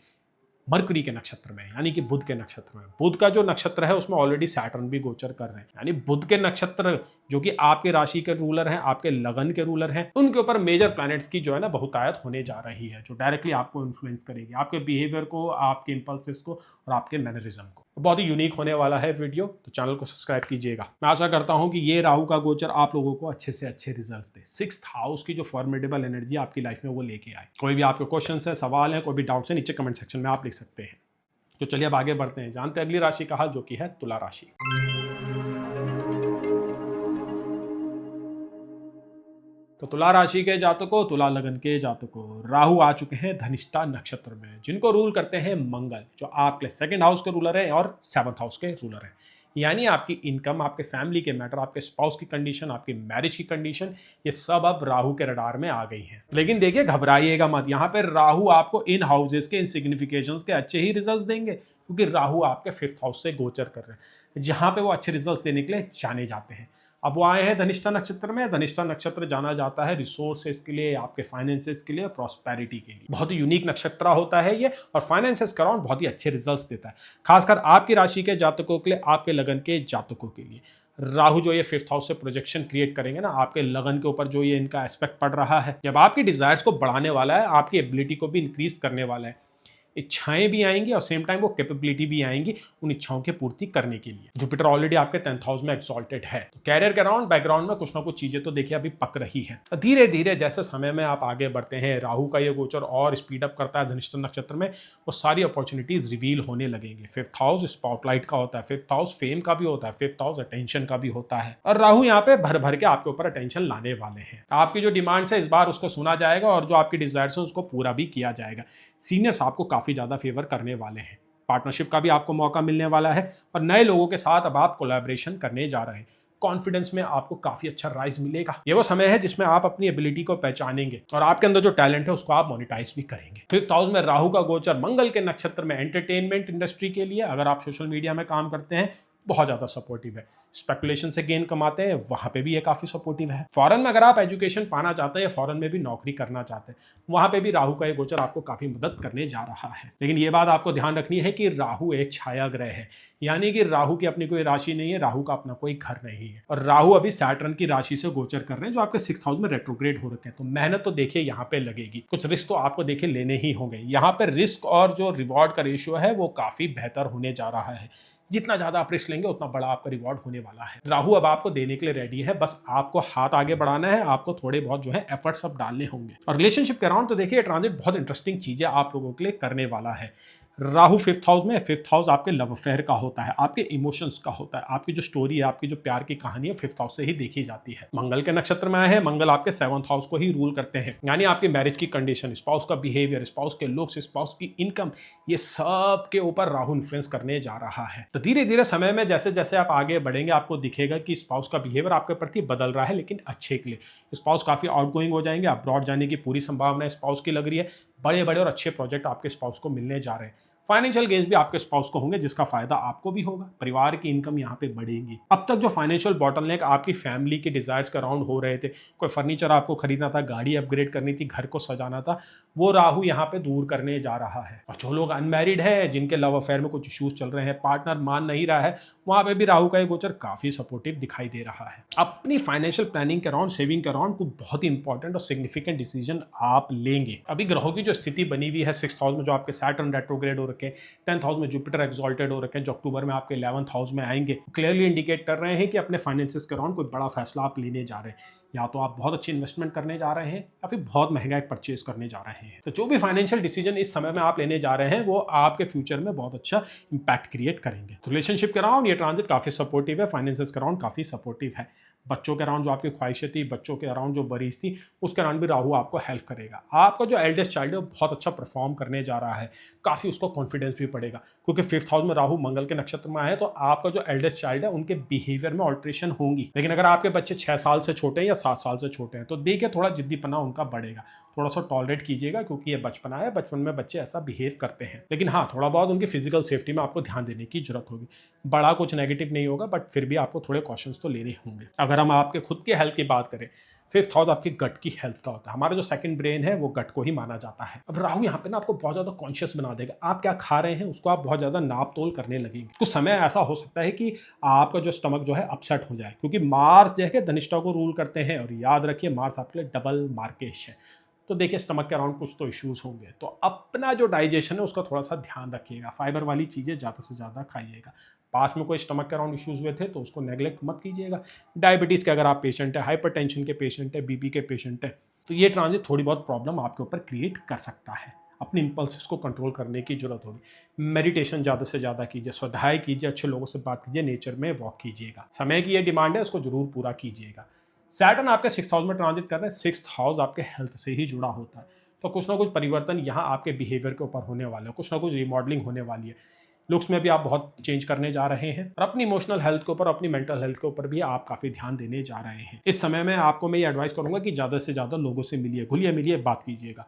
मरकरी के नक्षत्र में, यानी कि बुध के नक्षत्र में। बुध का जो नक्षत्र है उसमें ऑलरेडी सैटर्न भी गोचर कर रहे हैं, यानी बुध के नक्षत्र जो कि आपके राशि के रूलर हैं, आपके लगन के रूलर हैं, उनके ऊपर मेजर प्लैनेट्स की जो है ना बहुतायत होने जा रही है, जो डायरेक्टली आपको इन्फ्लुएंस करेगी, आपके बिहेवियर को, आपके इंपल्सेस को और आपके मैनरिज्म को। बहुत ही यूनिक होने वाला है वीडियो, तो चैनल को सब्सक्राइब कीजिएगा। मैं आशा करता हूं कि ये राहु का गोचर आप लोगों को अच्छे से अच्छे रिजल्ट्स दे, 6th हाउस की जो फॉर्मेडेबल एनर्जी आपकी लाइफ में वो लेके आए। कोई भी आपके क्वेश्चन है, सवाल है, कोई भी डाउट्स है, नीचे कमेंट सेक्शन में आप लिख सकते हैं। तो चलिए अब आगे बढ़ते हैं, जानते हैं अगली राशि का हाल, जो कि है तुला राशि। तो तुला राशि के जातकों, तुला लगन के जातकों, राहु आ चुके हैं धनिष्ठा नक्षत्र में, जिनको रूल करते हैं मंगल, जो आपके 2nd हाउस के रूलर है और 7th हाउस के रूलर है। यानी आपकी इनकम, आपके फैमिली के मैटर, आपके स्पाउस की कंडीशन, आपकी मैरिज की कंडीशन, ये सब अब राहु के रडार में आ गई हैं। लेकिन देखिए घबराइएगा मत, यहाँ पे राहु आपको इन हाउसेस के इनसिग्निफिकेशंस के अच्छे ही रिजल्ट्स देंगे, क्योंकि राहु आपके 5th हाउस से गोचर कर रहे हैं, जहाँ पे वो अच्छे रिजल्ट्स देने के लिए जाने जाते हैं। अब वो आए हैं धनिष्ठा नक्षत्र में। धनिष्ठा नक्षत्र जाना जाता है रिसोर्सेज के लिए, आपके फाइनेंसेस के लिए, प्रॉस्पेरिटी के लिए। बहुत ही यूनिक नक्षत्र होता है ये, और फाइनेंसेस के अराउंड बहुत ही अच्छे रिजल्ट्स देता है, खासकर आपकी राशि के जातकों के लिए, आपके लगन के जातकों के लिए। राहु जो ये 5th हाउस से प्रोजेक्शन क्रिएट करेंगे ना आपके लगन के ऊपर, जो ये इनका एस्पेक्ट पड़ रहा है, जब आपकी डिजायर्स को बढ़ाने वाला है, आपकी एबिलिटी को भी इंक्रीज करने वाला है, इच्छाएं भी आएंगी और सेम टाइम वो कैपेबिलिटी भी आएंगी उन इच्छाओं की पूर्ति करने के लिए। जुपिटर ऑलरेडी आपके 10th हाउस में एक्सॉल्टेड है, तो कैरियर के अराउंड बैकग्राउंड में कुछ ना कुछ चीजें तो देखिए अभी पक रही है। धीरे धीरे जैसे समय में आप आगे बढ़ते हैं, राहु का ये गोचर और स्पीड अप करता है धनिष्ठा नक्षत्र में, वो सारी अपॉर्चुनिटीज रिवील होने लगेंगे। 5th हाउस स्पॉटलाइट का होता है, 5th हाउस फेम का भी होता है, 5th हाउस अटेंशन का भी होता है, और राहु यहाँ पे भर भर के आपके ऊपर अटेंशन लाने वाले हैं। आपकी जो डिमांड्स है इस बार उसको सुना जाएगा, और जो आपकी डिजायर्स है उसको पूरा भी किया जाएगा। सीनियर्स आपको काफी ज्यादा फेवर करने वाले हैं, पार्टनरशिप का भी आपको मौका मिलने वाला है, और नए लोगों के साथ अब आप कोलैबोरेशन करने जा रहे हैं। कॉन्फिडेंस में आपको काफी अच्छा राइज मिलेगा। ये वो समय है जिसमें आप अपनी एबिलिटी को पहचानेंगे और आपके अंदर जो टैलेंट है उसको आप मोनेटाइज भी करेंगे। 5th हाउस में राहु का गोचर मंगल के नक्षत्र में एंटरटेनमेंट इंडस्ट्री के लिए, अगर आप सोशल मीडिया में काम करते हैं, बहुत ज़्यादा सपोर्टिव है। स्पेकुलेशन से गेन कमाते हैं, वहाँ पे भी ये काफ़ी सपोर्टिव है। फॉरेन में अगर आप एजुकेशन पाना चाहते हैं, फॉरेन में भी नौकरी करना चाहते हैं, वहाँ पे भी राहु का ये गोचर आपको काफ़ी मदद करने जा रहा है। लेकिन ये बात आपको ध्यान रखनी है कि राहु एक छाया ग्रह है, यानी कि राहु की अपनी कोई राशि नहीं है, राहु का अपना कोई घर नहीं है। और राहु अभी सैटर्न की राशि से गोचर कर रहे हैं, जो आपके 6th हाउस में रेट्रोग्रेड हो रखे हैं। तो मेहनत तो देखिए यहाँ पे लगेगी, कुछ रिस्क तो आपको देखिए लेने ही होंगे। यहाँ पे रिस्क और जो रिवॉर्ड का रेशियो है वो काफ़ी बेहतर होने जा रहा है। जितना ज्यादा आप रिस्क लेंगे उतना बड़ा आपका रिवॉर्ड होने वाला है। राहु अब आपको देने के लिए रेडी है, बस आपको हाथ आगे बढ़ाना है, आपको थोड़े बहुत जो है एफर्ट्स अब डालने होंगे। और रिलेशनशिप के अराउंड तो देखिए ट्रांजिट बहुत इंटरेस्टिंग चीजें आप लोगों के लिए करने वाला है। राहु 5th हाउस में, 5th हाउस आपके लव अफेयर का होता है, आपके इमोशंस का होता है, आपकी जो स्टोरी है, आपकी जो प्यार की कहानी है 5th हाउस से ही देखी जाती है। मंगल के नक्षत्र में आए हैं, मंगल आपके 7th हाउस को ही रूल करते हैं, यानी आपकी मैरिज की कंडीशन, स्पाउस का बिहेवियर, स्पाउस के लुक्स, स्पाउस की इनकम, ये सब के ऊपर राहु इन्फ्लुएंस करने जा रहा है। तो धीरे धीरे समय में जैसे जैसे आप आगे बढ़ेंगे, आपको दिखेगा कि स्पाउस का बिहेवियर आपके प्रति बदल रहा है, लेकिन अच्छे के लिए। स्पाउस काफी आउटगोइंग हो जाएंगे, अब्रॉड जाने की पूरी संभावना स्पाउस की लग रही है। बड़े बड़े और अच्छे प्रोजेक्ट आपके स्पाउस को मिलने जा रहे हैं। फाइनेंशियल गेन्स भी आपके स्पाउस को होंगे, जिसका फायदा आपको भी होगा। परिवार की इनकम यहाँ पे बढ़ेगी। अब तक जो फाइनेंशियल बॉटलनेक आपकी फैमिली के डिजायर्स के अराउंड हो रहे थे, कोई फर्नीचर आपको खरीदना था, गाड़ी अपग्रेड करनी थी, घर को सजाना था, वो राहु यहाँ पे दूर करने जा रहा है। और जो लोग अनमैरिड है, जिनके लव अफेयर में कुछ इश्यूज चल रहे हैं, पार्टनर मान नहीं रहा है, वहां पे भी राहु का गोचर काफी सपोर्टिव दिखाई दे रहा है। अपनी फाइनेंशियल प्लानिंग के अराउंड, सेविंग के अराउंड कुछ बहुत ही इंपॉर्टेंट और सिग्निफिकेंट डिसीजन आप लेंगे। अभी ग्रहों की जो स्थिति बनी हुई है 6th हाउस में, जो आपके सैटर्न रेट्रोग्रेड हो रखे हैं, 10th हाउस में जुपिटर एक्सॉल्टेड हो रखे हैं, जो अक्टूबर में आपके 11th हाउस में आएंगे, क्लियरली इंडिकेट कर रहे हैं कि अपने फाइनेंसेस के अराउंड कोई बड़ा फैसला आप लेने जा रहे हैं। या तो आप बहुत अच्छी इन्वेस्टमेंट करने जा रहे हैं, या फिर बहुत महंगा एक परचेज करने जा रहे हैं। तो जो भी फाइनेंशियल डिसीजन इस समय में आप लेने जा रहे हैं, वो आपके फ्यूचर में बहुत अच्छा इंपैक्ट क्रिएट करेंगे। तो रिलेशनशिप के अराउंड ये ट्रांजिट काफी सपोर्टिव है, फाइनेंसेस के अराउंड काफी सपोर्टिव है। बच्चों के अराउंड जो आपकी ख्वाहिशें थी, बच्चों के अराउंड जो वरीज थी, उसके अराउंड भी राहु आपको हेल्प करेगा। आपका जो एल्डेस्ट चाइल्ड है वो बहुत अच्छा परफॉर्म करने जा रहा है, काफी उसको कॉन्फिडेंस भी पड़ेगा, क्योंकि 5th हाउस में राहु मंगल के नक्षत्र में आए, तो आपका जो एल्डेस्ट चाइल्ड है उनके बिहेवियर में ऑल्ट्रेशन होंगी। लेकिन अगर आपके बच्चे 6 साल से छोटे हैं या 7 साल से छोटे हैं, तो देखिए थोड़ा जिद्दीपना उनका बढ़ेगा, थोड़ा सा टॉलरेट कीजिएगा, क्योंकि ये बचपना है, बचपन में बच्चे ऐसा बिहेव करते हैं। लेकिन हाँ, थोड़ा बहुत उनकी फिजिकल सेफ्टी में आपको ध्यान देने की जरूरत होगी। बड़ा कुछ नेगेटिव नहीं होगा, बट फिर भी आपको थोड़े कॉशंस तो लेने होंगे। अगर हम आपके खुद के हेल्थ की बात करें, 5th हाउस आपकी गट की हेल्थ का होता है। हमारा जो सेकंड ब्रेन है वो गट को ही माना जाता है। अब राहु यहाँ पे ना आपको बहुत ज्यादा कॉन्शियस बना देगा। आप क्या खा रहे हैं उसको आप बहुत ज्यादा नाप तोल करने लगेंगे। कुछ समय ऐसा हो सकता है कि आपका जो स्टमक जो है अपसेट हो जाए, क्योंकि मार्स जो है धनिष्ठा को रूल करते हैं, और याद रखिए मार्स आपके लिए डबल मार्केश है। तो देखिए स्टमक के अराउंड कुछ तो इश्यूज होंगे, तो अपना जो डाइजेशन है उसका थोड़ा सा ध्यान रखिएगा। फाइबर वाली चीजें ज्यादा से ज्यादा खाइएगा। पास में कोई स्टमक के अराउंड इश्यूज हुए थे तो उसको नेग्लेक्ट मत कीजिएगा। डायबिटीज़ के अगर आप पेशेंट है, हाइपरटेंशन के पेशेंट है, बीपी के पेशेंट है, तो ये ट्रांजिट थोड़ी बहुत प्रॉब्लम आपके ऊपर क्रिएट कर सकता है। अपने इंपल्सेस को कंट्रोल करने की जरूरत होगी। मेडिटेशन ज़्यादा से ज़्यादा कीजिए, स्वाध्याय कीजिए, अच्छे लोगों से बात कीजिए, नेचर में वॉक कीजिएगा। समय की ये डिमांड है, उसको जरूर पूरा कीजिएगा। सैटर्न आपके 6th हाउस में ट्रांजिट कर रहे हैं। 6th हाउस आपके हेल्थ से ही जुड़ा होता है, तो कुछ ना कुछ परिवर्तन यहाँ आपके बिहेवियर के ऊपर होने वाले हैं, कुछ ना कुछ रिमॉडलिंग होने वाली है। लुक्स में भी आप बहुत चेंज करने जा रहे हैं, और अपनी इमोशनल हेल्थ के ऊपर, अपनी मेंटल हेल्थ के ऊपर भी आप काफी ध्यान देने जा रहे हैं। इस समय में आपको मैं ये एडवाइस करूंगा कि ज्यादा से ज्यादा लोगों से मिलिए, घुलिए मिलिए, बात कीजिएगा।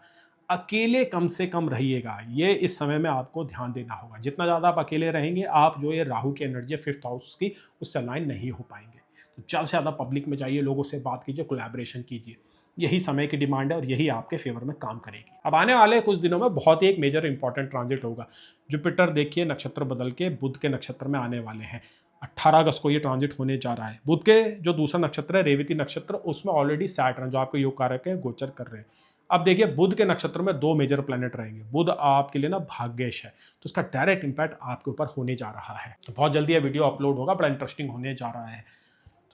अकेले कम से कम रहिएगा, ये इस समय में आपको ध्यान देना होगा। जितना ज्यादा आप अकेले रहेंगे, आप जो ये राहु की एनर्जी 5th हाउस की, उससे अलाइन नहीं हो पाएंगे। तो ज़्यादा से ज़्यादा पब्लिक में जाइए, लोगों से बात कीजिए, कोलैबोरेशन कीजिए। यही समय की डिमांड है और यही आपके फेवर में काम करेगी। अब आने वाले कुछ दिनों में बहुत ही एक मेजर इंपॉर्टेंट ट्रांजिट होगा। जुपिटर देखिए नक्षत्र बदल के बुध के नक्षत्र में आने वाले हैं। 18 अगस्त को ये ट्रांजिट होने जा रहा है। बुध के जो दूसरा नक्षत्र है रेवती नक्षत्र, उसमें ऑलरेडी सैटर्न जो आपके योग कारक है गोचर कर रहे हैं। अब देखिए बुध के नक्षत्र में 2 मेजर प्लैनेट रहेंगे। बुध आपके लिए ना भाग्येश है, तो उसका डायरेक्ट इंपैक्ट आपके ऊपर होने जा रहा है। तो बहुत जल्दी ये वीडियो अपलोड होगा, बड़ा इंटरेस्टिंग होने जा रहा है।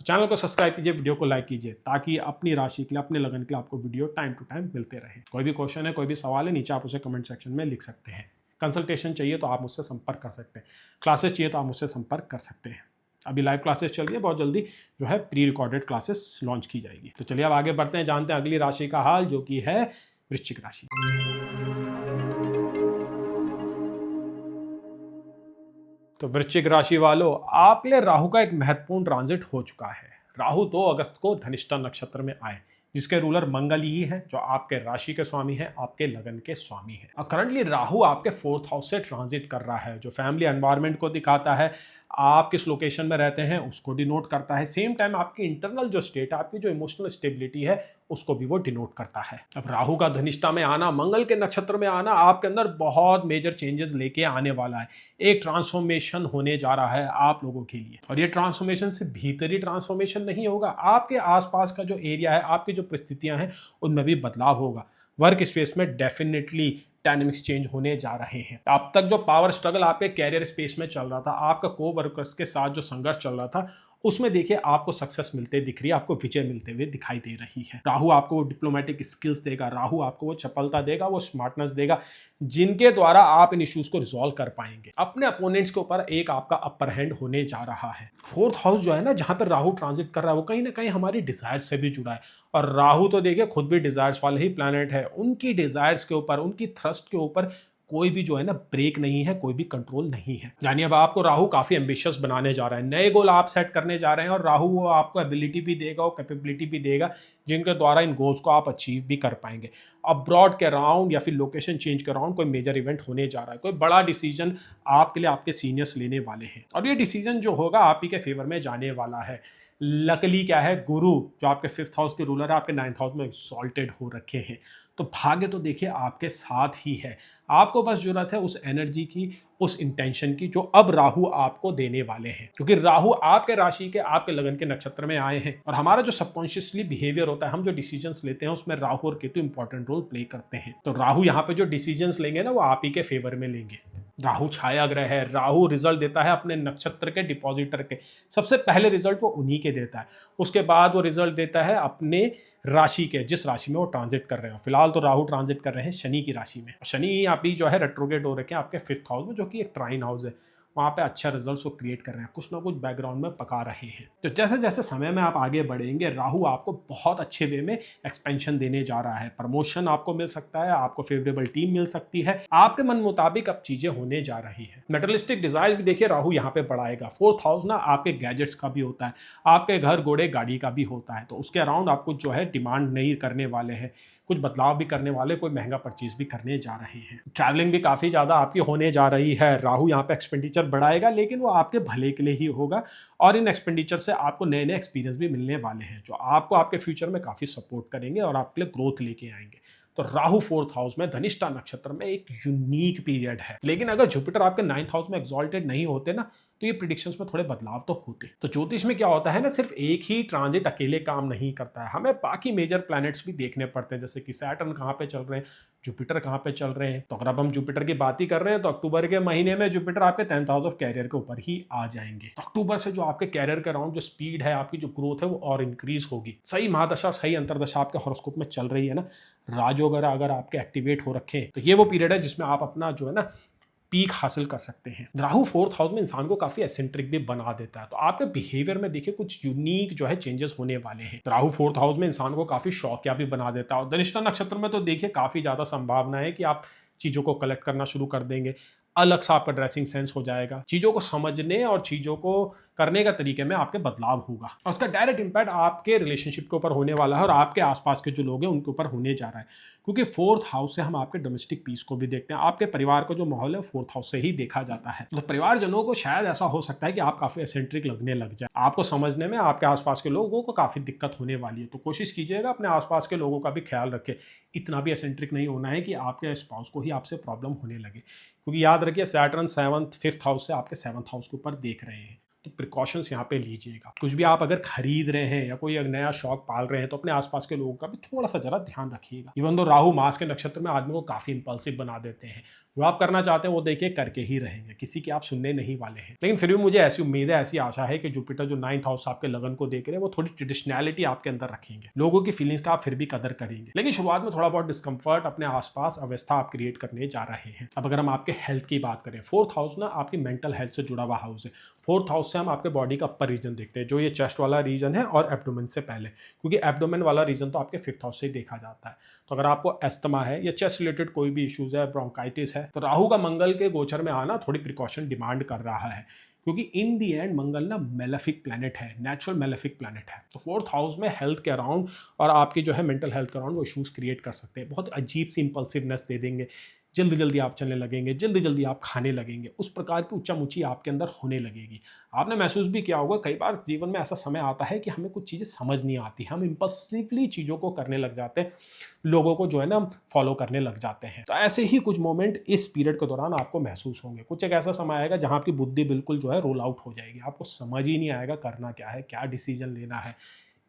तो चैनल को सब्सक्राइब कीजिए, वीडियो को लाइक कीजिए, ताकि अपनी राशि के लिए, अपने लगन के लिए आपको वीडियो टाइम टू टाइम मिलते रहे। कोई भी क्वेश्चन है, कोई भी सवाल है, नीचे आप उसे कमेंट सेक्शन में लिख सकते हैं। कंसल्टेशन चाहिए तो आप मुझसे संपर्क कर सकते हैं। क्लासेस चाहिए तो आप मुझसे संपर्क कर सकते हैं। अभी लाइव क्लासेस चल रही है, बहुत जल्दी जो है प्री रिकॉर्डेड क्लासेस लॉन्च की जाएगी। तो चलिए अब आगे बढ़ते हैं, जानते हैं अगली राशि का हाल, जो कि है वृश्चिक राशि। तो वृश्चिक राशि वालों, आपके लिए राहु का एक महत्वपूर्ण ट्रांजिट हो चुका है। राहु 2 अगस्त को धनिष्ठा नक्षत्र में आए, जिसके रूलर मंगल ही है, जो आपके राशि के स्वामी है, आपके लगन के स्वामी है। और करंटली राहु आपके 4th हाउस से ट्रांजिट कर रहा है, जो फैमिली एनवायरनमेंट को दिखाता है, आप किस लोकेशन में रहते हैं उसको डिनोट करता है। सेम टाइम आपकी इंटरनल जो स्टेट है, आपकी जो इमोशनल स्टेबिलिटी है, उसको भी वो डिनोट करता है। अब राहु का धनिष्ठा में आना, मंगल के नक्षत्र में आना आपके अंदर बहुत मेजर चेंजेस लेके आने वाला है। एक ट्रांसफॉर्मेशन होने जा रहा है आप लोगों के लिए, और ये ट्रांसफॉर्मेशन सिर्फ भीतरी ट्रांसफॉर्मेशन नहीं होगा, आपके आसपास का जो एरिया है, आपकी जो परिस्थितियां हैं, उनमें भी बदलाव होगा। वर्क स्पेस में डेफिनेटली डायनेमिक्स चेंज होने जा रहे हैं। अब तक जो पावर स्ट्रगल आपके कैरियर स्पेस में चल रहा था, आपका को वर्कर्स के साथ जो संघर्ष चल रहा था, उसमें देखिए आपको सक्सेस मिलते दिख रही है, आपको विजय मिलते हुए दिखाई दे रही है। राहु आपको वो डिप्लोमेटिक स्किल्स देगा, राहु आपको वो चपलता देगा, वो स्मार्टनेस देगा, जिनके द्वारा आप इन इश्यूज को रिजॉल्व कर पाएंगे। अपने अपोनेंट्स के ऊपर एक आपका अपर हैंड होने जा रहा है। फोर्थ हाउस जो है ना, जहां पर राहु ट्रांजिट कर रहा है, वो कहीं ना कहीं हमारी डिजायर से भी जुड़ा है। और राहु तो देखिए खुद भी डिजायर्स वाले ही प्लैनेट है। उनकी डिजायर्स के ऊपर, उनकी थ्रस्ट के ऊपर कोई भी जो है ना ब्रेक नहीं है, कोई भी कंट्रोल नहीं है। यानी अब आपको राहु काफी एम्बिशियस बनाने जा रहा है, नए गोल आप सेट करने जा रहे हैं, और राहु वो आपको एबिलिटी भी देगा और कैपेबिलिटी भी देगा, जिनके द्वारा इन गोल्स को आप अचीव भी कर पाएंगे। अब्रॉड के राउंड या फिर लोकेशन चेंज के राउंड कोई मेजर इवेंट होने जा रहा है, कोई बड़ा डिसीजन आपके लिए आपके सीनियर्स लेने वाले हैं, और ये डिसीजन जो होगा आप ही के फेवर में जाने वाला है। लकली क्या है, गुरु जो आपके 5th हाउस के रूलर है, आपके 9th हाउस में एक्सॉल्टेड हो रखे हैं। तो भाग्य तो देखिए आपके साथ ही है। आपको बस जरूरत है उस एनर्जी की, उस इंटेंशन की, जो अब राहु आपको देने वाले हैं। क्योंकि राहु आपके राशि के, आपके लगन के नक्षत्र में आए हैं, और हमारा जो सबकॉन्शियसली बिहेवियर होता है, हम जो डिसीजंस लेते हैं, उसमें राहु और केतु इंपॉर्टेंट रोल प्ले करते हैं। तो राहु यहाँ पे जो डिसीजंस लेंगे ना, वो आप ही के फेवर में लेंगे। राहु छाया ग्रह है, राहु रिजल्ट देता है अपने नक्षत्र के डिपॉजिटर के। सबसे पहले रिजल्ट वो उन्हीं के देता है, उसके बाद वो रिजल्ट देता है अपने राशि के, जिस राशि में वो ट्रांजिट कर रहे हो। फिलहाल तो राहु ट्रांजिट कर रहे हैं शनि की राशि में। शनि अभी जो है रेट्रोग्रेड हो रखे हैं आपके 5th हाउस में, जो कि एक ट्राइन हाउस है। वहाँ पे अच्छा रिजल्ट्स को क्रिएट कर रहे हैं, कुछ ना कुछ बैकग्राउंड में पका रहे हैं। तो जैसे जैसे समय में आप आगे बढ़ेंगे, राहु आपको बहुत अच्छे वे में एक्सपेंशन देने जा रहा है। प्रमोशन आपको मिल सकता है, आपको फेवरेबल टीम मिल सकती है, आपके मन मुताबिक अब चीजें होने जा रही है। मेटलिस्टिक डिजायर भी देखिए राहु यहाँ पे बढ़ाएगा। 4th हाउस ना आपके गैजेट्स का भी होता है, आपके घर, घोड़े, गाड़ी का भी होता है। तो उसके अराउंड आपको जो है डिमांड नहीं करने वाले हैं, कुछ बदलाव भी करने वाले, कोई महंगा परचेज भी करने जा रहे हैं। ट्रैवलिंग भी काफ़ी ज़्यादा आपकी होने जा रही है। राहु यहाँ पे एक्सपेंडिचर बढ़ाएगा, लेकिन वो आपके भले के लिए ही होगा, और इन एक्सपेंडिचर से आपको नए नए एक्सपीरियंस भी मिलने वाले हैं, जो आपको आपके फ्यूचर में काफ़ी सपोर्ट करेंगे और आपके लिए ग्रोथ लेके आएंगे। तो राहु 4th हाउस में धनिष्ठा नक्षत्र में एक यूनिक पीरियड है। लेकिन अगर जुपिटर आपके 9th हाउस में एक्सॉल्टेड नहीं होते ना, तो ये प्रिडिक्शंस में थोड़े बदलाव तो होते। तो ज्योतिष में क्या होता है ना, सिर्फ एक ही ट्रांजिट अकेले काम नहीं करता है, हमें बाकी मेजर प्लैनेट्स भी देखने पड़ते हैं, जैसे कि सैटर्न कहाँ पे चल रहे हैं, जुपिटर कहाँ पे चल रहे हैं। तो अगर अब हम जुपिटर की बात ही कर रहे हैं, तो अक्टूबर के महीने में जुपिटर आपके 10th हाउस ऑफ कैरियर के ऊपर ही आ जाएंगे। तो अक्टूबर से जो आपके कैरियर के अराउंड जो स्पीड है, आपकी जो ग्रोथ है, वो और इंक्रीज होगी। सही महादशा, सही अंतरदशा आपके हॉरोस्कोप में चल रही है ना, राजयोग अगर आपके एक्टिवेट हो रखे हैं, तो ये वो पीरियड है जिसमें आप अपना जो है ना पीक हासिल कर सकते हैं। राहु 4th हाउस में इंसान को काफी एसेंट्रिक भी बना देता है, तो आपके बिहेवियर में देखिए कुछ यूनिक जो है चेंजेस होने वाले हैं। राहु 4th हाउस में इंसान को काफी शौकिया भी बना देता है, और धनिष्ठा नक्षत्र में तो देखिए काफी ज्यादा संभावना है कि आप चीजों को कलेक्ट करना शुरू कर देंगे। अलग सा आपका ड्रेसिंग सेंस हो जाएगा, चीजों को समझने और चीजों को करने का तरीके में आपके बदलाव होगा, और उसका डायरेक्ट इंपैक्ट आपके रिलेशनशिप के ऊपर होने वाला है, और आपके आसपास के जो लोग हैं उनके ऊपर होने जा रहा है। क्योंकि 4th हाउस से हम आपके डोमेस्टिक पीस को भी देखते हैं, आपके परिवार का जो माहौल है 4th हाउस से ही देखा जाता है। तो परिवारजनों को शायद ऐसा हो सकता है कि आप काफी एसेंट्रिक लगने लग जाए, आपको समझने में आपके आसपास के लोगों को काफी दिक्कत होने वाली है। तो कोशिश कीजिएगा अपने आसपास के लोगों का भी ख्याल रखें, इतना भी एसेंट्रिक नहीं होना है कि आपके स्पाउस को ही आपसे प्रॉब्लम होने लगे। क्योंकि याद रखिए सैटर्न 5th हाउस से आपके 7th हाउस के ऊपर देख रहे हैं, तो प्रिकॉशंस यहाँ पे लीजिएगा। कुछ भी आप अगर खरीद रहे हैं या कोई नया शौक पाल रहे हैं, तो अपने आसपास के लोगों का भी थोड़ा सा जरा ध्यान रखिएगा। इवन दो राहु मास के नक्षत्र में आदमी को काफी इंपल्सिव बना देते हैं, जो आप करना चाहते हैं वो देखिए करके ही रहेंगे, किसी की आप सुनने नहीं वाले हैं। लेकिन फिर भी मुझे ऐसी उम्मीद है, ऐसी आशा है कि जुपिटर जो 9th हाउस आपके लगन को देख रहे हैं, वो थोड़ी ट्रेडिशनैलिटी आपके अंदर रखेंगे, लोगों की फीलिंग्स का आप फिर भी कदर करेंगे। लेकिन शुरुआत में थोड़ा बहुत डिस्कम्फर्ट, अपने आसपास अवस्था आप क्रिएट करने जा रहे हैं। अब अगर हम आपके हेल्थ की बात करें, 4th हाउस ना आपकी मेंटल हेल्थ से जुड़ा हुआ हाउस है। 4th हाउस से हम आपके बॉडी का अपर रीजन देखते हैं, जो ये चेस्ट वाला रीजन है और एब्डोमेन से पहले, क्योंकि एब्डोमेन वाला रीजन तो आपके 5th हाउस से ही देखा जाता है। तो अगर आपको एस्थमा है या चेस्ट रिलेटेड कोई भी इश्यूज है, ब्रोंकाइटिस है, तो राहु का मंगल के गोचर में आना थोड़ी प्रिकॉशन डिमांड कर रहा है, क्योंकि इन दी एंड मंगल ना मेलेफिक प्लैनेट है, नेचुरल मेलेफिक प्लैनेट है। तो 4th हाउस में हेल्थ के अराउंड और आपकी जो है मेंटल हेल्थ के अराउंड वो इश्यूज क्रिएट कर सकते हैं, बहुत अजीब सी इंपल्सिवनेस दे देंगे, जल्दी जल्दी आप चलने लगेंगे, जल्दी जल्दी आप खाने लगेंगे, उस प्रकार की ऊंचाई आपके अंदर होने लगेगी। आपने महसूस भी किया होगा कई बार जीवन में ऐसा समय आता है कि हमें कुछ चीज़ें समझ नहीं आती, हम इम्पल्सिवली चीज़ों को करने लग जाते हैं, लोगों को जो है ना फॉलो करने लग जाते हैं। तो ऐसे ही कुछ मोमेंट इस पीरियड के दौरान आपको महसूस होंगे। कुछ एक ऐसा समय आएगा जहाँ आपकी बुद्धि बिल्कुल जो है रोल आउट हो जाएगी, आपको समझ ही नहीं आएगा करना क्या है, क्या डिसीजन लेना है।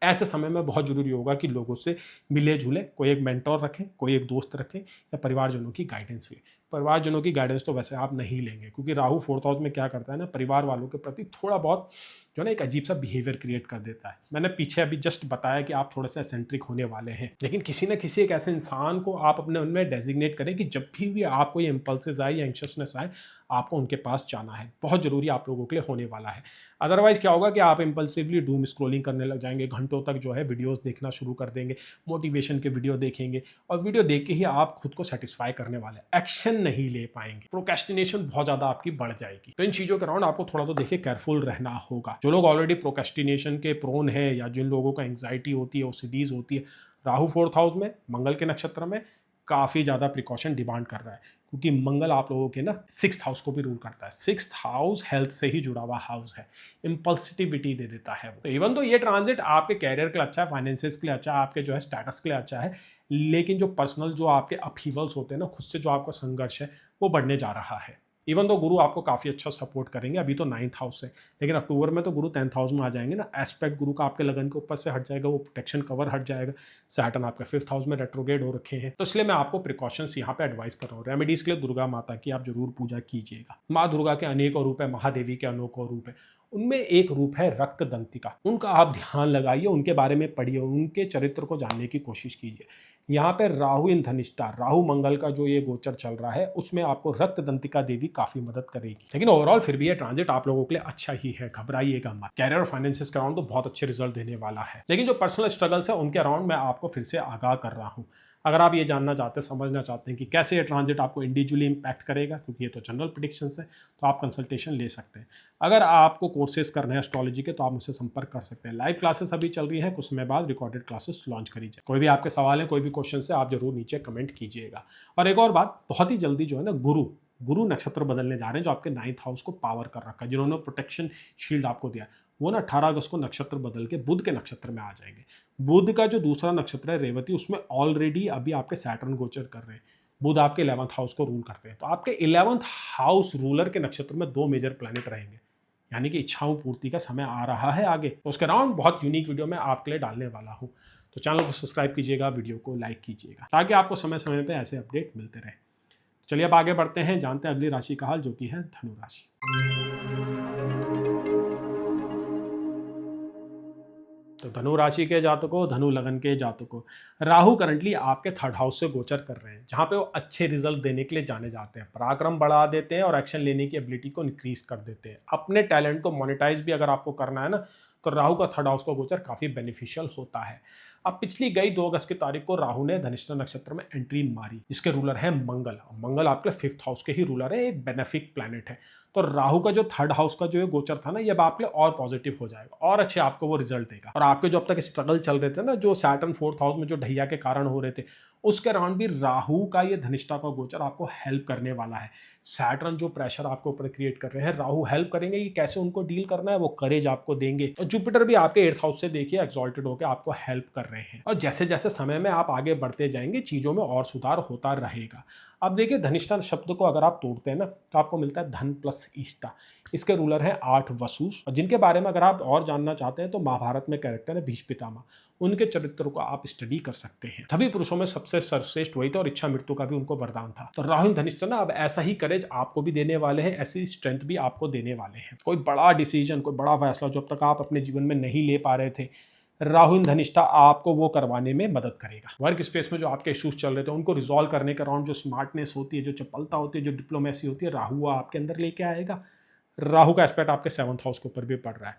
ऐसे समय में बहुत जरूरी होगा कि लोगों से मिले जुले, कोई एक मेंटोर रखें, कोई एक दोस्त रखें, या परिवारजनों की गाइडेंस लें। परिवारजनों की गाइडेंस तो वैसे आप नहीं लेंगे, क्योंकि राहु फोर्थ हाउस में क्या करता है ना, परिवार वालों के प्रति थोड़ा बहुत जो ना एक अजीब सा बिहेवियर क्रिएट कर देता है। मैंने पीछे अभी जस्ट बताया कि आप थोड़े से एसेंट्रिक होने वाले हैं, लेकिन किसी न किसी एक ऐसे इंसान को आप अपने मन में डेजिग्नेट करें कि जब भी आपको ये इम्पल्सेस आए या एंक्शसनेस आए, आपको उनके पास जाना है। बहुत जरूरी आप लोगों के लिए होने वाला है। अदरवाइज क्या होगा कि आप इंपल्सिवली डूम स्क्रॉलिंग करने लग जाएंगे, घंटों तक जो है वीडियोस देखना शुरू कर देंगे, मोटिवेशन के वीडियो देखेंगे, और वीडियो देख के ही आप खुद को सेटिस्फाई करने वाले, एक्शन नहीं ले पाएंगे, प्रोक्रेस्टिनेशन बहुत ज्यादा आपकी बढ़ जाएगी। तो इन चीजों के अराउंड आपको थोड़ा तो देखिए केयरफुल रहना होगा। जो लोग ऑलरेडी प्रोक्रेस्टिनेशन के प्रोन है, या जिन लोगों को एंग्जाइटी होती है, ओसीडीज होती है, राहु फोर्थ हाउस में मंगल के नक्षत्र में काफ़ी ज़्यादा प्रिकॉशन डिमांड कर रहा है, क्योंकि मंगल आप लोगों के ना 6th हाउस को भी रूल करता है। 6th हाउस हेल्थ से ही जुड़ा हुआ हाउस है, इम्पल्सिटिविटी दे देता है। तो इवन तो ये ट्रांजिट आपके कैरियर के लिए अच्छा है, फाइनेंसिस के लिए अच्छा है, आपके जो है स्टेटस के लिए अच्छा है, लेकिन जो पर्सनल जो आपके अपहीवल्स होते हैं ना, खुद से जो आपका संघर्ष है वो बढ़ने जा रहा है। इवन तो गुरु आपको काफ़ी अच्छा सपोर्ट करेंगे, अभी तो 9th हाउस है, लेकिन अक्टूबर में तो गुरु 10th हाउस में आ जाएंगे ना। एस्पेक्ट गुरु का आपके लगन के ऊपर से हट जाएगा, वो प्रोटेक्शन कवर हट जाएगा। सैटर्न आपका 5th हाउस में रेट्रोग्रेड हो रखे हैं, तो इसलिए मैं आपको प्रिकॉशंस यहाँ पे एडवाइस कर रहा हूँ। रेमेडीज के लिए दुर्गा माता की आप जरूर पूजा कीजिएगा। माँ दुर्गा के अनेकों रूप है, महादेवी के अनेकों रूप है, उनमें एक रूप है रक्त दंतिका। उनका आप ध्यान लगाइए, उनके बारे में पढ़िए, उनके चरित्र को जानने की कोशिश कीजिए। यहाँ पे राहु इन धनिष्ठा, राहु मंगल का जो ये गोचर चल रहा है, उसमें आपको रक्त दंतिका देवी काफी मदद करेगी। लेकिन ओवरऑल फिर भी ये ट्रांजिट आप लोगों के लिए अच्छा ही है, घबराइएगा मत। कैरियर और फाइनेंसिस के अराउंड तो बहुत अच्छे रिजल्ट देने वाला है, लेकिन जो पर्सनल स्ट्रगल्स है उनके अराउंड मैं आपको फिर से आगाह कर रहा हूँ। अगर आप ये जानना चाहते हैं, समझना चाहते हैं कि कैसे ये ट्रांजिट आपको इंडिविजुअली इंपैक्ट करेगा, क्योंकि ये तो जनरल प्रेडिक्शंस है, तो आप कंसल्टेशन ले सकते हैं। अगर आपको कोर्सेज करने हैं एस्ट्रोलॉजी के, तो आप मुझसे संपर्क कर सकते हैं। लाइव क्लासेस अभी चल रही हैं, कुछ समय बाद रिकॉर्डेड क्लासेस लॉन्च करी जाए। कोई भी आपके सवाल है, कोई भी क्वेश्चन है, आप जरूर नीचे कमेंट कीजिएगा। और एक और बात, बहुत ही जल्दी जो है ना गुरु नक्षत्र बदलने जा रहे हैं, जो आपके 9th हाउस को पावर कर रखा है, जिन्होंने प्रोटेक्शन शील्ड आपको दिया, वो ना 18 अगस्त को नक्षत्र बदल के बुध के नक्षत्र में आ जाएंगे। बुध का जो दूसरा नक्षत्र है रेवती, उसमें ऑलरेडी अभी आपके सैटर्न गोचर कर रहे हैं। बुध आपके 11th हाउस को रूल करते हैं, तो आपके 11th हाउस रूलर के नक्षत्र में 2 मेजर प्लैनेट रहेंगे, यानी कि इच्छाओं पूर्ति का समय आ रहा है आगे। तो उसके अराउंड बहुत यूनिक वीडियो मैं आपके लिए डालने वाला हूँ, तो चैनल को सब्सक्राइब कीजिएगा, वीडियो को लाइक कीजिएगा, ताकि आपको समय समय पर ऐसे अपडेट मिलते रहे। चलिए अब आगे बढ़ते हैं, जानते हैं अगली राशि का हाल, जो कि है धनु राशि। तो धनु राशि के जातकों, धनु लगन के जातकों, राहु करंटली आपके 3rd हाउस से गोचर कर रहे हैं, जहां पे वो अच्छे रिजल्ट देने के लिए जाने जाते हैं, पराक्रम बढ़ा देते हैं और एक्शन लेने की एबिलिटी को इंक्रीज कर देते हैं। अपने टैलेंट को मोनेटाइज भी अगर आपको करना है ना, तो राहु का 3rd हाउस का गोचर काफी बेनिफिशियल होता है। अब पिछली गई 2 अगस्त की तारीख को राहु ने धनिष्ठा नक्षत्र में एंट्री मारी, जिसके रूलर है मंगल। मंगल आपके 5th हाउस के ही रूलर है, एक बेनिफिक प्लैनेट है। तो राहु का जो 3rd हाउस का जो गोचर था ना, ये अब आपके लिए और पॉजिटिव हो जाएगा, और अच्छे आपको वो रिजल्ट देगा। और आपके जो अब तक स्ट्रगल चल रहे थे ना, जो सैटर्न 4th हाउस में जो ढैया के कारण हो रहे थे, उसके अराउंड भी राहु का ये धनिष्ठा का गोचर आपको हेल्प करने वाला है। सैटर्न जो प्रेशर आपके ऊपर क्रिएट कर रहे हैं, राहु हेल्प करेंगे कि कैसे उनको डील करना है, वो करेज आपको देंगे। और जुपिटर भी आपके 8th हाउस से देखिए एक्सॉल्टेड होकर आपको हेल्प कर रहे हैं। और जैसे जैसे समय में आप आगे बढ़ते जाएंगे, चीजों में और सुधार होता रहेगा। अब देखिए, धनिष्ठा शब्द को अगर आप तोड़ते हैं ना, तो आपको मिलता है धन प्लस ईष्टा। इसके रूलर है 8 वसु, और जिनके बारे में अगर आप और जानना चाहते हैं, तो महाभारत में कैरेक्टर है भीष्म पितामह, उनके चरित्र को आप स्टडी कर सकते हैं। सभी पुरुषों में सबसे सर्वश्रेष्ठ वही थे, और इच्छा मृत्यु का भी उनको वरदान था। तो राहु धनिष्ठा ना अब ऐसा ही करेज आपको भी देने वाले हैं, ऐसी स्ट्रेंथ भी आपको देने वाले हैं। कोई बड़ा डिसीजन, कोई बड़ा फैसला जो अब तक आप अपने जीवन में नहीं ले पा रहे थे, राहु धनिष्ठा आपको वो करवाने में मदद करेगा। वर्क स्पेस में जो आपके इश्यूज चल रहे थे, उनको रिजॉल्व करने के अराउंड जो स्मार्टनेस होती है, जो चपलता होती है, जो डिप्लोमेसी होती है, राहु आपके अंदर लेके आएगा। राहु का एस्पेक्ट आपके 7th हाउस के ऊपर भी पड़ रहा है,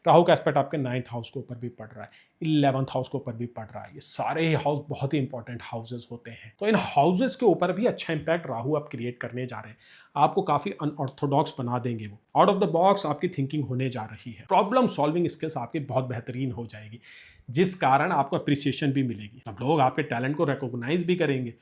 राहु का एस्पेक्ट आपके 9th हाउस के ऊपर भी पड़ रहा है, 11th हाउस के ऊपर भी पड़ रहा है। ये सारे ही हाउस बहुत ही इंपॉर्टेंट हाउसेस होते हैं, तो इन हाउसेस के ऊपर भी अच्छा इंपैक्ट राहु आप क्रिएट करने जा रहे हैं। आपको काफी अनऑर्थोडॉक्स बना देंगे, वो आउट ऑफ द बॉक्स आपकी थिंकिंग होने जा रही है। प्रॉब्लम सॉल्विंग स्किल्स आपकी बहुत बेहतरीन हो जाएगी, जिस कारण आपको अप्रिसिएशन भी मिलेगी। अब लोग आपके टैलेंट को रिकॉग्नाइज भी करेंगे,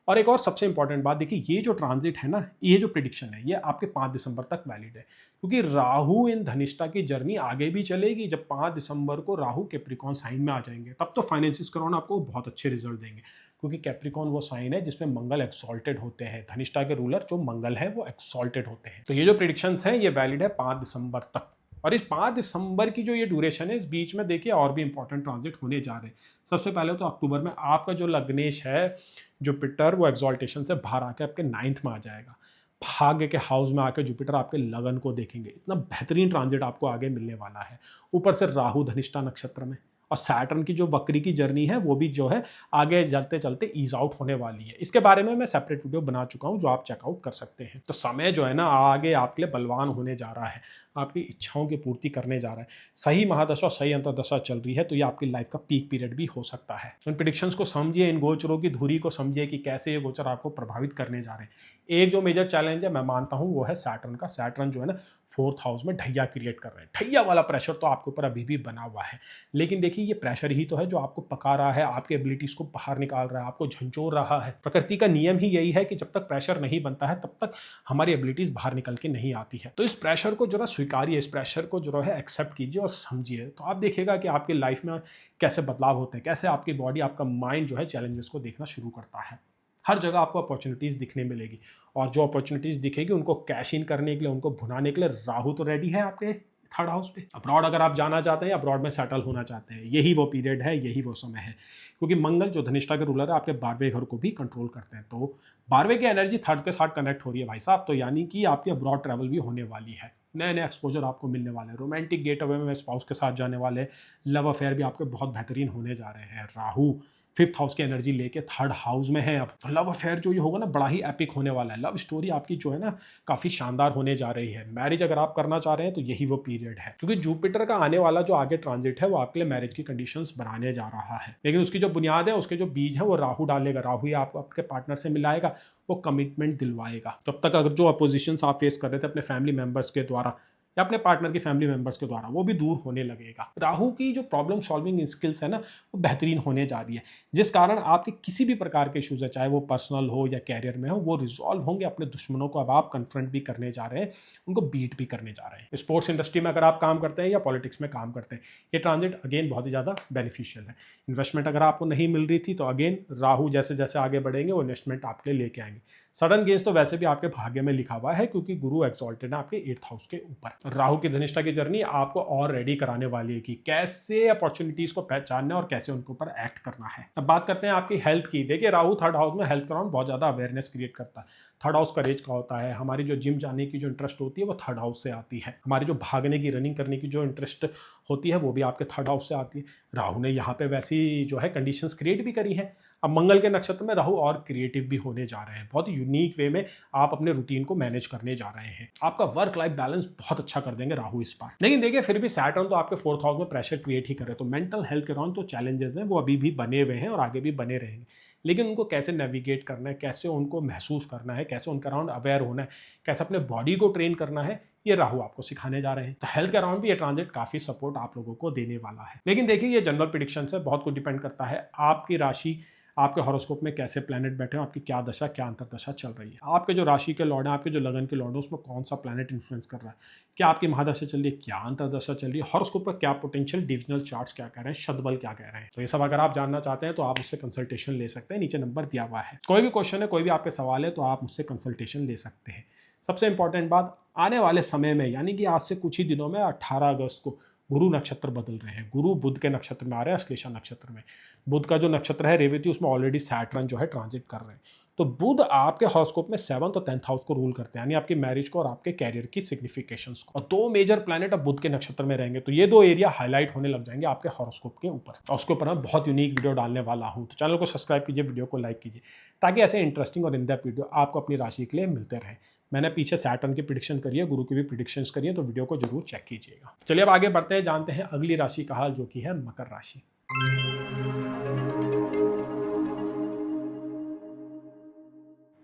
और एक और सबसे इंपॉर्टेंट बात देखिए, ये जो ट्रांजिट है ना, ये जो प्रिडिक्शन है ये आपके 5 दिसंबर तक वैलिड है, क्योंकि राहु इन धनिष्ठा की जर्नी आगे भी चलेगी। जब 5 दिसंबर को राहु कैप्रिकॉन साइन में आ जाएंगे तब तो फाइनेंसिस कराउन आपको बहुत अच्छे रिजल्ट देंगे, क्योंकि कैप्रिकॉन वो साइन है जिसमें मंगल एक्सॉल्टेड होते हैं। धनिष्ठा के रूलर जो मंगल है वो एक्सॉल्टेड होते हैं। तो ये जो प्रिडिक्शंस हैं ये वैलिड है 5 दिसंबर तक। और इस 5 दिसंबर की जो ये ड्यूरेशन है, इस बीच में देखिए और भी इंपॉर्टेंट ट्रांजिट होने जा रहे हैं। सबसे पहले तो अक्टूबर में आपका जो लग्नेश है जुपिटर, वो एक्सॉल्टेशन से बाहर आके आपके 9th में आ जाएगा। भाग्य के हाउस में आके जुपिटर आपके लगन को देखेंगे। इतना बेहतरीन ट्रांजिट आपको आगे मिलने वाला है। ऊपर से राहु धनिष्ठा नक्षत्र में, और सैटर्न की जो वक्री की जर्नी है वो भी जो है आगे चलते चलते ईज आउट होने वाली है। इसके बारे में मैं सेपरेट वीडियो बना चुका हूं जो आप चेकआउट कर सकते हैं। तो समय जो है ना आगे आपके लिए बलवान होने जा रहा है, आपकी इच्छाओं की पूर्ति करने जा रहा है। सही महादशा, सही अंतर्दशा चल रही है, तो ये आपकी लाइफ का पीक पीरियड भी हो सकता है। इन प्रिडिक्शंस को समझिए, इन गोचरों की धुरी को समझिए कि कैसे ये गोचर आपको प्रभावित करने जा रहे हैं। एक जो मेजर चैलेंज है मैं मानता हूं वो है सैटर्न का। सैटर्न जो है ना 4th हाउस में ढैया क्रिएट कर रहे हैं। ढैया वाला प्रेशर तो आपके ऊपर अभी भी बना हुआ है, लेकिन देखिए ये प्रेशर ही तो है जो आपको पका रहा है, आपकी एबिलिटीज को बाहर निकाल रहा है, आपको झंझोर रहा है। प्रकृति का नियम ही यही है कि जब तक प्रेशर नहीं बनता है तब तक हमारी एबिलिटीज बाहर निकल के नहीं आती है। तो इस प्रेशर को जरा स्वीकारिए, इस प्रेशर को जो है एक्सेप्ट कीजिए और समझिए, तो आप देखिएगा कि आपकी लाइफ में कैसे बदलाव होते हैं, कैसे आपकी बॉडी, आपका माइंड जो है चैलेंजेस को देखना शुरू करता है। हर जगह आपको अपॉर्चुनिटीज़ दिखने मिलेगी, और जो अपॉर्चुनिटीज़ दिखेगी उनको कैश इन करने के लिए, उनको भुनाने के लिए राहु तो रेडी है आपके 3rd हाउस पे। अब्रॉड अगर आप जाना चाहते हैं, अब्रॉड में सेटल होना चाहते हैं, यही वो पीरियड है, यही वो समय है, क्योंकि मंगल जो धनिष्ठा के रूलर है आपके 12वें घर को भी कंट्रोल करते हैं। तो 12वें की एनर्जी 3rd के साथ कनेक्ट हो रही है भाई साहब, तो यानी कि आपकी अब्रॉड ट्रैवल भी होने वाली है। नए नए एक्सपोजर आपको मिलने वाले हैं, रोमांटिक गेट अवे में स्पाउस के साथ जाने वाले, लव अफेयर भी आपके बहुत बेहतरीन होने जा रहे हैं। राहु 5th हाउस की एनर्जी लेके 3rd हाउस में है। अब लव अफेयर जो ये होगा ना बड़ा ही एपिक होने वाला है। लव स्टोरी आपकी जो है ना काफ़ी शानदार होने जा रही है। मैरिज अगर आप करना चाह रहे हैं तो यही वो पीरियड है, क्योंकि जुपिटर का आने वाला जो आगे ट्रांजिट है वो आपके लिए मैरिज की कंडीशंस बनाने जा रहा है। लेकिन उसकी जो बुनियाद है, उसके जो बीज है वो राहु डालेगा। राहु ही आपको आपके पार्टनर से मिलाएगा, वो कमिटमेंट दिलवाएगा। तब तक अगर जो अपोजिशंस आप फेस कर रहे थे अपने फैमिली मेंबर्स के द्वारा या अपने पार्टनर की फैमिली मेंबर्स के द्वारा, वो भी दूर होने लगेगा। राहु की जो प्रॉब्लम सॉल्विंग स्किल्स है ना वो बेहतरीन होने जा रही है, जिस कारण आपके किसी भी प्रकार के इशूज़ है, चाहे वो पर्सनल हो या कैरियर में हो, वो रिजॉल्व होंगे। अपने दुश्मनों को अब आप कन्फ्रंट भी करने जा रहे हैं, उनको बीट भी करने जा रहे हैं। स्पोर्ट्स इंडस्ट्री में अगर आप काम करते हैं या पॉलिटिक्स में काम करते हैं, ये ट्रांजिट अगेन बहुत ही ज़्यादा बेनिफिशियल है। इन्वेस्टमेंट अगर आपको नहीं मिल रही थी तो अगेन राहु जैसे जैसे आगे बढ़ेंगे वो इन्वेस्टमेंट आपके लिए लेके आएंगे। सडन गेन्स तो वैसे भी आपके भाग्य में लिखा हुआ है, क्योंकि गुरु एक्सॉल्टेड है आपके 8th हाउस के ऊपर। राहु की धनिष्ठा की जर्नी आपको और रेडी कराने वाली है कि कैसे अपॉर्चुनिटीज को पहचानना और कैसे उनके ऊपर एक्ट करना है। अब बात करते हैं आपकी हेल्थ की। देखिए राहु 3rd हाउस में हेल्थ कराउंड बहुत ज़्यादा अवेयरनेस क्रिएट करता है। 3rd हाउस करेज का होता है। हमारी जो जिम जाने की जो इंटरेस्ट होती है वो 3rd हाउस से आती है। हमारी जो भागने की, रनिंग करने की जो इंटरेस्ट होती है वो भी आपके 3rd हाउस से आती है। राहु ने यहाँ पे वैसी जो है कंडीशंस क्रिएट भी करी है। अब मंगल के नक्षत्र में राहु और क्रिएटिव भी होने जा रहे हैं। बहुत यूनिक वे में आप अपने रूटीन को मैनेज करने जा रहे हैं। आपका वर्क लाइफ बैलेंस बहुत अच्छा कर देंगे राहु इस बार। लेकिन देखिए फिर भी सैटर्न तो आपके 4th हाउस में प्रेशर क्रिएट ही कर रहे हैं, तो मेंटल हेल्थ के अराउंड जो चैलेंजेस हैं वो अभी भी बने हुए हैं और आगे भी बने रहेंगे। लेकिन उनको कैसे नेविगेट करना है, कैसे उनको महसूस करना है, कैसे उनके अराउंड अवेयर होना है, कैसे अपने बॉडी को ट्रेन करना है, ये राहु आपको सिखाने जा रहे हैं। तो हेल्थ के अराउंड भी ये ट्रांजिट काफी सपोर्ट आप लोगों को देने वाला है। लेकिन देखिए ये जनरल प्रेडिक्शन है, बहुत कुछ डिपेंड करता है आपकी राशि, आपके हॉरोस्कोप में कैसे प्लैनेट बैठे हैं, आपकी क्या दशा क्या अंतरदशा चल रही है, आपके जो राशि के लॉर्ड हैं, आपके जो लगन के लॉर्ड हैं, उसमें कौन सा प्लैनेट इन्फ्लुएंस कर रहा है, क्या आपकी महादशा चल रही है, क्या अंतरदशा चल रही है, हॉरोस्कोप पर क्या पोटेंशियल डिविजनल चार्ट्स क्या कह रहे हैं, शतबल क्या कह रहे हैं। तो ये सब अगर आप जानना चाहते हैं तो आप मुझसे कंसल्टेशन ले सकते हैं, नीचे नंबर दिया हुआ है। कोई भी क्वेश्चन है, कोई भी आपके सवाल है तो आप मुझसे कंसल्टेशन ले सकते हैं। सबसे इंपॉर्टेंट बात, आने वाले समय में यानी कि आज से कुछ ही दिनों में 18 अगस्त को गुरु नक्षत्र बदल रहे हैं। गुरु बुध के नक्षत्र में आ रहे हैं, अश्लेषा नक्षत्र में। बुध का जो नक्षत्र है रेवती, उसमें ऑलरेडी सैटर्न जो है ट्रांजिट कर रहे हैं। तो बुध आपके हॉरोस्कोप में 7th और 10th हाउस को रूल करते हैं, यानी आपकी मैरिज को और आपके कैरियर की सिग्निफिकेशंस को। और 2 मेजर प्लैनेट अब बुध के नक्षत्र में रहेंगे, तो ये 2 एरिया हाईलाइट होने लग जाएंगे आपके हॉरोस्कोप के ऊपर। और उसके ऊपर मैं बहुत यूनिक वीडियो डालने वाला हूँ, तो चैनल को सब्सक्राइब कीजिए, वीडियो को लाइक कीजिए, ताकि ऐसे इंटरेस्टिंग और इन डेप्थ वीडियो आपको अपनी राशि के लिए मिलते रहें। मैंने पीछे सैटर्न की प्रेडिक्शन करी है, गुरु की भी प्रेडिक्शंस करी है, तो वीडियो को जरूर चेक कीजिएगा। चलिए अब आगे बढ़ते हैं, जानते हैं अगली राशि का हाल, जो कि है मकर राशि।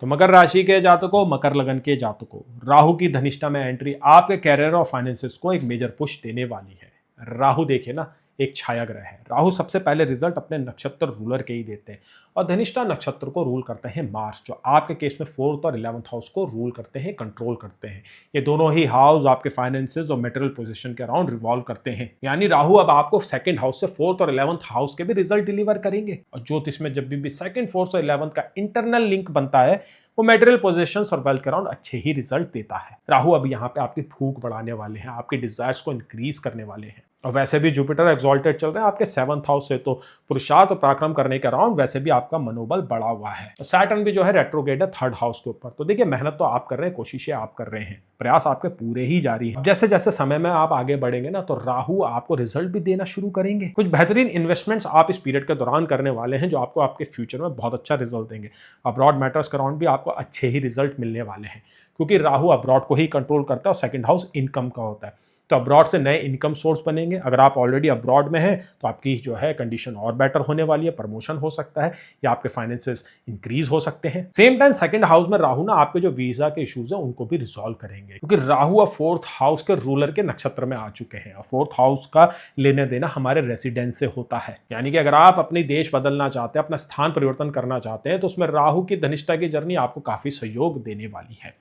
तो मकर राशि के जातकों, मकर लगन के जातकों, राहु की धनिष्ठा में एंट्री आपके कैरियर और फाइनेंसेस को एक मेजर पुश देने वाली है। राहु देखिए ना, एक छाया ग्रह है। राहु सबसे पहले रिजल्ट अपने नक्षत्र रूलर के ही देते हैं और धनिष्ठा नक्षत्र को रूल करते हैं मार्स, जो आपके केस में 4th और 11th हाउस को रूल करते हैं, कंट्रोल करते हैं। ये दोनों ही हाउस आपके फाइनेंसेस और मेटेरियल पोजीशन के अराउंड रिवॉल्व करते हैं। यानी राहु अब आपको 2nd हाउस से 4th और 11th हाउस के भी रिजल्ट डिलीवर करेंगे। और ज्योतिष में जब भी 2nd, 4th और 11th का इंटरनल लिंक बनता है वो मेटेरियल पोजीशंस और वेल्थ के अराउंड अच्छे ही रिजल्ट देता है। राहु अब यहाँ पे आपकी भूख बढ़ाने वाले हैं, आपके डिजायर्स को इंक्रीज करने वाले हैं। और वैसे भी जुपिटर एक्सॉल्टेड चल रहे हैं आपके 7th हाउस से, तो पुरुषार्थ और पराक्रम करने के अराउंड वैसे भी आपका मनोबल बढ़ा हुआ है। तो सैटर्न भी जो है रेट्रोग्रेड है 3rd हाउस के ऊपर। तो देखिए मेहनत तो आप कर रहे हैं, कोशिशें आप कर रहे हैं, प्रयास आपके पूरे ही जारी है। जैसे जैसे समय में आप आगे बढ़ेंगे ना, तो राहु आपको रिजल्ट भी देना शुरू करेंगे। कुछ बेहतरीन इन्वेस्टमेंट्स आप इस पीरियड के दौरान करने वाले हैं, जो आपको आपके फ्यूचर में बहुत अच्छा रिजल्ट देंगे। अब्रॉड मैटर्स के अराउंड भी आपको अच्छे ही रिजल्ट मिलने वाले हैं, क्योंकि राहु अब्रॉड को ही कंट्रोल करता है और 2nd हाउस इनकम का होता है। तो अब्रॉड से नए इनकम सोर्स बनेंगे। अगर आप ऑलरेडी अब्रॉड में हैं तो आपकी जो है कंडीशन और बेटर होने वाली है, प्रमोशन हो सकता है या आपके फाइनेंसेस इंक्रीज हो सकते हैं। सेम टाइम 2nd हाउस में राहु ना आपके जो वीजा के इश्यूज हैं उनको भी रिजॉल्व करेंगे, क्योंकि राहु अब 4th हाउस के रूलर के नक्षत्र में आ चुके हैं। और 4th हाउस का लेने देना हमारे रेसिडेंस से होता है। यानी कि अगर आप अपनी देश बदलना चाहते हैं, अपना स्थान परिवर्तन करना चाहते हैं, तो उसमें राहु की धनिष्ठा की जर्नी आपको काफी सहयोग देने वाली है।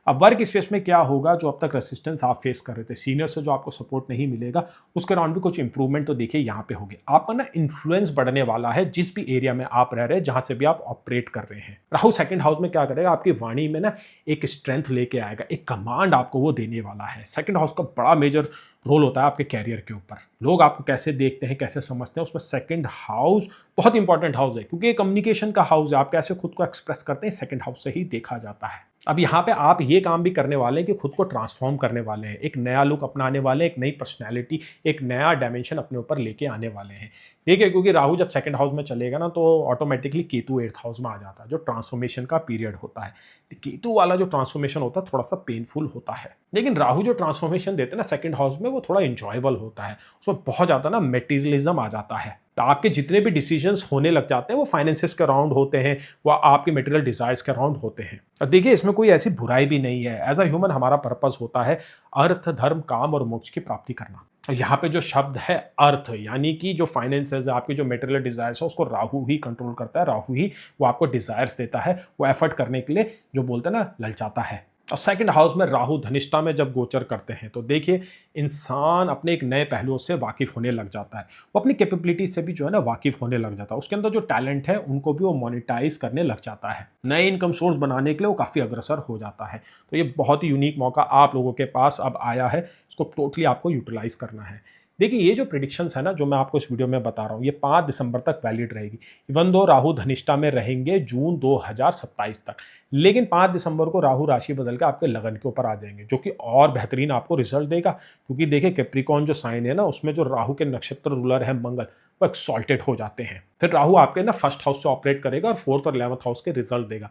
अब वर्क स्पेस में क्या होगा, जो अब तक रेसिस्टेंस आप फेस कर रहे थे, सीनियर से जो आपको सपोर्ट नहीं मिलेगा, उसके अराउंड भी कुछ इंप्रूवमेंट तो देखिए यहाँ पे होगी। आपका ना इन्फ्लुएंस बढ़ने वाला है जिस भी एरिया में आप रह रहे हैं, जहां से भी आप ऑपरेट कर रहे हैं। राहु 2nd हाउस में क्या करेगा, आपकी वाणी में ना एक स्ट्रेंथ लेके आएगा, एक कमांड आपको वो देने वाला है। 2nd हाउस का बड़ा मेजर रोल होता है आपके कैरियर के ऊपर। लोग आपको कैसे देखते हैं, कैसे समझते हैं, उसमें 2nd हाउस बहुत इंपॉर्टेंट हाउस है, क्योंकि ये कम्युनिकेशन का हाउस है। आप कैसे खुद को एक्सप्रेस करते हैं 2nd हाउस से ही देखा जाता है। अब यहाँ पे आप ये काम भी करने वाले हैं कि खुद को ट्रांसफॉर्म करने वाले हैं, एक नया लुक अपनाने वाले हैं, एक नई पर्सनैलिटी, एक नया डायमेंशन अपने ऊपर लेके आने वाले हैं। ठीक है, क्योंकि राहु जब 2nd हाउस में चलेगा ना, तो ऑटोमेटिकली केतु 8th हाउस में आ जाता है, जो ट्रांसफॉर्मेशन का पीरियड होता है। केतु वाला जो ट्रांसफॉर्मेशन होता है थोड़ा सा पेनफुल होता है, लेकिन राहु जो ट्रांसफॉर्मेशन देते हैं ना 2nd हाउस में, वो थोड़ा इंजॉयबल होता है। उसमें बहुत ज़्यादा ना मेटीरियलिज्म आ जाता है। तो आपके जितने भी डिसीजंस होने लग जाते हैं वो फाइनेंसेस के अराउंड होते हैं, वो आपके मटेरियल डिजायर्स के अराउंड होते हैं। और देखिए इसमें कोई ऐसी बुराई भी नहीं है। एज अ ह्यूमन हमारा पर्पस होता है अर्थ, धर्म, काम और मोक्ष की प्राप्ति करना। यहाँ पे जो शब्द है अर्थ, यानी कि जो फाइनेंसेस है, आपके जो मटेरियल डिजायर्स है, उसको राहु ही कंट्रोल करता है। राहु ही वो आपको डिजायर्स देता है, वो एफर्ट करने के लिए जो बोलते हैं ना ललचाता है। और 2nd हाउस में राहु धनिष्ठा में जब गोचर करते हैं, तो देखिए इंसान अपने एक नए पहलुओं से वाकिफ होने लग जाता है। वो अपनी कैपेबिलिटी से भी जो है ना वाकिफ होने लग जाता है। उसके अंदर जो टैलेंट है उनको भी वो मोनेटाइज करने लग जाता है। नए इनकम सोर्स बनाने के लिए वो काफ़ी अग्रसर हो जाता है। तो ये बहुत ही यूनिक मौका आप लोगों के पास अब आया है, इसको टोटली आपको यूटिलाइज करना है। देखिए ये जो प्रिडिक्शंस है ना, जो मैं आपको इस वीडियो में बता रहा हूँ, ये 5 दिसंबर तक वैलिड रहेगी। इवन दो राहु धनिष्ठा में रहेंगे जून 2027 तक, लेकिन 5 दिसंबर को राहु राशि बदल के आपके लगन के ऊपर आ जाएंगे, जो कि और बेहतरीन आपको रिजल्ट देगा। क्योंकि देखिए कैप्रिकॉर्न जो साइन है ना, उसमें जो राहु के नक्षत्र रूलर है मंगल, वो एक्सॉल्टेड हो जाते हैं। फिर राहु आपके ना 1st हाउस से ऑपरेट करेगा और 4th और 11th हाउस के रिजल्ट देगा।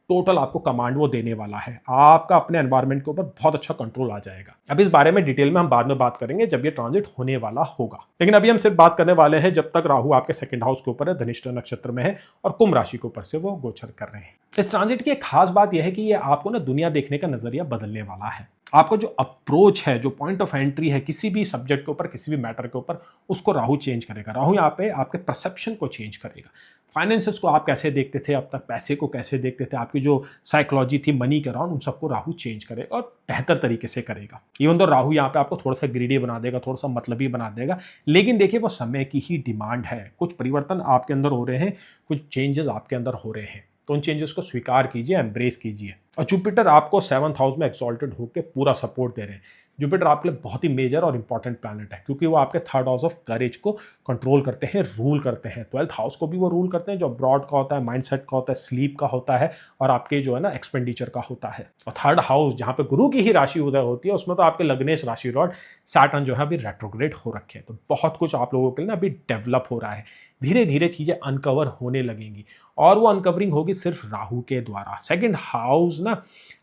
टोटल आपको कमांड वो देने वाला है। आपका अपने एनवायरनमेंट के ऊपर बहुत अच्छा कंट्रोल आ जाएगा। अब इस बारे में डिटेल में हम बाद में बात करेंगे जब ये ट्रांजिट होने वाला होगा, लेकिन अभी हम सिर्फ बात करने वाले हैं जब तक राहु आपके 2nd हाउस के ऊपर है, धनिष्ठा नक्षत्र में है और कुंभ राशि के ऊपर से वो गोचर कर रहे हैं। इस ट्रांजिट की एक खास बात यह है कि ये आपको ना दुनिया देखने का नजरिया बदलने वाला है। आपका जो अप्रोच है, जो पॉइंट ऑफ एंट्री है किसी भी सब्जेक्ट के ऊपर, किसी भी मैटर के ऊपर, उसको राहु चेंज करेगा। राहु यहाँ पे आपके परसेप्शन को चेंज करेगा। फाइनेंसेस को आप कैसे देखते थे अब तक, पैसे को कैसे देखते थे, आपकी जो साइकोलॉजी थी मनी के अराउंड, उन सबको राहु चेंज करेगा और बेहतर तरीके से करेगा। इवन तो राहु यहाँ पे आपको थोड़ा सा ग्रीडी बना देगा, थोड़ा सा मतलबी बना देगा, लेकिन देखिए वो समय की ही डिमांड है। कुछ परिवर्तन आपके अंदर हो रहे हैं, कुछ चेंजेस आपके अंदर हो रहे हैं, तो उन चेंजेस को स्वीकार कीजिए, एम्ब्रेस कीजिए। और जुपिटर आपको 7th हाउस में एक्सॉल्टेड होकर पूरा सपोर्ट दे रहे हैं। जुपिटर आपके लिए बहुत ही मेजर और इंपॉर्टेंट प्लैनेट है, क्योंकि वो आपके 3rd हाउस ऑफ करेज को कंट्रोल करते हैं, रूल करते हैं। 12th हाउस को भी वो रूल करते हैं, जो अब्रॉड का होता है, माइंडसेट का होता है, स्लीप का होता है और आपके जो है ना एक्सपेंडिचर का होता है। और 3rd हाउस जहाँ पे गुरु की ही राशि उदय होती है, उसमें तो आपके लग्नेश राशि लॉर्ड सैटर्न जो है अभी रेट्रोग्रेड हो रखे हैं। तो बहुत कुछ आप लोगों के लिए ना अभी डेवलप हो रहा है। धीरे धीरे चीजें अनकवर होने लगेंगी और वो अनकवरिंग होगी सिर्फ राहु के द्वारा। 2nd हाउस ना,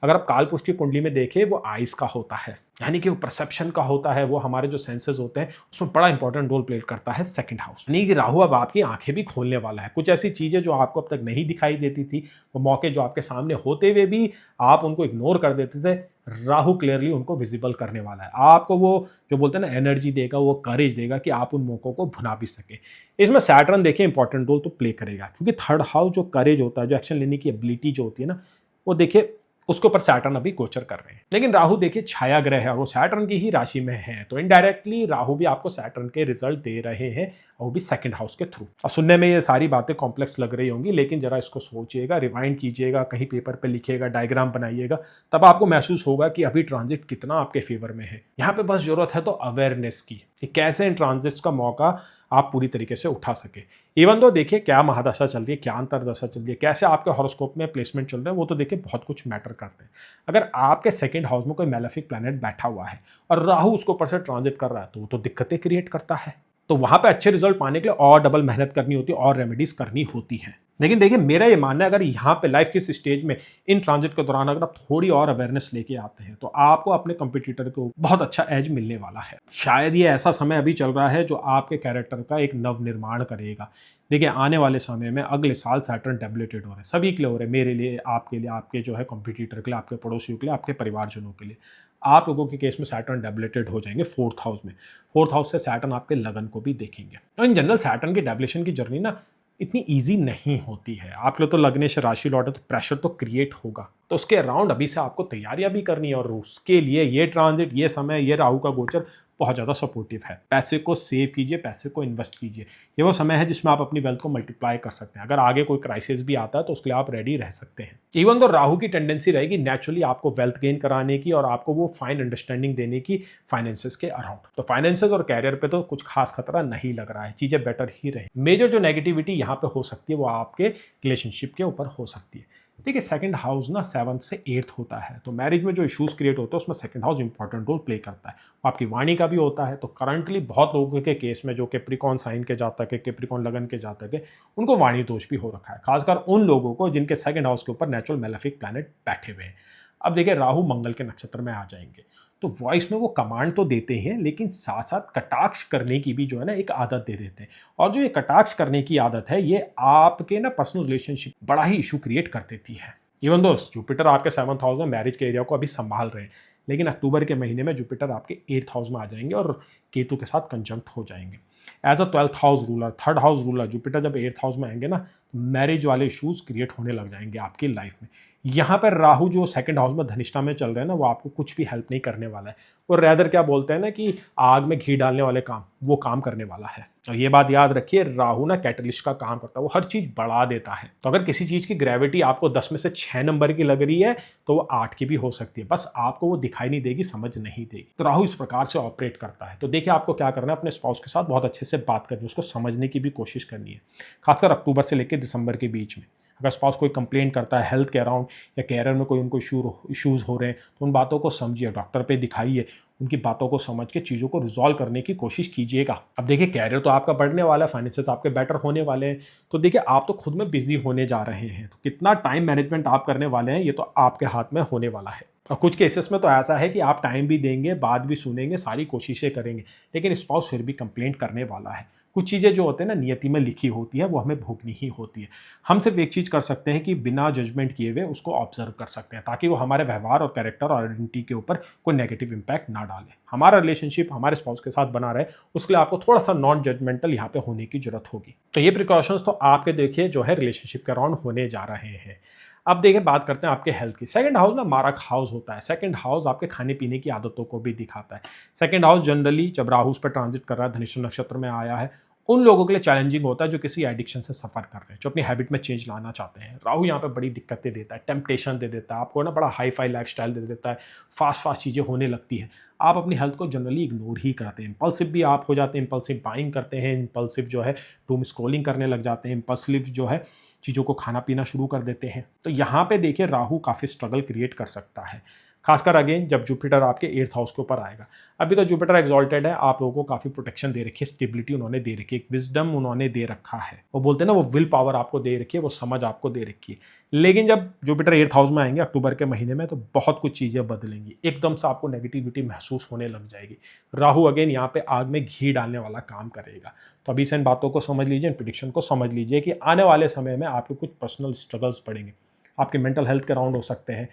अगर आप कालपुरुष कुंडली में देखें, वो आइस का होता है, यानी कि वो परसेप्शन का होता है, वो हमारे जो सेंसेस होते हैं उसमें बड़ा इंपॉर्टेंट रोल प्ले करता है 2nd हाउस। यानी कि राहु अब आपकी आंखें भी खोलने वाला है। कुछ ऐसी चीजें जो आपको अब तक नहीं दिखाई देती थी, वो मौके जो आपके सामने होते हुए भी आप उनको इग्नोर कर देते थे, राहु क्लियरली उनको विजिबल करने वाला है। आपको वो जो बोलते हैं ना एनर्जी देगा, वो करेज देगा कि आप उन मौकों को भुना भी सके। इसमें सैटर्न देखिए इंपॉर्टेंट रोल तो प्ले करेगा, क्योंकि थर्ड हाउस जो करेज होता है, जो एक्शन लेने की एबिलिटी जो होती है ना, वो देखिए उसके ऊपर सैटर्न अभी गोचर कर रहे हैं। लेकिन राहु देखिए छाया ग्रह है और वो सैटर्न की ही राशि में है, तो इनडायरेक्टली राहु भी आपको सैटर्न के रिजल्ट दे रहे हैं, और वो भी सेकंड हाउस के थ्रू। और सुनने में ये सारी बातें कॉम्प्लेक्स लग रही होंगी, लेकिन जरा इसको सोचिएगा, रिवाइंड कीजिएगा, कहीं पेपर पे लिखिएगा, डायग्राम बनाइएगा, तब आपको महसूस होगा कि अभी ट्रांजिट कितना आपके फेवर में है। यहाँ पे बस जरूरत है तो अवेयरनेस की, कि कैसे इन ट्रांजिट्स का मौका आप पूरी तरीके से उठा सके। इवन तो देखिए क्या महादशा चल रही है, क्या अंतरदशा चल रही है, कैसे आपके हॉरोस्कोप में प्लेसमेंट चल रहे हैं, वो तो देखिए बहुत कुछ मैटर करते हैं। अगर आपके सेकंड हाउस में कोई मैलेफिक प्लैनेट बैठा हुआ है और राहु उसके ऊपर से ट्रांजिट कर रहा है, तो वो तो दिक्कतें क्रिएट करता है। तो वहां पे अच्छे रिजल्ट पाने के लिए और डबल मेहनत करनी होती है और रेमेडीज करनी होती है। लेकिन देखिए मेरा ये मानना है, अगर यहाँ पे लाइफ के इस स्टेज में इन ट्रांजिट के दौरान अगर आप थोड़ी और अवेयरनेस लेके आते हैं, तो आपको अपने कंपटीटर को बहुत अच्छा एज मिलने वाला है। शायद ये ऐसा समय अभी चल रहा है जो आपके कैरेक्टर का एक नव निर्माण करेगा। देखिए आने वाले समय में अगले साल सैटर्न टैबलेटेड हो रहे हैं, सभी के लिए हो रहे हैं, मेरे लिए, आपके जो है कंपटीटर के लिए, आपके पड़ोसियों के लिए, आपके परिवारजनों के लिए। आप लोगों के केस में सैटर्न डैबलेटेड हो जाएंगे फोर्थ हाउस में। फोर्थ हाउस से सैटर्न आपके लगन को भी देखेंगे। तो इन जनरल सैटर्न की डैबलेशन की जर्नी ना इतनी इजी नहीं होती है। आप लोग तो लगने से राशि लौटे तो प्रेशर तो क्रिएट होगा, तो उसके अराउंड अभी से आपको तैयारियां भी करनी है, और उसके लिए ये ट्रांजिट, ये समय, ये राहु का गोचर बहुत ज़्यादा सपोर्टिव है। पैसे को सेव कीजिए, पैसे को इन्वेस्ट कीजिए। ये वो समय है जिसमें आप अपनी वेल्थ को मल्टीप्लाई कर सकते हैं। अगर आगे कोई क्राइसिस भी आता है तो उसके लिए आप रेडी रह सकते हैं। इवन तो राहु की टेंडेंसी रहेगी नेचुरली आपको वेल्थ गेन कराने की, और आपको वो फाइन अंडरस्टैंडिंग देने की फाइनेंसेस के अराउंड। तो फाइनेंसेस और कैरियर पे तो कुछ खास खतरा नहीं लग रहा है, चीज़ें बेटर ही रहे। मेजर जो नेगेटिविटी यहाँ पे हो सकती है वो आपके रिलेशनशिप के ऊपर हो सकती है। देखिए सेकंड हाउस ना 7th से 8th होता है, तो मैरिज में जो इश्यूज क्रिएट होते हैं उसमें second house important role play करता है। आपकी वाणी का भी होता है। तो करंटली बहुत लोगों के केस में जो कैप्रिकॉर्न साइन के जातक है, कैप्रिकॉर्न लगन के जातक है, उनको वाणी दोष भी हो रखा है, खासकर उन लोगों को जिनके सेकंड हाउस के ऊपर नेचुरल मैलेफिक प्लैनेट बैठे हुए हैं। अब देखिए राहु मंगल के नक्षत्र में आ जाएंगे, तो वॉइस में वो कमांड तो देते हैं, लेकिन साथ साथ कटाक्ष करने की भी जो है ना एक आदत दे देते हैं। और जो ये कटाक्ष करने की आदत है, ये आपके ना पर्सनल रिलेशनशिप बड़ा ही इशू क्रिएट कर देती है। इवन दोस्त जुपिटर आपके 7th हाउस में मैरिज के एरिया को अभी संभाल रहे हैं, लेकिन अक्टूबर के महीने में जुपिटर आपके 8th हाउस में आ जाएंगे और केतु के साथ कंजंक्ट हो जाएंगे। As a 12th house ruler, 3rd house ruler Jupiter जब 8th हाउस में आएंगे ना, मैरिज वाले इश्यूज क्रिएट होने लग जाएंगे आपकी लाइफ में। यहाँ पर राहु जो सेकंड हाउस में धनिष्ठा में चल रहे हैं ना, वो आपको कुछ भी हेल्प नहीं करने वाला है। वो रैदर क्या बोलते हैं ना कि आग में घी डालने वाले काम, वो काम करने वाला है। और ये बात याद रखिए, राहु ना कैटलिस्ट का काम करता है, वो हर चीज बढ़ा देता है। तो अगर किसी चीज की ग्रेविटी आपको 10 में से 6 नंबर की लग रही है, तो वो 8 की भी हो सकती है, बस आपको वो दिखाई नहीं देगी, समझ नहीं देगी। तो राहु इस प्रकार से ऑपरेट करता है। तो देखिए आपको क्या करना है, अपने स्पाउस के साथ बहुत अच्छे से बात करनी है, उसको समझने की भी कोशिश करनी है, खासकर अक्टूबर से लेकर दिसंबर के बीच में। अगर स्पाउस कोई कंप्लेन करता है हेल्थ के अराउंड या कैरियर में कोई उनको इश्यूज हो रहे हैं, तो उन बातों को समझिए, डॉक्टर पे दिखाइए, उनकी बातों को समझ के चीज़ों को रिजॉल्व करने की कोशिश कीजिएगा। अब देखिए कैरियर तो आपका बढ़ने वाला है, फाइनेंसेस आपके बेटर होने वाले हैं, तो देखिए आप तो खुद में बिजी होने जा रहे हैं। तो कितना टाइम मैनेजमेंट आप करने वाले हैं, ये तो आपके हाथ में होने वाला है। और कुछ केसेस में तो ऐसा है कि आप टाइम भी देंगे, बात भी सुनेंगे, सारी कोशिशें करेंगे, लेकिन स्पाउस फिर भी कंप्लेंट करने वाला है। कुछ चीज़ें जो होते हैं ना नियति में लिखी होती है, वो हमें भोगनी ही होती है। हम सिर्फ एक चीज़ कर सकते हैं कि बिना जजमेंट किए हुए उसको ऑब्जर्व कर सकते हैं, ताकि वो हमारे व्यवहार और कैरेक्टर और आइडेंटिटी के ऊपर कोई नेगेटिव इंपैक्ट ना डाले। हमारा रिलेशनशिप हमारे स्पाउस के साथ बना रहे, उसके लिए आपको थोड़ा सा नॉन जजमेंटल यहाँ पे होने की जरूरत होगी। तो ये प्रिकॉशंस तो आपके देखिए जो है रिलेशनशिप के अराउंड होने जा रहे हैं। अब देखिए बात करते हैं आपके हेल्थ की। सेकंड हाउस ना मारक हाउस होता है। सेकंड हाउस आपके खाने पीने की आदतों को भी दिखाता है। सेकंड हाउस जनरली जब राहु उस पर ट्रांजिट कर रहा है, धनिष्ठा नक्षत्र में आया है, उन लोगों के लिए चैलेंजिंग होता है जो किसी एडिक्शन से सफर कर रहे हैं, जो अपनी हैबिट में चेंज लाना चाहते हैं। राहु यहाँ पे बड़ी दिक्कतें देता है, टेम्पटेशन दे देता है आपको ना, बड़ा हाई फाई लाइफस्टाइल दे देता है, फास्ट चीज़ें होने लगती है। आप अपनी हेल्थ को जनरली इग्नोर ही करते हैं, इंपल्सिव भी आप हो जाते हैं, इंपल्सिव बाइंग करते हैं, इंपल्सिव जो है डूम स्क्रॉलिंग करने लग जाते हैं, इंपल्सिव जो है चीज़ों को खाना पीना शुरू कर देते हैं। तो यहाँ पे देखिए राहु काफ़ी स्ट्रगल क्रिएट कर सकता है, खासकर अगेन जब जुपिटर आपके 8th हाउस के ऊपर आएगा। अभी तो जुपिटर एक्सॉल्टेड है, आप लोगों को काफ़ी प्रोटेक्शन दे रखी है, स्टेबिलिटी उन्होंने दे रखी है, एक विजडम उन्होंने दे रखा है। वो बोलते हैं ना, वो विल पावर आपको दे रखी है, वो समझ आपको दे रखी है। लेकिन जब जुपिटर 8th हाउस में आएंगे अक्टूबर के महीने में, तो बहुत कुछ चीज़ें बदलेंगी, एकदम से आपको नेगेटिविटी महसूस होने लग जाएगी। राहु अगेन यहाँ पे आग में घी डालने वाला काम करेगा। तो अभी से इन बातों को समझ लीजिए, इन प्रेडिक्शन को समझ लीजिए कि आने वाले समय में आपके कुछ पर्सनल स्ट्रगल्स पड़ेंगे, आपके मेंटल हेल्थ के अराउंड हो सकते हैं,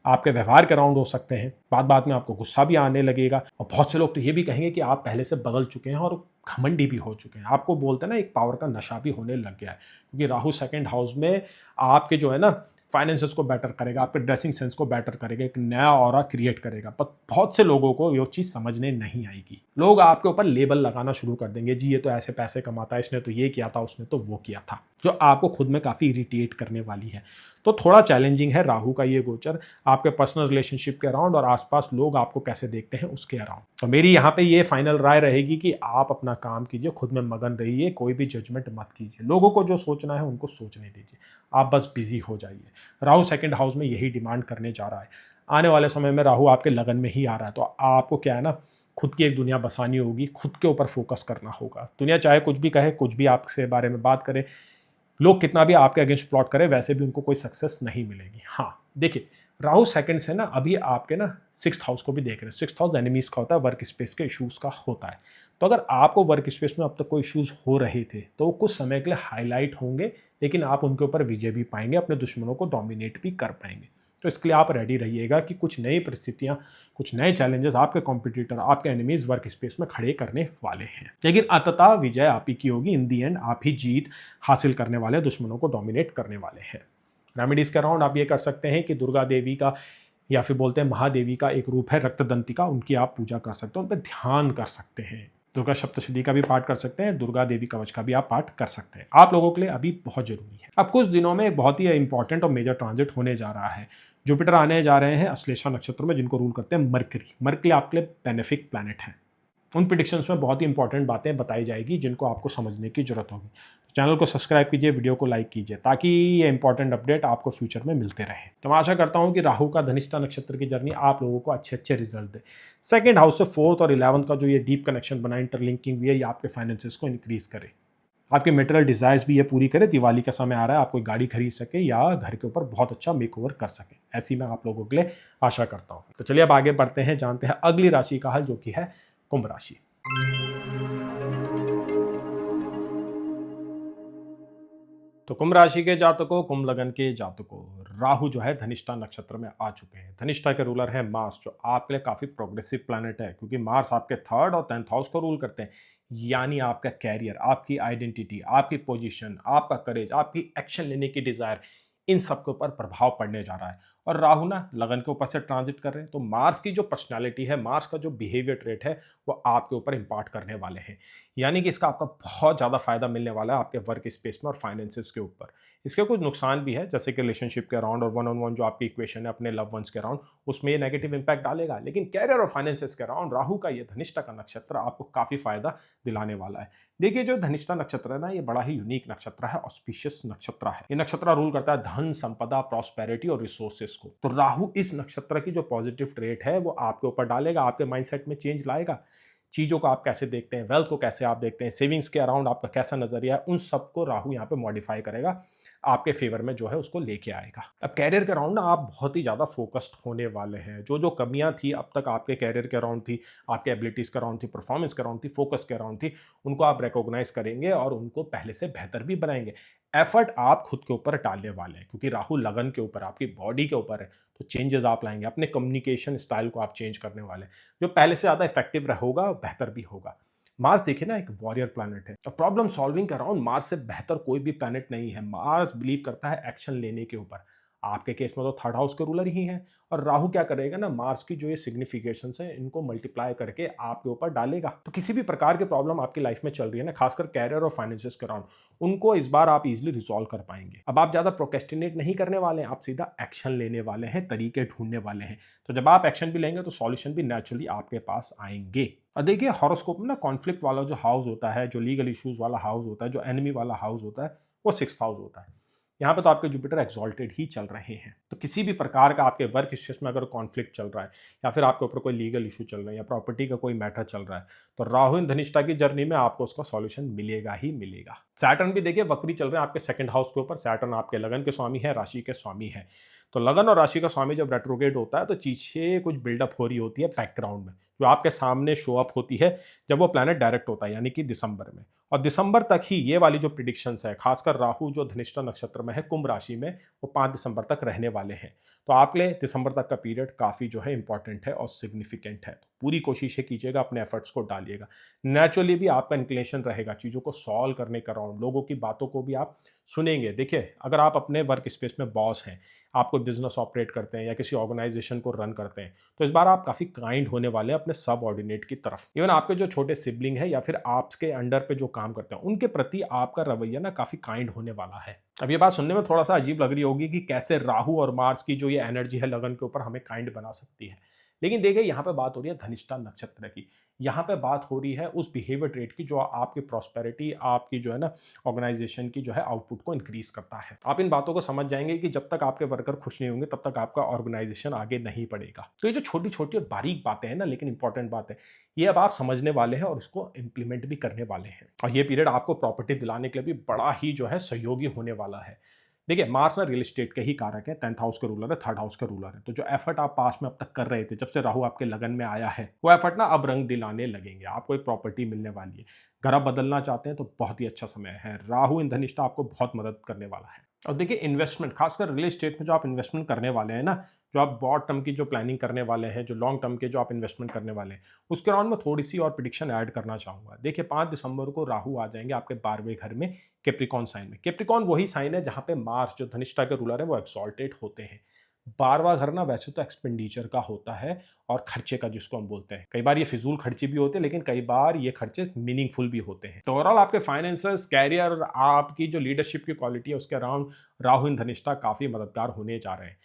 आपके व्यवहार के अराउंड हो सकते हैं। बात बात में आपको गुस्सा भी आने लगेगा और बहुत से लोग तो ये भी कहेंगे कि आप पहले से बदल चुके हैं और घमंडी भी हो चुके हैं। आपको बोलते हैं ना, एक पावर का नशा भी होने लग गया है, क्योंकि राहु सेकंड हाउस में आपके जो है ना फाइनेंसेस को बेटर करेगा, आपके ड्रेसिंग सेंस को बेटर करेगा, एक नया ऑरा क्रिएट करेगा। पर बहुत से लोगों को ये चीज़ समझने नहीं आएगी। लोग आपके ऊपर लेबल लगाना शुरू कर देंगे, जी ये तो ऐसे पैसे कमाता है, इसने तो ये किया था, उसने तो वो किया था, जो आपको खुद में काफ़ी इरिटेट करने वाली है। तो थोड़ा चैलेंजिंग है राहु का ये गोचर आपके पर्सनल रिलेशनशिप के अराउंड और आसपास लोग आपको कैसे देखते हैं उसके अराउंड। तो मेरी यहाँ पे ये फाइनल राय रहेगी कि आप अपना काम कीजिए, खुद में मगन रहिए, कोई भी जजमेंट मत कीजिए। लोगों को जो सोचना है उनको सोचने दीजिए, आप बस बिजी हो जाइए। राहु सेकंड हाउस में यही डिमांड करने जा रहा है। आने वाले समय में राहु आपके लगन में ही आ रहा है, तो आपको क्या है ना, खुद की एक दुनिया बसानी होगी, खुद के ऊपर फोकस करना होगा। दुनिया चाहे कुछ भी कहे, कुछ भी आपसे बारे में बात करे, लोग कितना भी आपके अगेंस्ट प्लॉट करें, वैसे भी उनको कोई सक्सेस नहीं मिलेगी। हाँ देखिए, राहु सेकंड से ना अभी आपके ना 6th हाउस को भी देख रहे हैं। 6th हाउस एनिमीज का होता है, वर्क स्पेस के इशूज़ का होता है। तो अगर आपको वर्क स्पेस में अब तक कोई इशूज़ हो रहे थे तो वो कुछ समय के लिए हाईलाइट होंगे, लेकिन आप उनके ऊपर विजय भी पाएंगे, अपने दुश्मनों को डोमिनेट भी कर पाएंगे। तो इसके लिए आप रेडी रहिएगा कि कुछ नई परिस्थितियां, कुछ नए चैलेंजेस आपके कॉम्पिटिटर, आपके एनिमीज वर्क स्पेस में खड़े करने वाले हैं। लेकिन अंततः विजय आप ही की होगी। इन दी एंड आप ही जीत हासिल करने वाले, दुश्मनों को डोमिनेट करने वाले हैं। रेमेडीज के अराउंड आप ये कर सकते हैं कि दुर्गा देवी का, या फिर बोलते हैं महादेवी का एक रूप है रक्तदंतिका, उनकी आप पूजा कर सकते हैं, उन पर ध्यान कर सकते हैं। दुर्गा सप्तशती का भी पाठ कर सकते हैं, दुर्गा देवी कवच का भी आप पाठ कर सकते हैं। आप लोगों के लिए अभी बहुत जरूरी है। अब कुछ दिनों में एक बहुत ही इंपॉर्टेंट और मेजर ट्रांजिट होने जा रहा है। जुपिटर आने जा रहे हैं अश्लेषा नक्षत्र में, जिनको रूल करते हैं मरकरी। मरकरी आपके लिए बेनिफिक प्लैनेट है। उन प्रिडिक्शंस में बहुत ही इंपॉर्टेंट बातें बताई जाएगी जिनको आपको समझने की जरूरत होगी। चैनल को सब्सक्राइब कीजिए, वीडियो को लाइक कीजिए, ताकि ये इंपॉर्टेंट अपडेट आपको फ्यूचर में मिलते रहे। तो मैं आशा करता हूँ कि राहु का धनिष्ठा नक्षत्र की जर्नी आप लोगों को अच्छे अच्छे रिजल्ट दे। सेकंड हाउस से 4th और 11th का जो ये डीप कनेक्शन बना, इंटरलिंकिंग भी है, ये आपके फाइनेंसेस को इंक्रीज करे, आपके मेटेरियल डिजायर्स भी ये पूरी करे। दिवाली का समय आ रहा है, आप कोई गाड़ी खरीद सके या घर के ऊपर बहुत अच्छा मेकओवर कर सके, ऐसी मैं आप लोगों के लिए आशा करता हूँ। तो चलिए अब आगे बढ़ते हैं, जानते हैं अगली राशि का हाल, जो कि है कुंभ राशि। तो कुंभ राशि के जातकों, कुंभ लगन के जातकों, राहु जो है धनिष्ठा नक्षत्र में आ चुके हैं। धनिष्ठा के रूलर है मार्स, जो आपके लिए काफी प्रोग्रेसिव प्लैनेट है, क्योंकि मार्स आपके 3rd और 10th हाउस को रूल करते हैं। यानी आपका कैरियर, आपकी आइडेंटिटी, आपकी पोजीशन, आपका करेज, आपकी एक्शन लेने की डिजायर, इन सब के ऊपर प्रभाव पड़ने जा रहा है। और राहु ना लगन के ऊपर से ट्रांजिट कर रहे हैं, तो मार्स की जो पर्सनालिटी है, मार्स का जो बिहेवियर ट्रेट है, वो आपके ऊपर इंपार्ट करने वाले हैं। यानी कि इसका आपका बहुत ज़्यादा फायदा मिलने वाला है आपके वर्क स्पेस में और फाइनेंसेस के ऊपर। इसके कुछ नुकसान भी है, जैसे कि रिलेशनशिप के अराउंड और वन ऑन वन जो आपकी इक्वेशन है अपने लव वंस के अराउंड, उसमें ये नेगेटिव इंपैक्ट डालेगा। लेकिन कैरियर और फाइनेंसेस के अराउंड राहु का ये धनिष्ठा का नक्षत्र आपको काफ़ी फायदा दिलाने वाला है। देखिए, जो धनिष्ठा नक्षत्र है ना, ये बड़ा ही यूनिक नक्षत्र है, ऑस्पिशियस नक्षत्र है। ये नक्षत्र रूल करता है धन, संपदा, प्रॉस्पेरिटी और रिसोर्सेस को। तो राहु इस नक्षत्र की जो पॉजिटिव ट्रेट है वो आपके ऊपर डालेगा, आपके माइंडसेट में चेंज लाएगा। चीज़ों को आप कैसे देखते हैं, वेल्थ को कैसे आप देखते हैं, सेविंग्स के अराउंड आपका कैसा नजरिया है, उन सबको राहु यहाँ पे मॉडिफाई करेगा, आपके फेवर में जो है उसको लेके आएगा। अब कैरियर के अराउंड ना आप बहुत ही ज़्यादा फोकस्ड होने वाले हैं। जो जो कमियां थी अब तक आपके कैरियर के अराउंड थी, आपके एबिलिटीज़ के अराउंड थी, परफॉर्मेंस के अराउंड थी, फोकस के अराउंड थी, उनको आप रिकॉग्नाइज करेंगे और उनको पहले से बेहतर भी बनाएंगे। एफर्ट आप खुद के ऊपर डालने वाले हैं, क्योंकि राहु लगन के ऊपर, आपकी बॉडी के ऊपर है। तो चेंजेस आप लाएंगे, अपने कम्युनिकेशन स्टाइल को आप चेंज करने वाले हैं, जो पहले से ज़्यादा इफेक्टिव होगा, बेहतर भी होगा। मार्स देखिए ना, एक वॉरियर प्लैनेट है, प्रॉब्लम सॉल्विंग के अराउंड मार्स से बेहतर कोई भी प्लैनेट नहीं है। मार्स बिलीव करता है एक्शन लेने के ऊपर। आपके केस में तो 3rd हाउस के रूलर ही हैं, और राहु क्या करेगा ना, मार्स की जो ये सिग्निफिकेशन है इनको मल्टीप्लाई करके आपके ऊपर डालेगा। तो किसी भी प्रकार की प्रॉब्लम आपकी लाइफ में चल रही है ना, खासकर कैरियर और फाइनेंसेस के अराउंड, उनको इस बार आप इजीली रिजॉल्व कर पाएंगे। अब आप ज्यादा प्रोक्रेस्टिनेट नहीं करने वाले हैं, आप सीधा एक्शन लेने वाले हैं, तरीके ढूंढने वाले हैं। तो जब आप एक्शन भी लेंगे तो सॉल्यूशन भी नेचुरली आपके पास आएंगे। और देखिए, हॉरोस्कोप में ना कॉन्फ्लिक्ट वाला जो हाउस होता है, जो लीगल इश्यूज वाला हाउस होता है, जो एनिमी वाला हाउस होता है, वो 6th हाउस होता है। यहाँ पे तो आपके जुपिटर एक्सॉल्टेड ही चल रहे हैं। तो किसी भी प्रकार का आपके वर्क स्पेस में अगर कॉन्फ्लिक्ट चल रहा है, या फिर आपके ऊपर कोई लीगल इशू चल रहा है, या प्रॉपर्टी का कोई मैटर चल रहा है, तो राहु इन धनिष्ठा की जर्नी में आपको उसका सॉल्यूशन मिलेगा ही मिलेगा। सैटर्न भी देखिए वक्री चल रहे हैं आपके 2nd हाउस के ऊपर। सैटर्न आपके लगन के स्वामी है, राशि के स्वामी है। तो लगन और राशि का स्वामी जब रेट्रोग्रेड होता है तो चीजें कुछ बिल्डअप हो रही होती है बैकग्राउंड में, जो आपके सामने शो अप होती है जब वो प्लैनेट डायरेक्ट होता है, यानी कि दिसंबर में। और दिसंबर तक ही ये वाली जो प्रिडिक्शंस है, खासकर राहु जो धनिष्ठा नक्षत्र में है कुंभ राशि में, वो 5 दिसंबर तक रहने वाले हैं। तो आपके लिए दिसंबर तक का पीरियड काफ़ी जो है इंपॉर्टेंट है और सिग्निफिकेंट है। तो पूरी कोशिश कीजिएगा, अपने एफर्ट्स को डालिएगा। नेचुरली भी आपका इंक्लिनेशन रहेगा चीज़ों को सॉल्व करने का, राउंड लोगों की बातों को भी आप सुनेंगे। देखिए, अगर आप अपने वर्क स्पेस में बॉस हैं, आप कोई बिजनेस ऑपरेट करते हैं या किसी ऑर्गेनाइजेशन को रन करते हैं, तो इस बार आप काफ़ी काइंड होने वाले हैं अपने सब ऑर्डिनेट की तरफ। इवन आपके जो छोटे सिबलिंग है या फिर आपके अंडर पे जो काम करते हैं, उनके प्रति आपका रवैया ना काफ़ी काइंड होने वाला है। अब ये बात सुनने में थोड़ा सा अजीब लग रही होगी कि कैसे राहु और मार्स की जो ये एनर्जी है लगन के ऊपर हमें काइंड बना सकती है। लेकिन देखिए, यहाँ पे बात हो रही है धनिष्ठा नक्षत्र की। यहाँ पे बात हो रही है उस बिहेवियर ट्रेट की जो आपकी प्रॉस्पेरिटी, आपकी जो है ना ऑर्गेनाइजेशन की जो है आउटपुट को इंक्रीज करता है। आप इन बातों को समझ जाएंगे कि जब तक आपके वर्कर खुश नहीं होंगे तब तक आपका ऑर्गेनाइजेशन आगे नहीं बढ़ेगा। तो ये जो छोटी छोटी और बारीक बातें हैं ना, लेकिन इंपॉर्टेंट बात है, ये अब आप समझने वाले हैं और उसको इंप्लीमेंट भी करने वाले हैं। और ये पीरियड आपको प्रॉपर्टी दिलाने के लिए भी बड़ा ही जो है सहयोगी होने वाला है। देखिए, मार्स ना रियल एस्टेट के ही कारक है, 10th हाउस के रूलर है, 3rd हाउस के रूलर है। तो जो एफर्ट आप पास में अब तक कर रहे थे, जब से राहु आपके लगन में आया है, वो एफर्ट ना अब रंग दिलाने लगेंगे। आपको एक प्रॉपर्टी मिलने वाली है, घर आप बदलना चाहते हैं तो बहुत ही अच्छा समय है। राहु इन धनिष्ठा आपको बहुत मदद करने वाला है। और देखिए, इन्वेस्टमेंट, खासकर रियल एस्टेट में जो आप इन्वेस्टमेंट करने वाले हैं ना, जो आप शॉर्ट टर्म की जो प्लानिंग करने वाले हैं, जो लॉन्ग टर्म के जो आप इन्वेस्टमेंट करने वाले हैं, उसके अराउंड में थोड़ी सी और प्रिडिक्शन ऐड करना चाहूँगा। देखिए, 5 दिसंबर को राहु आ जाएंगे आपके 12वें घर में, कैप्रिकॉन साइन में। कैप्रिकॉन वही साइन है जहाँ पे मार्स जो धनिष्ठा के रूलर है वो एक्सॉल्टेड होते हैं। 12वां घर ना वैसे तो एक्सपेंडिचर का होता है और खर्चे का, जिसको हम बोलते हैं। कई बार ये फिजूल खर्चे भी होते हैं, लेकिन कई बार ये खर्चे मीनिंगफुल भी होते हैं। तो ओवरऑल आपके फाइनेंसेस, कैरियर और आपकी जो लीडरशिप की क्वालिटी है उसके अराउंड राहु इन धनिष्ठा काफ़ी मददगार होने जा रहे हैं।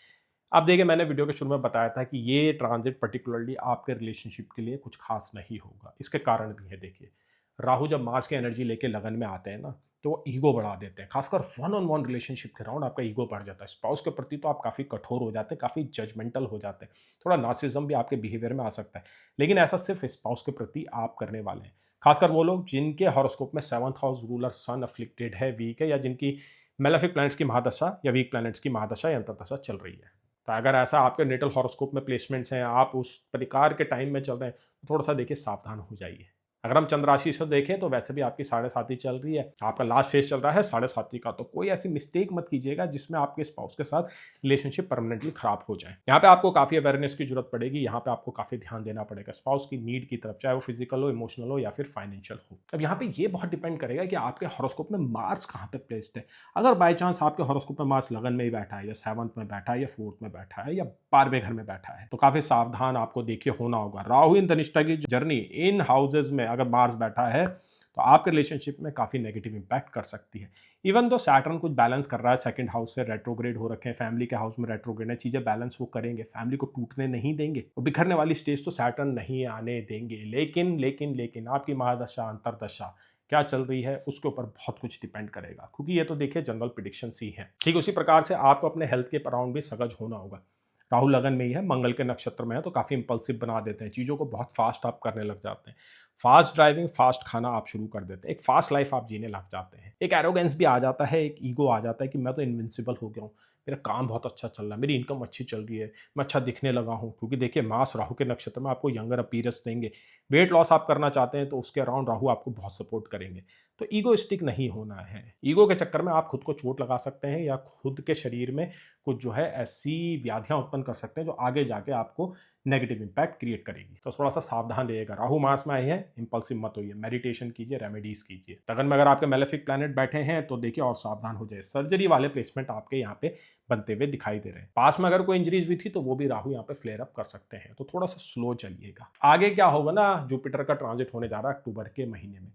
अब देखिए, मैंने वीडियो के शुरू में बताया था कि ये ट्रांजिट पर्टिकुलरली आपके रिलेशनशिप के लिए कुछ खास नहीं होगा। इसके कारण भी है। देखिए, राहु जब मार्स की एनर्जी लेके लगन में आते हैं ना, तो वो ईगो बढ़ा देते हैं। खासकर वन ऑन वन रिलेशनशिप के राउंड आपका ईगो बढ़ जाता है। स्पाउस के प्रति तो आप काफ़ी कठोर हो जाते हैं, काफ़ी जजमेंटल हो जाते हैं। थोड़ा नार्सिज्म भी आपके बिहेवियर में आ सकता है। लेकिन ऐसा सिर्फ स्पाउस के प्रति आप करने वाले हैं। खासकर वो लोग जिनके हॉरोस्कोप में 7th हाउस रूलर सन अफ्लिक्टेड है, वीक है, या जिनकी मेलेफिक प्लैनेट्स की महादशा या वीक प्लैनेट्स की महादशा या अंतर्दशा चल रही है। तो अगर ऐसा आपके नेटल हॉरोस्कोप में प्लेसमेंट्स हैं, आप उस प्रकार के टाइम में चल रहे हैं, तो थोड़ा सा देखिए सावधान हो जाइए। अगर हम चंद्र राशि से देखें तो वैसे भी आपकी 7.5 चल रही है, आपका लास्ट फेज चल रहा है 7.5 का। तो कोई ऐसी मिस्टेक मत कीजिएगा जिसमें आपके स्पाउस के साथ रिलेशनशिप परमानेंटली खराब हो जाए। यहाँ पे आपको काफ़ी अवेयरनेस की जरूरत पड़ेगी, यहाँ पे आपको काफ़ी ध्यान देना पड़ेगा स्पाउस की नीड की तरफ, चाहे वो फिजिकल हो, इमोशनल हो या फिर फाइनेंशियल हो। अब यहाँ पे ये बहुत डिपेंड करेगा कि आपके हॉरोस्कोप में मार्स कहाँ पे प्लेस्ड है। अगर बाई चांस आपके हॉरोस्कोप में मार्स लगन में ही बैठा है, या 7th में बैठा है, या 4th में बैठा है, या 12वें घर में बैठा है, तो काफ़ी सावधान आपको देखिए होना होगा। राहु इन धनिष्ठा की जर्नी इन हाउसेज में अगर मार्स बैठा है तो आपके रिलेशनशिप में काफ़ी नेगेटिव इंपैक्ट कर सकती है। इवन दो सैटर्न कुछ बैलेंस कर रहा है, 2nd हाउस से रेट्रोग्रेड हो रखे हैं, फैमिली के हाउस में रेट्रोग्रेड है, चीज़ें बैलेंस वो करेंगे, फैमिली को टूटने नहीं देंगे। वो बिखरने वाली स्टेज तो सैटर्न नहीं आने देंगे। लेकिन लेकिन लेकिन आपकी महादशा, अंतरदशा क्या चल रही है उसके ऊपर बहुत कुछ डिपेंड करेगा, क्योंकि ये तो देखिए जनरल प्रिडिक्शंस ही है। ठीक उसी प्रकार से आपको अपने हेल्थ के अराउंड भी सजग होना होगा। राहु लगन में ही है, मंगल के नक्षत्र में है, तो काफ़ी इंपल्सिव बना देते हैं, चीज़ों को बहुत फास्ट आप करने लग जाते हैं। फास्ट ड्राइविंग, फास्ट खाना आप शुरू कर देते हैं, एक फास्ट लाइफ आप जीने लग जाते हैं। एक एरोगेंस भी आ जाता है, एक ईगो आ जाता है कि मैं तो इनविंसिबल हो गया हूँ, मेरा काम बहुत अच्छा चल रहा है, मेरी इनकम अच्छी चल रही है, मैं अच्छा दिखने लगा हूँ। क्योंकि देखिए, मास राहु के नक्षत्र में आपको यंगर अपीयरेंस देंगे। वेट लॉस आप करना चाहते हैं तो उसके अराउंड राहु आपको बहुत सपोर्ट करेंगे। तो ईगोइस्टिक नहीं होना है। ईगो के चक्कर में आप खुद को चोट लगा सकते हैं, या खुद के शरीर में कुछ जो है ऐसी व्याधियां उत्पन्न कर सकते हैं जो आगे जाके आपको नेगेटिव इंपैक्ट क्रिएट करेगी। तो थोड़ा सा सावधान रहिएगा। राहु मार्स में आए हैं, इंपल्सिव मत होइए, मेडिटेशन कीजिए, रेमेडीज कीजिए। लगन में अगर आपके मेलेफिक प्लैनेट बैठे हैं तो देखिए और सावधान हो जाए। सर्जरी वाले प्लेसमेंट आपके यहाँ पे बनते हुए दिखाई दे रहे हैं। पास में अगर कोई इंजरीज हुई थी तो वो भी राहु यहाँ पे फ्लेयर अप कर सकते हैं, तो थोड़ा सा स्लो चलिएगा। आगे क्या होगा ना, जुपिटर का ट्रांजिट होने जा रहा है अक्टूबर के महीने में।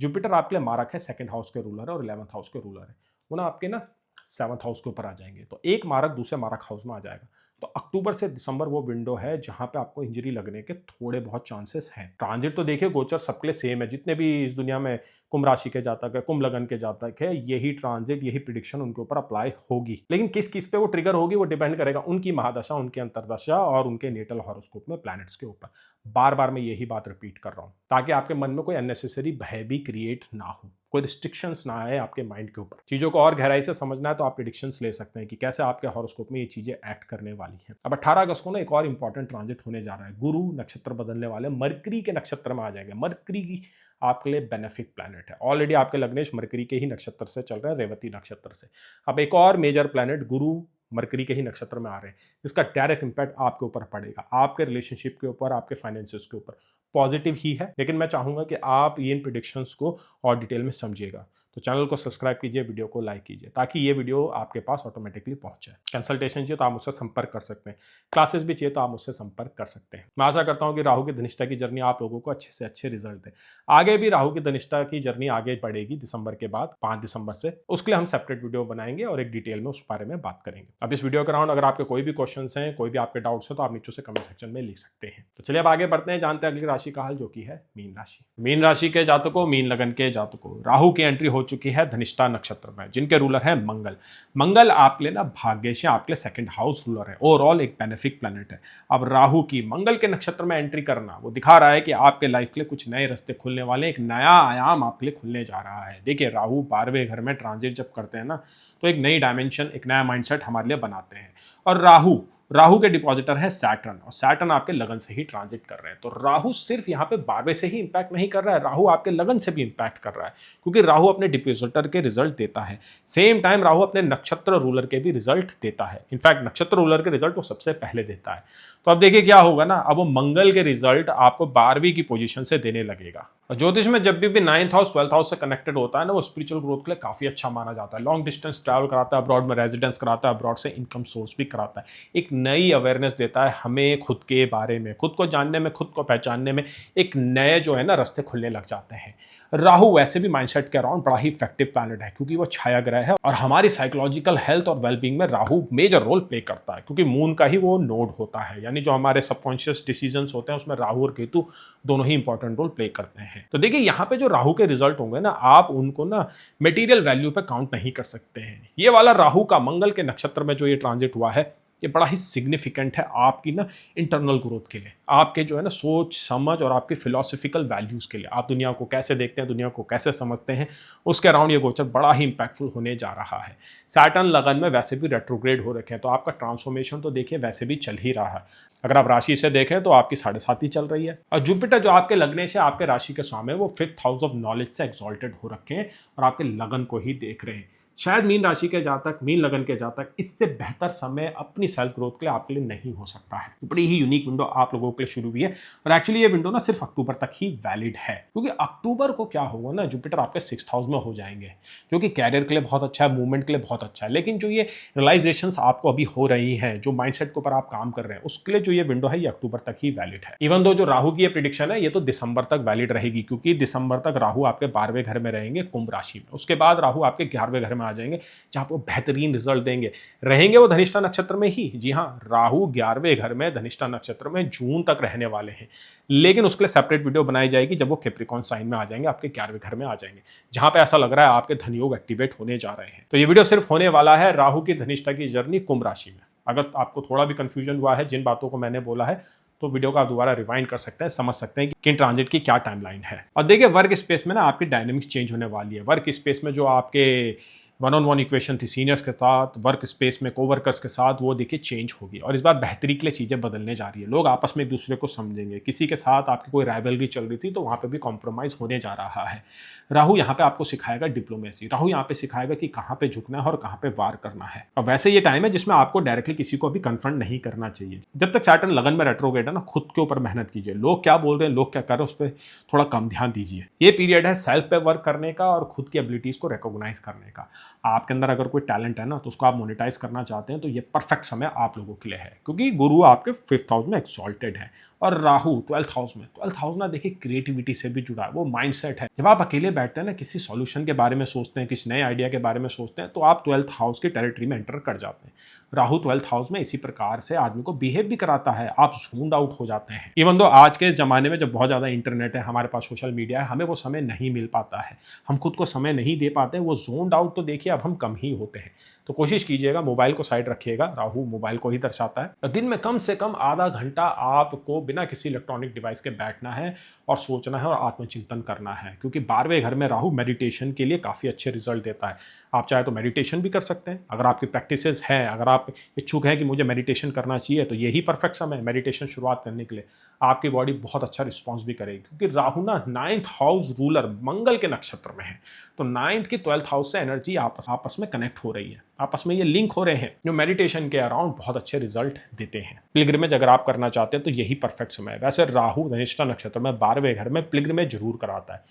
जुपिटर आपके लिए मारक है, 2nd हाउस के रूलर है और 11th हाउस के रूलर है। वो ना आपके ना 7th हाउस के ऊपर आ जाएंगे, तो एक मारक दूसरे मारक हाउस में आ जाएगा। तो अक्टूबर से दिसंबर वो विंडो है जहां पे आपको इंजरी लगने के थोड़े बहुत चांसेस हैं। ट्रांजिट तो देखिए गोचर सबके लिए सेम है, जितने भी इस दुनिया में कुंभ राशि के जातक है, कुंभ लगन के जातक है, यही ट्रांजिट, यही प्रिडिक्शन उनके ऊपर अप्लाई होगी। लेकिन किस किस पे वो ट्रिगर होगी वो डिपेंड करेगा उनकी महादशा, उनकी अंतरदशा और उनके नेटल हॉरोस्कोप में प्लैनेट्स के ऊपर। बार बार मैं यही बात रिपीट कर रहा हूं ताकि आपके मन में कोई अननेसेसरी भय भी क्रिएट ना हो। कोई रिस्ट्रिक्शंस ना आए आपके माइंड के ऊपर। चीज़ों को और गहराई से समझना है तो आप प्रेडिक्शंस ले सकते हैं कि कैसे आपके हॉरोस्कोप में ये चीज़ें एक्ट करने वाली हैं। अब 18 अगस्त को ना एक और इंपॉर्टेंट ट्रांजिट होने जा रहा है। गुरु नक्षत्र बदलने वाले मरकरी के नक्षत्र में आ जाएंगे। मरकरी की आपके लिए बेनिफिक प्लैनेट है। ऑलरेडी आपके लग्नेश मरकरी के ही नक्षत्र से चल रहे हैं, रेवती नक्षत्र से। अब एक और मेजर प्लैनेट गुरु मरकरी के ही नक्षत्र में आ रहे हैं, जिसका डायरेक्ट इंपैक्ट आपके ऊपर पड़ेगा, आपके रिलेशनशिप के ऊपर, आपके फाइनेंसिस के ऊपर। पॉजिटिव ही है, लेकिन मैं चाहूंगा कि आप इन प्रिडिक्शंस को और डिटेल में समझिएगा। तो चैनल को सब्सक्राइब कीजिए, वीडियो को लाइक कीजिए, ताकि ये वीडियो आपके पास ऑटोमेटिकली पहुंच जाए। कंसल्टेशन चाहिए तो आप मुझसे संपर्क कर सकते हैं, क्लासेस भी चाहिए तो आप मुझसे संपर्क कर सकते हैं। मैं आशा करता हूं कि राहु की धनिष्ठा की जर्नी आप लोगों को अच्छे से अच्छे रिजल्ट दे। आगे भी राहु की धनिष्ठा की जर्नी आगे बढ़ेगी दिसंबर के बाद, 5 दिसंबर से। उसके लिए हम सेपरेट वीडियो बनाएंगे और एक डिटेल में उस बारे में बात करेंगे। अब इस वीडियो के अराउंड अगर आपके कोई भी क्वेश्चन हैं, कोई भी आपके डाउट्स हैं, तो आप नीचे से कमेंट सेक्शन में लिख सकते हैं। तो चलिए अब आगे बढ़ते हैं, जानते हैं अगली राशि का हाल, जो कि है मीन राशि। मीन राशि के जातकों, मीन लगन के जातकों, राहु की एंट्री हो चुकी है धनिष्ठा नक्षत्र में, जिनके रूलर है मंगल। मंगल आपके लिए ना भाग्येश, आपके लिए सेकंड हाउस रूलर है, ओवरऑल एक बेनिफिक प्लैनेट है। अब राहु की मंगल के नक्षत्र में एंट्री करना वो दिखा रहा है कि आपके लाइफ के लिए कुछ नए रास्ते खुलने वाले, एक नया आयाम आपके लिए खुलने जा रहा है। देखिए, राहु 12वें घर में ट्रांजिट जब करते हैं ना, तो एक नई डायमेंशन, एक नया माइंडसेट हमारे लिए बनाते हैं। और राहु के डिपॉजिटर है सैटर्न, और सैटर्न आपके लगन से ही ट्रांजिट कर रहे हैं। तो राहु सिर्फ यहाँ पे 12वें से ही इंपैक्ट नहीं कर रहा है, राहु आपके लगन से भी इंपैक्ट कर रहा है, क्योंकि राहु अपने डिपॉजिटर के रिजल्ट देता है। सेम टाइम राहु अपने नक्षत्र रूलर के भी रिजल्ट देता है। इनफैक्ट नक्षत्र रूलर के रिजल्ट वो सबसे पहले देता है। तो अब देखिए क्या होगा ना, अब वो मंगल के रिजल्ट आपको 12वीं की पोजीशन से देने लगेगा। और ज्योतिष में जब भी 9th हाउस 12th हाउस से कनेक्टेड होता है ना, वो स्पिरिचुअल ग्रोथ के लिए काफी अच्छा माना जाता है। लॉन्ग डिस्टेंस ट्रैवल कराता है, अब्रॉड में रेजिडेंस कराता है, अब्रॉड से इनकम सोर्स भी कराता है, एक नई अवेयरनेस देता है हमें खुद के बारे में, खुद को जानने में, खुद को पहचानने में एक नए जो है ना रास्ते खुलने लग जाते हैं। राहु वैसे भी माइंडसेट के अराउंड बड़ा ही इफेक्टिव प्लैनेट है, क्योंकि वो छाया ग्रह है और हमारी साइकोलॉजिकल हेल्थ और वेलबींग में राहु मेजर रोल प्ले करता है, क्योंकि मून का ही वो नोड होता है। यानी जो हमारे सबकॉन्शियस डिसीजंस होते हैं उसमें राहु और केतु दोनों ही इंपॉर्टेंट रोल प्ले करते हैं। तो देखिए, यहाँ पे जो राहु के रिजल्ट होंगे ना, आप उनको ना मटेरियल वैल्यू पे काउंट नहीं कर सकते हैं। ये वाला राहु का मंगल के नक्षत्र में जो ये ट्रांजिट हुआ है, ये बड़ा ही सिग्निफिकेंट है आपकी ना इंटरनल ग्रोथ के लिए, आपके जो है ना सोच समझ और आपके फिलोसफिकल वैल्यूज के लिए। आप दुनिया को कैसे देखते हैं, दुनिया को कैसे समझते हैं, उसके अराउंड ये गोचर बड़ा ही इंपैक्टफुल होने जा रहा है। सैटर्न लगन में वैसे भी रेट्रोग्रेड हो रखे हैं, तो आपका ट्रांसफॉर्मेशन तो देखिए वैसे भी चल ही रहा है। अगर आप राशि से देखें तो आपकी 7.5 ही चल रही है। और जुपिटर जो आपके लग्नेश है, आपके राशि के स्वामी है, वो 5th हाउस ऑफ नॉलेज से एक्सॉल्टेड हो रखे हैं और आपके लगन को ही देख रहे हैं। शायद मीन राशि के जातक, मीन लगन के जातक, इससे बेहतर समय अपनी सेल्फ ग्रोथ के लिए आपके लिए नहीं हो सकता है। बड़ी ही यूनिक विंडो आप लोगों के लिए शुरू हुई है, और एक्चुअली ये विंडो ना सिर्फ अक्टूबर तक ही वैलिड है, क्योंकि अक्टूबर को क्या होगा ना, जुपिटर आपके 6th हाउस में हो जाएंगे, जो कि कैरियर के लिए बहुत अच्छा है, मूवमेंट के लिए बहुत अच्छा है। लेकिन जो ये रियलाइजेशंस आपको अभी हो रही हैं, जो माइंडसेट के ऊपर आप काम कर रहे हैं, उसके लिए जो ये विंडो है ये अक्टूबर तक ही वैलिड है। इवन दो जो राहु की ये प्रिडिक्शन है, ये तो दिसंबर तक वैलिड रहेगी, क्योंकि दिसंबर तक राहु आपके 12वें घर में रहेंगे, कुंभ राशि में। उसके बाद राहु आपके 11वें घर में आ जाएंगे, जहां वो बेहतरीन रिजल्ट देंगे। रहेंगे वो धनिष्ठा नक्षत्र में ही, जी हाँ, राहु 11वें घर में धनिष्ठा नक्षत्र में जून तक रहने वाले हैं। लेकिन उसके लिए सेपरेट वीडियो बनाई जाएगी जब वो कैप्रिकॉर्न साइन में आ जाएंगे, आपके 11वें घर में आ जाएंगे, जहां पे ऐसा लग रहा है आपके धनयोग एक्टिवेट होने जा रहे हैं। तो ये वीडियो सिर्फ होने वाला है राहु की धनिष्ठा की जर्नी कुंभ राशि में। अगर आपको थोड़ा भी कंफ्यूजन हुआ है जिन बातों को मैंने बोला है, तो वीडियो का आप दोबारा रिवाइंड कर सकते हैं, समझ सकते हैं कि ट्रांजिट की क्या टाइमलाइन है। और देखिए, वर्क स्पेस में ना आपकी डायनेमिक्स चेंज होने वाली है। वर्क स्पेस में जो आपके 1-on-1 इक्वेशन थी सीनियर्स के साथ, वर्क स्पेस में कोवर्कर्स के साथ, वो देखिए चेंज होगी। और इस बार बेहतरी के लिए चीज़ें बदलने जा रही है। लोग आपस में एक दूसरे को समझेंगे। किसी के साथ आपकी कोई राइवलरी चल रही थी तो वहाँ पे भी कॉम्प्रोमाइज़ होने जा रहा है। राहु यहाँ पे आपको सिखाएगा डिप्लोमेसी, राहु यहाँ पे सिखाएगा कि कहाँ पे झुकना है और कहाँ पे वार करना है। और वैसे ये टाइम है जिसमें आपको डायरेक्टली किसी को भी कन्फ्रंट नहीं करना चाहिए। जब तक सैटर्न लगन में रेट्रोग्रेड है ना, खुद के ऊपर मेहनत कीजिए। लोग क्या बोल रहे हैं, लोग क्या कर रहे हैं, उस पर थोड़ा कम ध्यान दीजिए। ये पीरियड है सेल्फ पे वर्क करने का और खुद की एबिलिटीज़ को रिकॉग्नाइज करने का। आपके अंदर अगर कोई टैलेंट है ना, तो उसको आप मोनेटाइज करना चाहते हैं, तो ये परफेक्ट समय आप लोगों के लिए है, क्योंकि गुरु आपके 5th हाउस में एक्सॉल्टेड है और राहु 12th हाउस में। 12th हाउस ना देखिए क्रिएटिविटी से भी जुड़ा है, वो माइंडसेट है। जब आप अकेले बैठते हैं ना, किसी सॉल्यूशन के बारे में सोचते हैं, किसी नए आइडिया के बारे में सोचते हैं, तो आप 12th हाउस की टेरिटरी में एंटर कर जाते हैं। राहु 12th हाउस में इसी प्रकार से आदमी को बिहेव भी कराता है, आप ज़ूम्ड आउट हो जाते हैं। इवन दो आज के इस जमाने में जब बहुत ज़्यादा इंटरनेट है, हमारे पास सोशल मीडिया है, हमें वो समय नहीं मिल पाता है, हम खुद को समय नहीं दे पाते हैं। वो ज़ोन्ड आउट तो देखिए अब हम कम ही होते हैं। तो कोशिश कीजिएगा, मोबाइल को साइड रखिएगा, राहु मोबाइल को ही दर्शाता है। दिन में कम से कम आधा घंटा आपको बिना किसी इलेक्ट्रॉनिक डिवाइस के बैठना है और सोचना है और आत्मचिंतन करना है, क्योंकि 12वें घर में राहु मेडिटेशन के लिए काफ़ी अच्छे रिजल्ट देता है। आप चाहे तो मेडिटेशन भी कर सकते हैं। अगर आपकी प्रैक्टिसेस है, अगर आप इच्छुक हैं कि मुझे मेडिटेशन करना चाहिए, तो यही परफेक्ट समय है मेडिटेशन शुरुआत करने के लिए। आपकी बॉडी बहुत अच्छा रिस्पॉन्स भी करेगी, क्योंकि राहु ना 9th हाउस रूलर मंगल के नक्षत्र में है। तो 9th की 12th हाउस से एनर्जी आपस में कनेक्ट हो रही है, आपस में ये लिंक हो रहे हैं, जो मेडिटेशन के अराउंड बहुत अच्छे रिजल्ट देते हैं। पिलग्रिमेज अगर आप करना चाहते हैं तो यही परफेक्ट समय है। वैसे राहु धनिष्ठा नक्षत्र में 12वें घर में पिलग्रिमेज जरूर कराता है।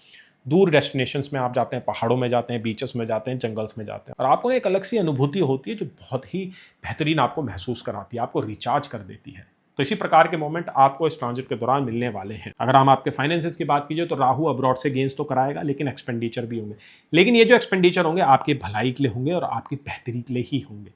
दूर डेस्टिनेशंस में आप जाते हैं, पहाड़ों में जाते हैं, बीचेस में जाते हैं, जंगल्स में जाते हैं, और आपको एक अलग सी अनुभूति होती है जो बहुत ही बेहतरीन आपको महसूस कराती है, आपको रिचार्ज कर देती है। तो इसी प्रकार के मोमेंट आपको इस ट्रांजिट के दौरान मिलने वाले हैं। अगर हम आपके फाइनेंसेस की बात कीजिए तो राहु अब्रॉड से गेन्स तो कराएगा, लेकिन एक्सपेंडिचर भी होंगे। लेकिन ये जो एक्सपेंडिचर होंगे आपकी भलाई के लिए होंगे और आपकी बेहतरी के लिए ही होंगे।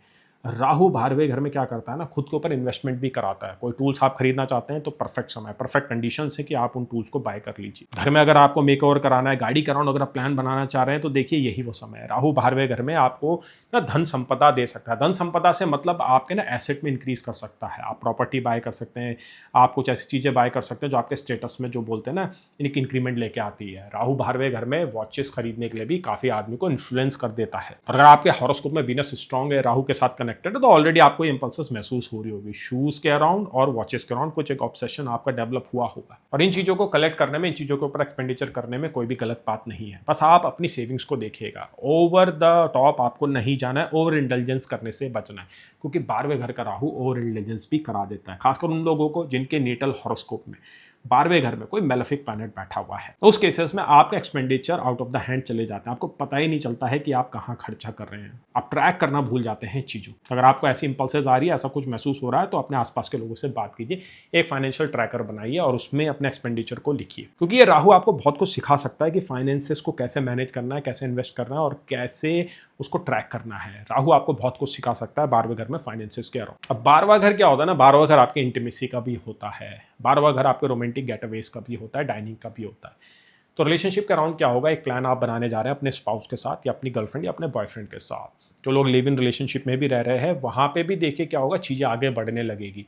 राहु 12वें घर में क्या करता है ना, खुद के ऊपर इन्वेस्टमेंट भी कराता है। कोई टूल्स आप खरीदना चाहते हैं तो परफेक्ट समय, परफेक्ट कंडीशन है कि आप उन टूल्स को बाय कर लीजिए। घर में अगर आपको मेकओवर कराना है, गाड़ी कराना, अगर आप प्लान बनाना चाह रहे हैं, तो देखिए यही वो समय है। राहु 12वें घर में आपको ना धन संपदा दे सकता है। धन संपदा से मतलब आपके ना एसेट में इंक्रीज कर सकता है। आप प्रॉपर्टी बाय कर सकते हैं, आप कुछ ऐसी चीजें बाय कर सकते हैं जो आपके स्टेटस में, जो बोलते हैं ना, इनकी इंक्रीमेंट लेके आती है। राहु 12वें घर में वॉचेस खरीदने के लिए भी काफी आदमी को इन्फ्लुएंस कर देता है। और अगर आपके हॉरोस्कोप में वीनस स्ट्रांग है, राहु के साथ कनेक्टेड है, तो ऑलरेडी आपको इंपल्सेस महसूस हो रही होगी। शूज के अराउंड और वॉचेस के अराउंड कुछ एक ऑब्सेशन आपका डेवलप हुआ होगा, और इन चीजों को कलेक्ट करने में, इन चीजों के ऊपर एक्सपेंडिचर करने में कोई भी गलत बात नहीं है। बस आप अपनी सेविंग्स को देखिएगा, ओवर द टॉप आपको नहीं जाना है, ओवर इंटेलिजेंस करने से बचना है, क्योंकि 12वें घर का राहु ओवर इंटेलिजेंस भी करा देता है, खासकर उन लोगों को जिनके नेटल हॉरोस्कोप में 12वें घर में कोई मेलेफिक प्लैनेट बैठा हुआ है। तो उस केसेस में आपका expenditure out of the hand चले जाते हैं, आपको पता ही नहीं चलता है कि आप कहाँ खर्चा कर रहे हैं, आप ट्रैक करना भूल जाते हैं चीज़ों। अगर आपको ऐसी इंपल्सेस आ रही है, ऐसा कुछ महसूस हो रहा है, तो अपने आसपास के लोगों से बात कीजिए, एक फाइनेंशियल ट्रैकर बनाइए और उसमें अपने एक्सपेंडिचर को लिखिए, क्योंकि ये राहु आपको बहुत कुछ सिखा सकता है कि फाइनेंसेस को कैसे मैनेज करना है, कैसे इन्वेस्ट करना है और कैसे उसको ट्रैक करना है। राहु आपको बहुत कुछ सिखा सकता है 12वें घर में फाइनेंसेस के अराउंड। अब 12वां घर क्या होता है ना, 12वां घर आपके इंटीमेसी का भी होता है, 12वां घर आपके रोमांटिक गेटअवेज का भी होता है, डाइनिंग का भी होता है। तो रिलेशनशिप के अराउंड क्या होगा, एक प्लान आप बनाने जा रहे हैं अपने स्पाउस के साथ या अपनी गर्लफ्रेंड या अपने बॉयफ्रेंड के साथ। जो लोग लिव इन रिलेशनशिप में भी रह रहे हैं, वहां पे भी देखिए क्या होगा, चीजें आगे बढ़ने लगेगी।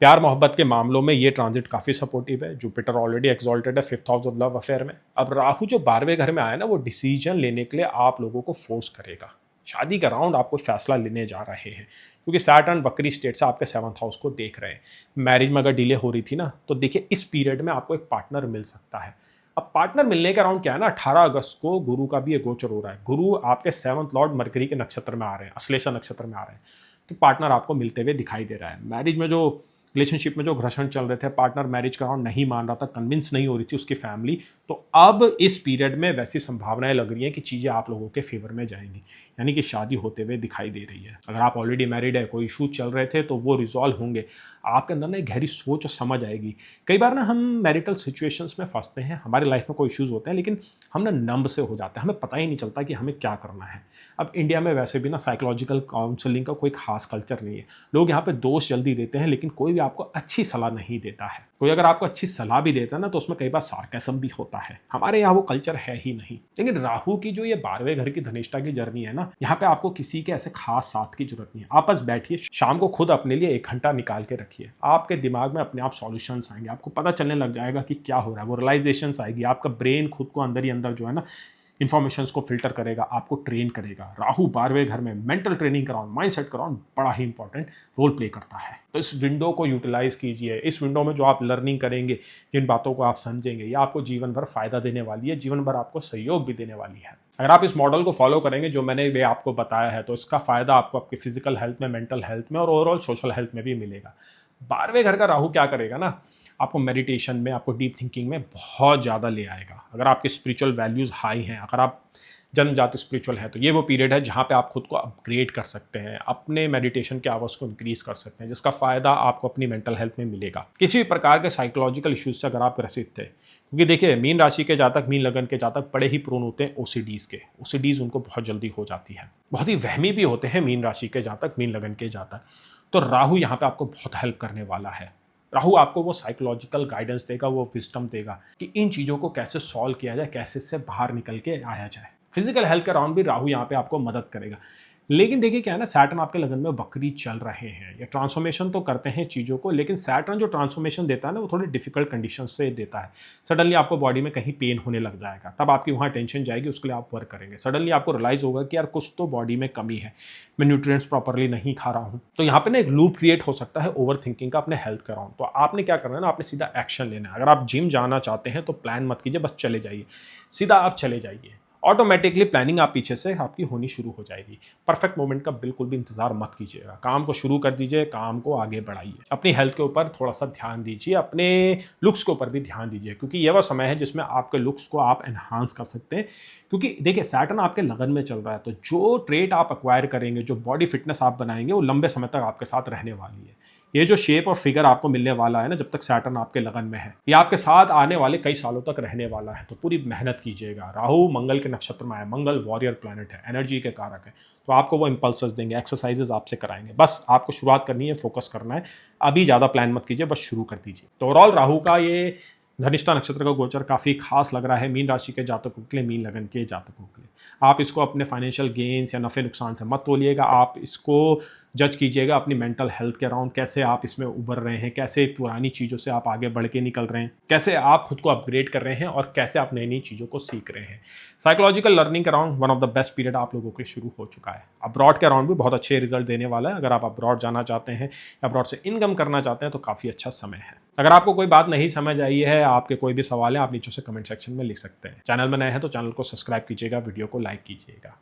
प्यार मोहब्बत के मामलों में ये ट्रांजिट काफी सपोर्टिव है। जुपिटर ऑलरेडी एक्सॉल्टेड है 5th house of love affair में। अब राहु जो 12वें घर में आया ना, वो डिसीजन लेने के लिए आप लोगों को फोर्स करेगा। शादी के अराउंड आपको फैसला लेने जा रहे हैं, क्योंकि सैटर्न वक्री स्टेट से आपके 7th हाउस को देख रहे हैं। मैरिज में अगर डिले हो रही थी ना, तो देखिए इस पीरियड में आपको एक पार्टनर मिल सकता है। अब पार्टनर मिलने के अराउंड क्या है ना, 18 अगस्त को गुरु का भी एक गोचर हो रहा है। गुरु आपके 7th लॉर्ड मरकरी के नक्षत्र में आ रहे हैं, अश्लेषा नक्षत्र में आ रहे हैं, तो पार्टनर आपको मिलते हुए दिखाई दे रहा है। मैरिज में जो रिलेशनशिप में जो घर्षण चल रहे थे, पार्टनर मैरिज का नहीं मान रहा था, कन्विंस नहीं हो रही थी उसकी फैमिली, तो अब इस पीरियड में वैसी संभावनाएं लग रही हैं कि चीज़ें आप लोगों के फेवर में जाएंगी, यानी कि शादी होते हुए दिखाई दे रही है। अगर आप ऑलरेडी मैरिड है, कोई इशू चल रहे थे, तो वो रिजॉल्व होंगे। आपके अंदर ना एक गहरी सोच और समझ आएगी। कई बार ना हम मैरिटल सिचुएशंस में फंसते हैं, हमारी लाइफ में कोई इश्यूज होते हैं, लेकिन हम ना नंब से हो जाते हैं, हमें पता ही नहीं चलता कि हमें क्या करना है। अब इंडिया में वैसे भी ना साइकोलॉजिकल काउंसलिंग का कोई खास कल्चर नहीं है। लोग यहाँ पे दोष जल्दी देते हैं, लेकिन कोई भी आपको अच्छी सलाह नहीं देता है। कोई अगर आपको अच्छी सलाह भी देता है ना, तो उसमें कई बार सार्केज्म भी होता है। हमारे यहाँ वो कल्चर है ही नहीं। लेकिन राहु की जो ये 12वें घर की धनिष्ठा की जर्नी है ना, यहाँ पे आपको किसी के ऐसे खास साथ की जरूरत नहीं है। आप बस बैठिए, शाम को खुद अपने लिए 1 घंटा निकाल के रखिए। आपके दिमाग में अपने आप सॉल्यूशंस आएंगे, आपको पता चलने लग जाएगा कि क्या हो रहा है, वो रियलाइजेशंस आएगी। आपका ब्रेन खुद को अंदर ही अंदर जो है ना, इन्फॉर्मेशंस को फिल्टर करेगा, आपको ट्रेन करेगा। राहु 12वें घर में मेंटल ट्रेनिंग कराउंड, माइंडसेट कराउंड बड़ा ही इंपॉर्टेंट रोल प्ले करता है। तो इस विंडो को यूटिलाइज कीजिए। इस विंडो में जो आप लर्निंग करेंगे, जिन बातों को आप समझेंगे, ये आपको जीवन भर फायदा देने वाली है, जीवन भर आपको सहयोग भी देने वाली है। अगर आप इस मॉडल को फॉलो करेंगे जो मैंने ये आपको बताया है, तो इसका फायदा आपको आपकी फिजिकल हेल्थ में, मेंटल हेल्थ में और ओवरऑल सोशल हेल्थ में भी मिलेगा। 12वें घर का राहु क्या करेगा ना, आपको मेडिटेशन में, आपको डीप थिंकिंग में बहुत ज़्यादा ले आएगा। अगर आपके स्पिरिचुअल वैल्यूज़ हाई हैं, अगर आप जन्मजात स्पिरिचुअल है, तो ये वो पीरियड है जहाँ पे आप खुद को अपग्रेड कर सकते हैं, अपने मेडिटेशन के आवर्स को इंक्रीज कर सकते हैं, जिसका फायदा आपको अपनी मेंटल हेल्थ में मिलेगा। किसी भी प्रकार के साइकोलॉजिकल इश्यूज से अगर आप ग्रसित थे, क्योंकि देखिए मीन राशि के जातक, मीन लगन के जातक बड़े ही प्रोन होते हैं ओसीडीज के। ओसीडीज उनको बहुत जल्दी हो जाती है, बहुत ही वहमी भी होते हैं मीन राशि के जातक, मीन लगन के जातक। तो राहु यहाँ पे आपको बहुत हेल्प करने वाला है। राहु आपको वो साइकोलॉजिकल गाइडेंस देगा, वो विजडम देगा कि इन चीज़ों को कैसे सॉल्व किया जाए, कैसे इससे बाहर निकल के आया जाए। फिजिकल हेल्थ के अराउंड भी राहु यहाँ पे आपको मदद करेगा। लेकिन देखिए क्या है ना, सैटर्न आपके लगन में वक्री चल रहे हैं, ये ट्रांसफॉर्मेशन तो करते हैं चीज़ों को, लेकिन सैटर्न जो ट्रांसफॉर्मेशन देता है ना वो थोड़ी डिफिकल्ट कंडीशन से देता है। सडनली आपको बॉडी में कहीं पेन होने लग जाएगा, तब आपकी वहाँ टेंशन जाएगी, उसके लिए आप वर्क करेंगे। सडनली आपको रियलाइज होगा कि यार कुछ तो बॉडी में कमी है, मैं न्यूट्रिएंट्स प्रॉपरली नहीं खा रहा हूँ। तो यहाँ पे ना एक लूप क्रिएट हो सकता है ओवर थिंकिंग का अपने हेल्थ कराउंड। तो आपने क्या करना है ना, आपने सीधा एक्शन लेना है। अगर आप जिम जाना चाहते हैं तो प्लान मत कीजिए, बस चले जाइए, सीधा आप चले जाइए। ऑटोमेटिकली प्लानिंग आप पीछे से आपकी होनी शुरू हो जाएगी। परफेक्ट मोमेंट का बिल्कुल भी इंतजार मत कीजिएगा, काम को शुरू कर दीजिए, काम को आगे बढ़ाइए। अपनी हेल्थ के ऊपर थोड़ा सा ध्यान दीजिए, अपने लुक्स के ऊपर भी ध्यान दीजिए, क्योंकि यह वह समय है जिसमें आपके लुक्स को आप एनहांस कर सकते हैं। क्योंकि देखिए सैटर्न आपके लगन में चल रहा है, तो जो ट्रेट आप एक्वायर करेंगे, जो बॉडी फिटनेस आप बनाएंगे, वो लंबे समय तक आपके साथ रहने वाली है। ये जो शेप और फिगर आपको मिलने वाला है ना, जब तक सैटर्न आपके लगन में है, ये आपके साथ आने वाले कई सालों तक रहने वाला है। तो पूरी मेहनत कीजिएगा। राहु मंगल के नक्षत्र में है, मंगल वॉरियर प्लैनेट है, एनर्जी के कारक है, तो आपको वो इंपल्सेस देंगे, एक्सरसाइजेस आपसे कराएंगे। बस आपको शुरुआत करनी है, फोकस करना है, अभी ज़्यादा प्लान मत कीजिए, बस शुरू कर दीजिए। तो ओवरऑल राहु का ये धनिष्ठा नक्षत्र का गोचर काफ़ी खास लग रहा है मीन राशि के जातकों के लिए, मीन लगन के जातकों के लिए। आप इसको अपने फाइनेंशियल गेन्स या नफ़े नुकसान से मत तोलिएगा, आप इसको जज कीजिएगा अपनी मेंटल हेल्थ के अराउंड, कैसे आप इसमें उभर रहे हैं, कैसे पुरानी चीज़ों से आप आगे बढ़ के निकल रहे हैं, कैसे आप खुद को अपग्रेड कर रहे हैं और कैसे आप नई नई चीज़ों को सीख रहे हैं। साइकोलॉजिकल लर्निंग के around one of the best period आप लोगों के शुरू हो चुका है। अब्रॉड के अराउंड भी बहुत अच्छे रिजल्ट देने वाला है। अगर आप अब्रॉड जाना चाहते हैं, अब्रॉड से इनकम करना चाहते हैं, तो काफ़ी अच्छा समय है। अगर आपको कोई बात नहीं समझ आई है, आपके कोई भी सवाल है, आप नीचे से कमेंट सेक्शन में लिख सकते हैं। चैनल में नए हैं तो चैनल को सब्सक्राइब कीजिएगा, वीडियो को लाइक कीजिएगा।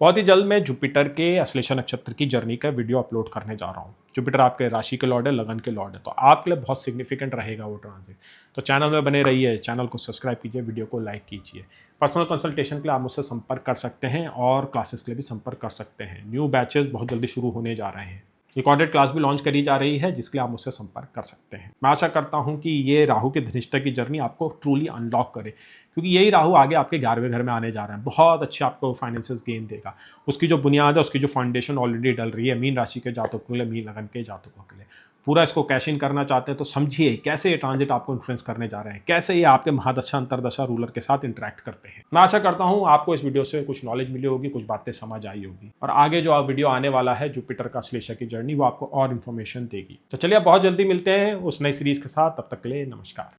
बहुत ही जल्द मैं जुपिटर के अश्लेषा नक्षत्र की जर्नी का वीडियो अपलोड करने जा रहा हूँ। जुपिटर आपके राशि के लॉर्ड है, लगन के लॉर्ड है, तो आपके लिए बहुत सिग्निफिकेंट रहेगा वो ट्रांजिट। तो चैनल में बने रहिए, चैनल को सब्सक्राइब कीजिए, वीडियो को लाइक कीजिए। पर्सनल कंसल्टेशन के लिए आप मुझसे संपर्क कर सकते हैं और क्लासेस के लिए भी संपर्क कर सकते हैं। न्यू बैचेस बहुत जल्दी शुरू होने जा रहे हैं, रिकॉर्डेड क्लास भी लॉन्च करी जा रही है, जिसके लिए आप मुझसे संपर्क कर सकते हैं। मैं आशा करता हूं कि ये राहु के धनिष्ठा की जर्नी आपको ट्रूली अनलॉक करे, क्योंकि यही राहु आगे आपके 11वें घर में आने जा रहा है। बहुत अच्छे आपको फाइनेंशियल गेन देगा। उसकी जो बुनियाद है, उसकी जो फाउंडेशन ऑलरेडी डल रही है मीन राशि के जातकों के लिए, मीन लगन के जातकों के लिए। पूरा इसको कैश इन करना चाहते हैं तो समझिए कैसे ये ट्रांजिट आपको इन्फ्लुएंस करने जा रहे हैं, कैसे ये आपके महादशा अंतरदशा रूलर के साथ इंटरेक्ट करते हैं। मैं आशा करता हूं आपको इस वीडियो से कुछ नॉलेज मिली होगी, कुछ बातें समझ आई होगी, और आगे जो वीडियो आने वाला है जुपिटर का अश्लेषा की जर्नी, वो आपको और इन्फॉर्मेशन देगी। तो चलिए अब बहुत जल्दी मिलते हैं उस नई सीरीज के साथ, तब तक के लिए नमस्कार।